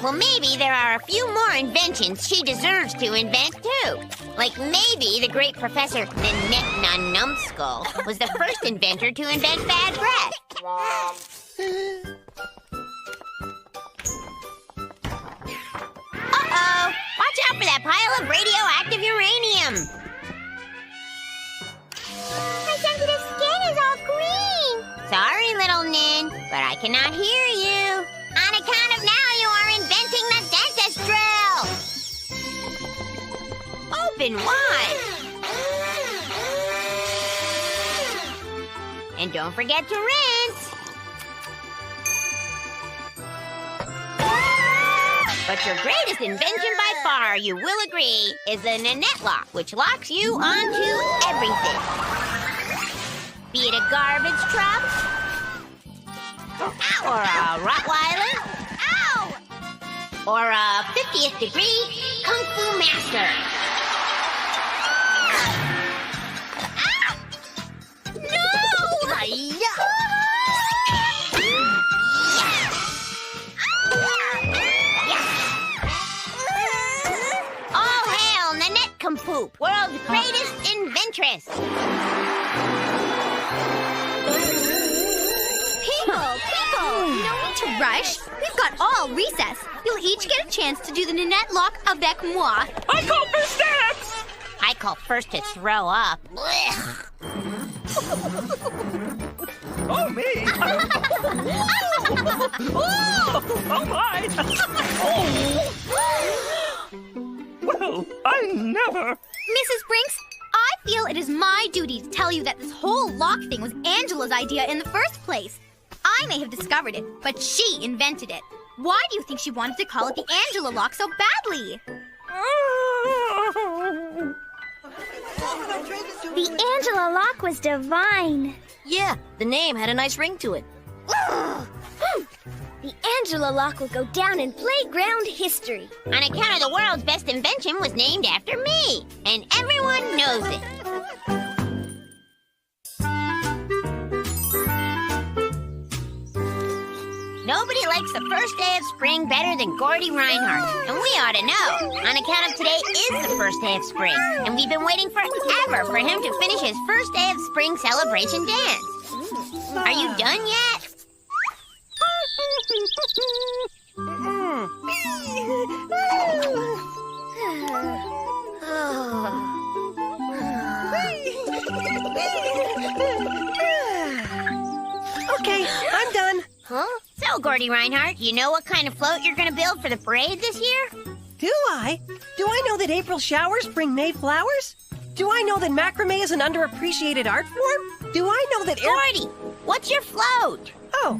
Well, maybe there are a few more inventions she deserves to invent, too. Like maybe the great Professor Nanette Numbskull was the first inventor to invent bad breath. Uh-oh! Watch out for that pile of radioactive uranium! My sensitive skin is all green. Sorry, little Nin, but I cannot hear you. On account of now, you are inventing the dentist drill! Open wide! And don't forget to rinse! But your greatest invention by far, you will agree, is the Nanette lock, which locks you onto everything. Be it a garbage truck, or a Rottweiler, or a 50th degree Kung Fu master. No! All hail Nanette Compoop, world's greatest inventress. People, no need to rush. We've got all recess. You'll each get a chance to do the Nanette lock avec moi. I call for dance! I call first to throw up. Oh, me! Oh, my! Well, I never... Mrs. Brinks, I feel it is my duty to tell you that this whole lock thing was Angela's idea in the first place. I may have discovered it, but she invented it. Why do you think she wanted to call it the Angela lock so badly? The Angela lock was divine. Yeah, the name had a nice ring to it. The Angela lock will go down in playground history. On account of the world's best invention was named after me, and everyone knows it. Nobody likes the first day of spring better than Gordy Reinhardt, and we ought to know. On account of today is the first day of spring, and we've been waiting forever for him to finish his first day of spring celebration dance. Are you done yet? Okay, I'm done. Huh? So, Gordy Reinhardt, you know what kind of float you're gonna build for the parade this year? Do I? Do I know that April showers bring May flowers? Do I know that macrame is an underappreciated art form? Do I know that Gordy, what's your float? Oh,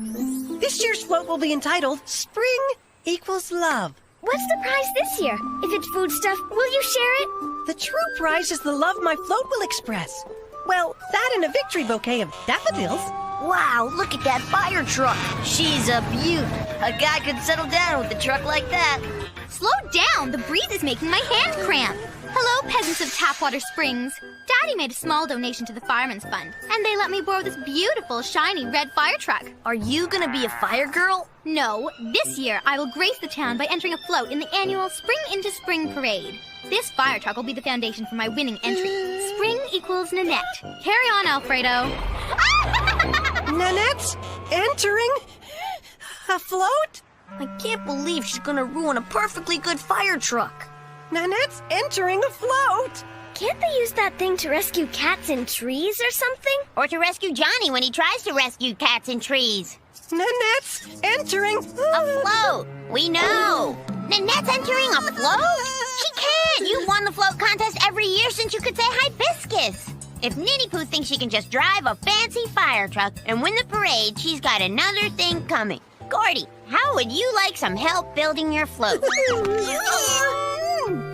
this year's float will be entitled Spring Equals Love. What's the prize this year? If it's food stuff, will you share it? The true prize is the love my float will express. Well, that and a victory bouquet of daffodils. Wow, look at that fire truck. She's a beaut. A guy could settle down with a truck like that. Slow down! The breeze is making my hand cramp. Hello, peasants of Tapwater Springs. Daddy made a small donation to the Fireman's Fund, and they let me borrow this beautiful, shiny red fire truck. Are you gonna be a fire girl? No, this year I will grace the town by entering a float in the annual Spring into Spring parade. This fire truck will be the foundation for my winning entry. Spring equals Nanette. Carry on, Alfredo. Nanette's entering a float? I can't believe she's gonna ruin a perfectly good fire truck. Nanette's entering a float. Can't they use that thing to rescue cats in trees or something? Or to rescue Johnny when he tries to rescue cats in trees. Nanette's entering a float. We know. Nanette's entering a float? She can. You've won the float contest every year since you could say hibiscus. If Nitty Poo thinks she can just drive a fancy fire truck and win the parade, she's got another thing coming. Gordy, how would you like some help building your float?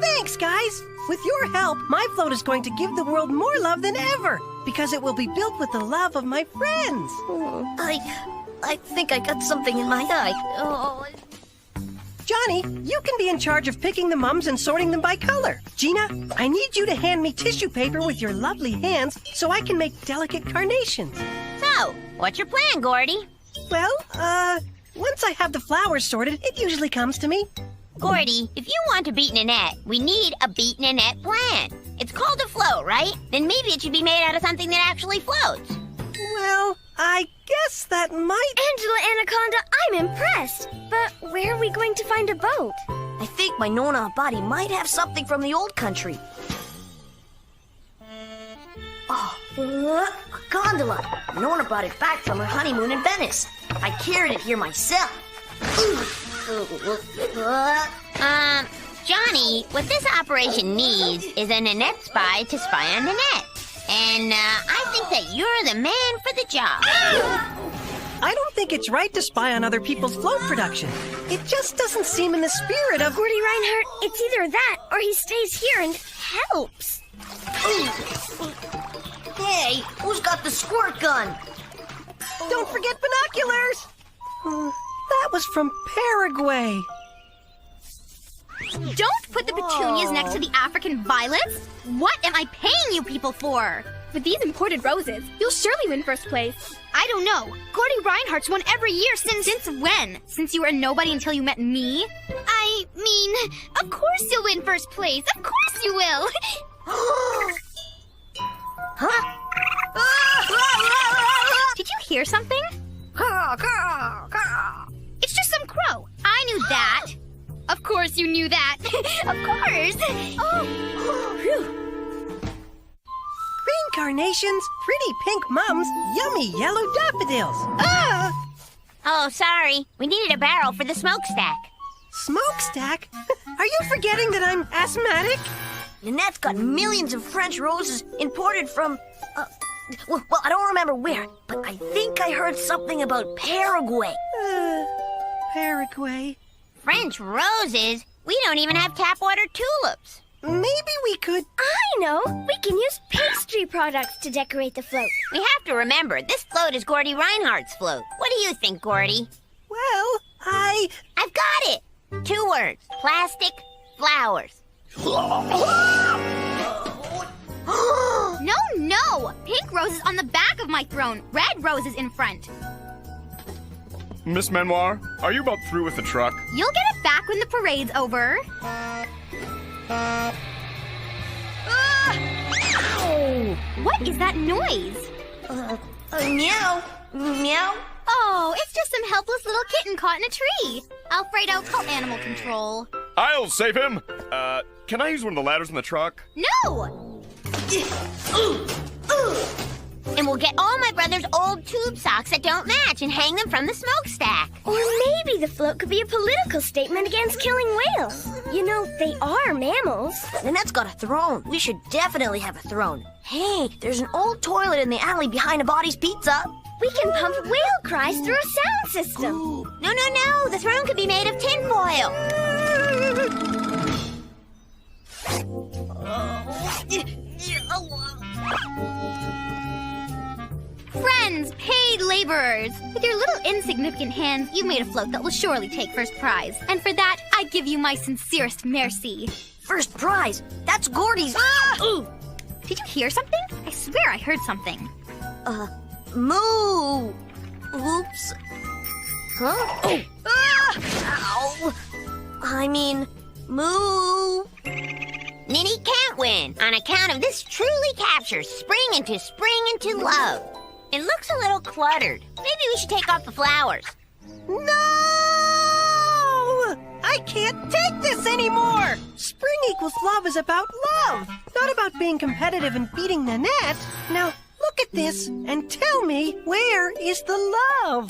Thanks, guys. With your help, my float is going to give the world more love than ever because it will be built with the love of my friends. I think I got something in my eye. Oh. Johnny, you can be in charge of picking the mums and sorting them by color. Gina, I need you to hand me tissue paper with your lovely hands so I can make delicate carnations. So, what's your plan, Gordy? Well, once I have the flowers sorted, it usually comes to me. Gordy, if you want to beat Nanette, we need a beat Nanette plan. It's called a float, right? Then maybe it should be made out of something that actually floats. Well, I guess that might... Angela Anaconda, I'm impressed. But where are we going to find a boat? I think my Nona body might have something from the old country. Oh, a gondola. Nona brought it back from her honeymoon in Venice. I carried it here myself. Johnny, what this operation needs is a Nanette spy to spy on Nanette. And I think that you're the man for the job. I don't think it's right to spy on other people's float production. It just doesn't seem in the spirit of... Gordy Reinhardt, it's either that or he stays here and helps. Hey, who's got the squirt gun? Don't forget binoculars! That was from Paraguay. Don't put the petunias next to the African violets. What am I paying you people for? With these imported roses, you'll surely win first place. I don't know. Gordy Reinhardt's won every year since when? Since you were a nobody until you met me? I mean, of course you'll win first place. Of course you will. Huh? Did you hear something? It's just some crow. I knew that. Of course you knew that. Of course. Oh, phew. Green carnations, pretty pink mums, yummy yellow daffodils. Ah! Oh, sorry. We needed a barrel for the smokestack. Smokestack? Are you forgetting that I'm asthmatic? Nanette's got millions of French roses imported from... well, I don't remember where, but I think I heard something about Paraguay. Paraguay. French roses? We don't even have tap water tulips. Maybe we could... I know! We can use pastry products to decorate the float. We have to remember, this float is Gordy Reinhardt's float. What do you think, Gordy? Well, I've got it! 2 words. Plastic flowers. No! Pink roses on the back of my throne. Red roses in front. Miss Manoir, are you about through with the truck? You'll get it back when the parade's over. Ow! What is that noise? Meow. Meow. Oh, it's just some helpless little kitten caught in a tree. Alfredo, call animal control. I'll save him! Can I use one of the ladders in the truck? No! And we'll get all my brother's old tube socks that don't match and hang them from the smokestack. Or maybe the float could be a political statement against killing whales. You know, they are mammals. Nanette's got a throne. We should definitely have a throne. Hey, there's an old toilet in the alley behind a Body's Pizza. We can pump whale cries through a sound system. No. The throne could be made of tinfoil. Friends, paid laborers. With your little insignificant hands, you've made a float that will surely take first prize. And for that, I give you my sincerest merci. First prize? That's Gordy's. Did you hear something? I swear I heard something. Moo! Oops. Huh? Ow! I mean, moo! Ninny can't win on account of this truly captures spring into love. It looks a little cluttered. Maybe we should take off the flowers. No! I can't take this anymore! Spring equals love is about love, not about being competitive and beating Nanette. Now, look at this and tell me, where is the love?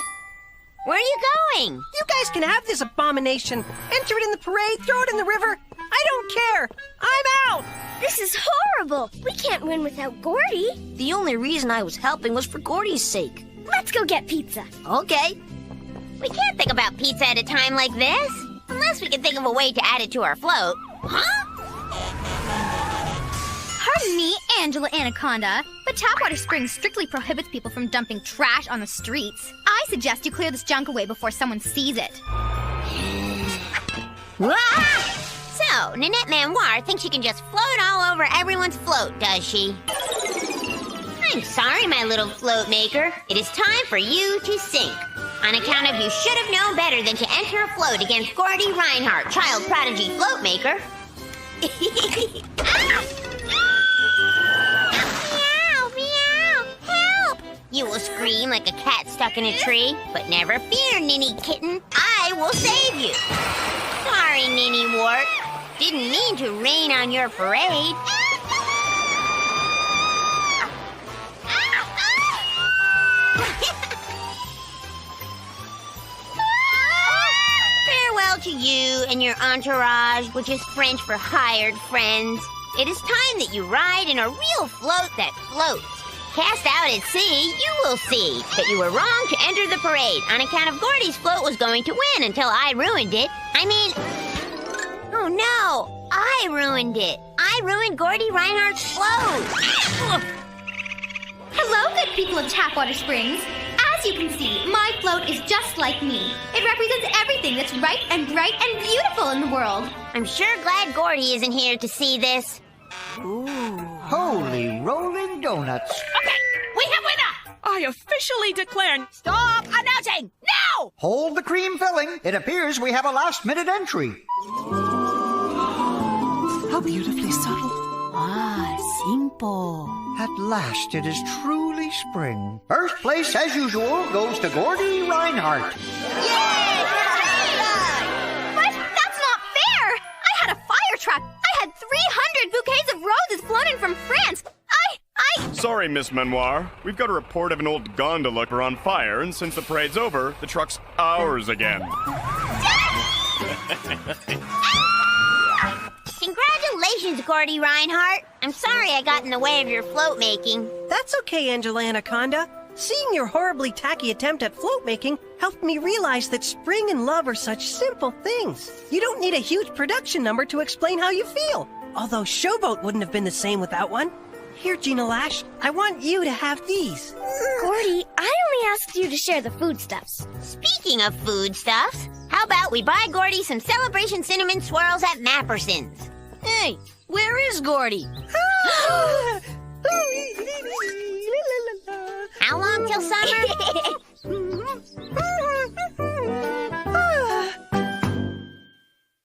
Where are you going? You guys can have this abomination. Enter it in the parade, throw it in the river. I don't care. I'm out. This is horrible. We can't win without Gordy. The only reason I was helping was for Gordy's sake. Let's go get pizza. Okay. We can't think about pizza at a time like this. Unless we can think of a way to add it to our float. Huh? Pardon me, Angela Anaconda, but Tapwater Springs strictly prohibits people from dumping trash on the streets. I suggest you clear this junk away before someone sees it. So, Nanette Manoir thinks she can just float all over everyone's float, does she? I'm sorry, my little float maker. It is time for you to sink. On account of you should have known better than to enter a float against Gordy Reinhardt, child prodigy float maker. Meow, help! You will scream like a cat stuck in a tree, but never fear, Ninny Kitten. I will save you. Sorry, Ninny Wart. Didn't mean to rain on your parade. Farewell to you and your entourage, which is French for hired friends. It is time that you ride in a real float that floats. Cast out at sea, you will see that you were wrong to enter the parade on account of Gordy's float was going to win until I ruined it. Oh no, I ruined it. I ruined Gordy Reinhardt's float. Hello, good people of Tapwater Springs. As you can see, my float is just like me. It represents everything that's right and bright and beautiful in the world. I'm sure glad Gordy isn't here to see this. Ooh, holy rolling donuts. Okay, we have winner! I officially declare... Stop announcing! Now! Hold the cream filling. It appears we have a last-minute entry. How beautifully subtle. Simple. At last, it is truly spring. First place, as usual, goes to Gordy Reinhardt. Yay! But that's not fair! I had a fire truck. I had 300 bouquets of roses flown in from France. Sorry, Miss Manoir. We've got a report of an old gondola on fire, and since the parade's over, the truck's ours again. Congratulations, Gordy Reinhardt. I'm sorry I got in the way of your float making. That's okay, Angela Anaconda. Seeing your horribly tacky attempt at float making helped me realize that spring and love are such simple things. You don't need a huge production number to explain how you feel. Although Showboat wouldn't have been the same without one. Here, Gina Lash, I want you to have these. Gordy, I only asked you to share the foodstuffs. Speaking of foodstuffs, how about we buy Gordy some Celebration Cinnamon Swirls at Mapperson's? Hey, where is Gordy? How long till summer?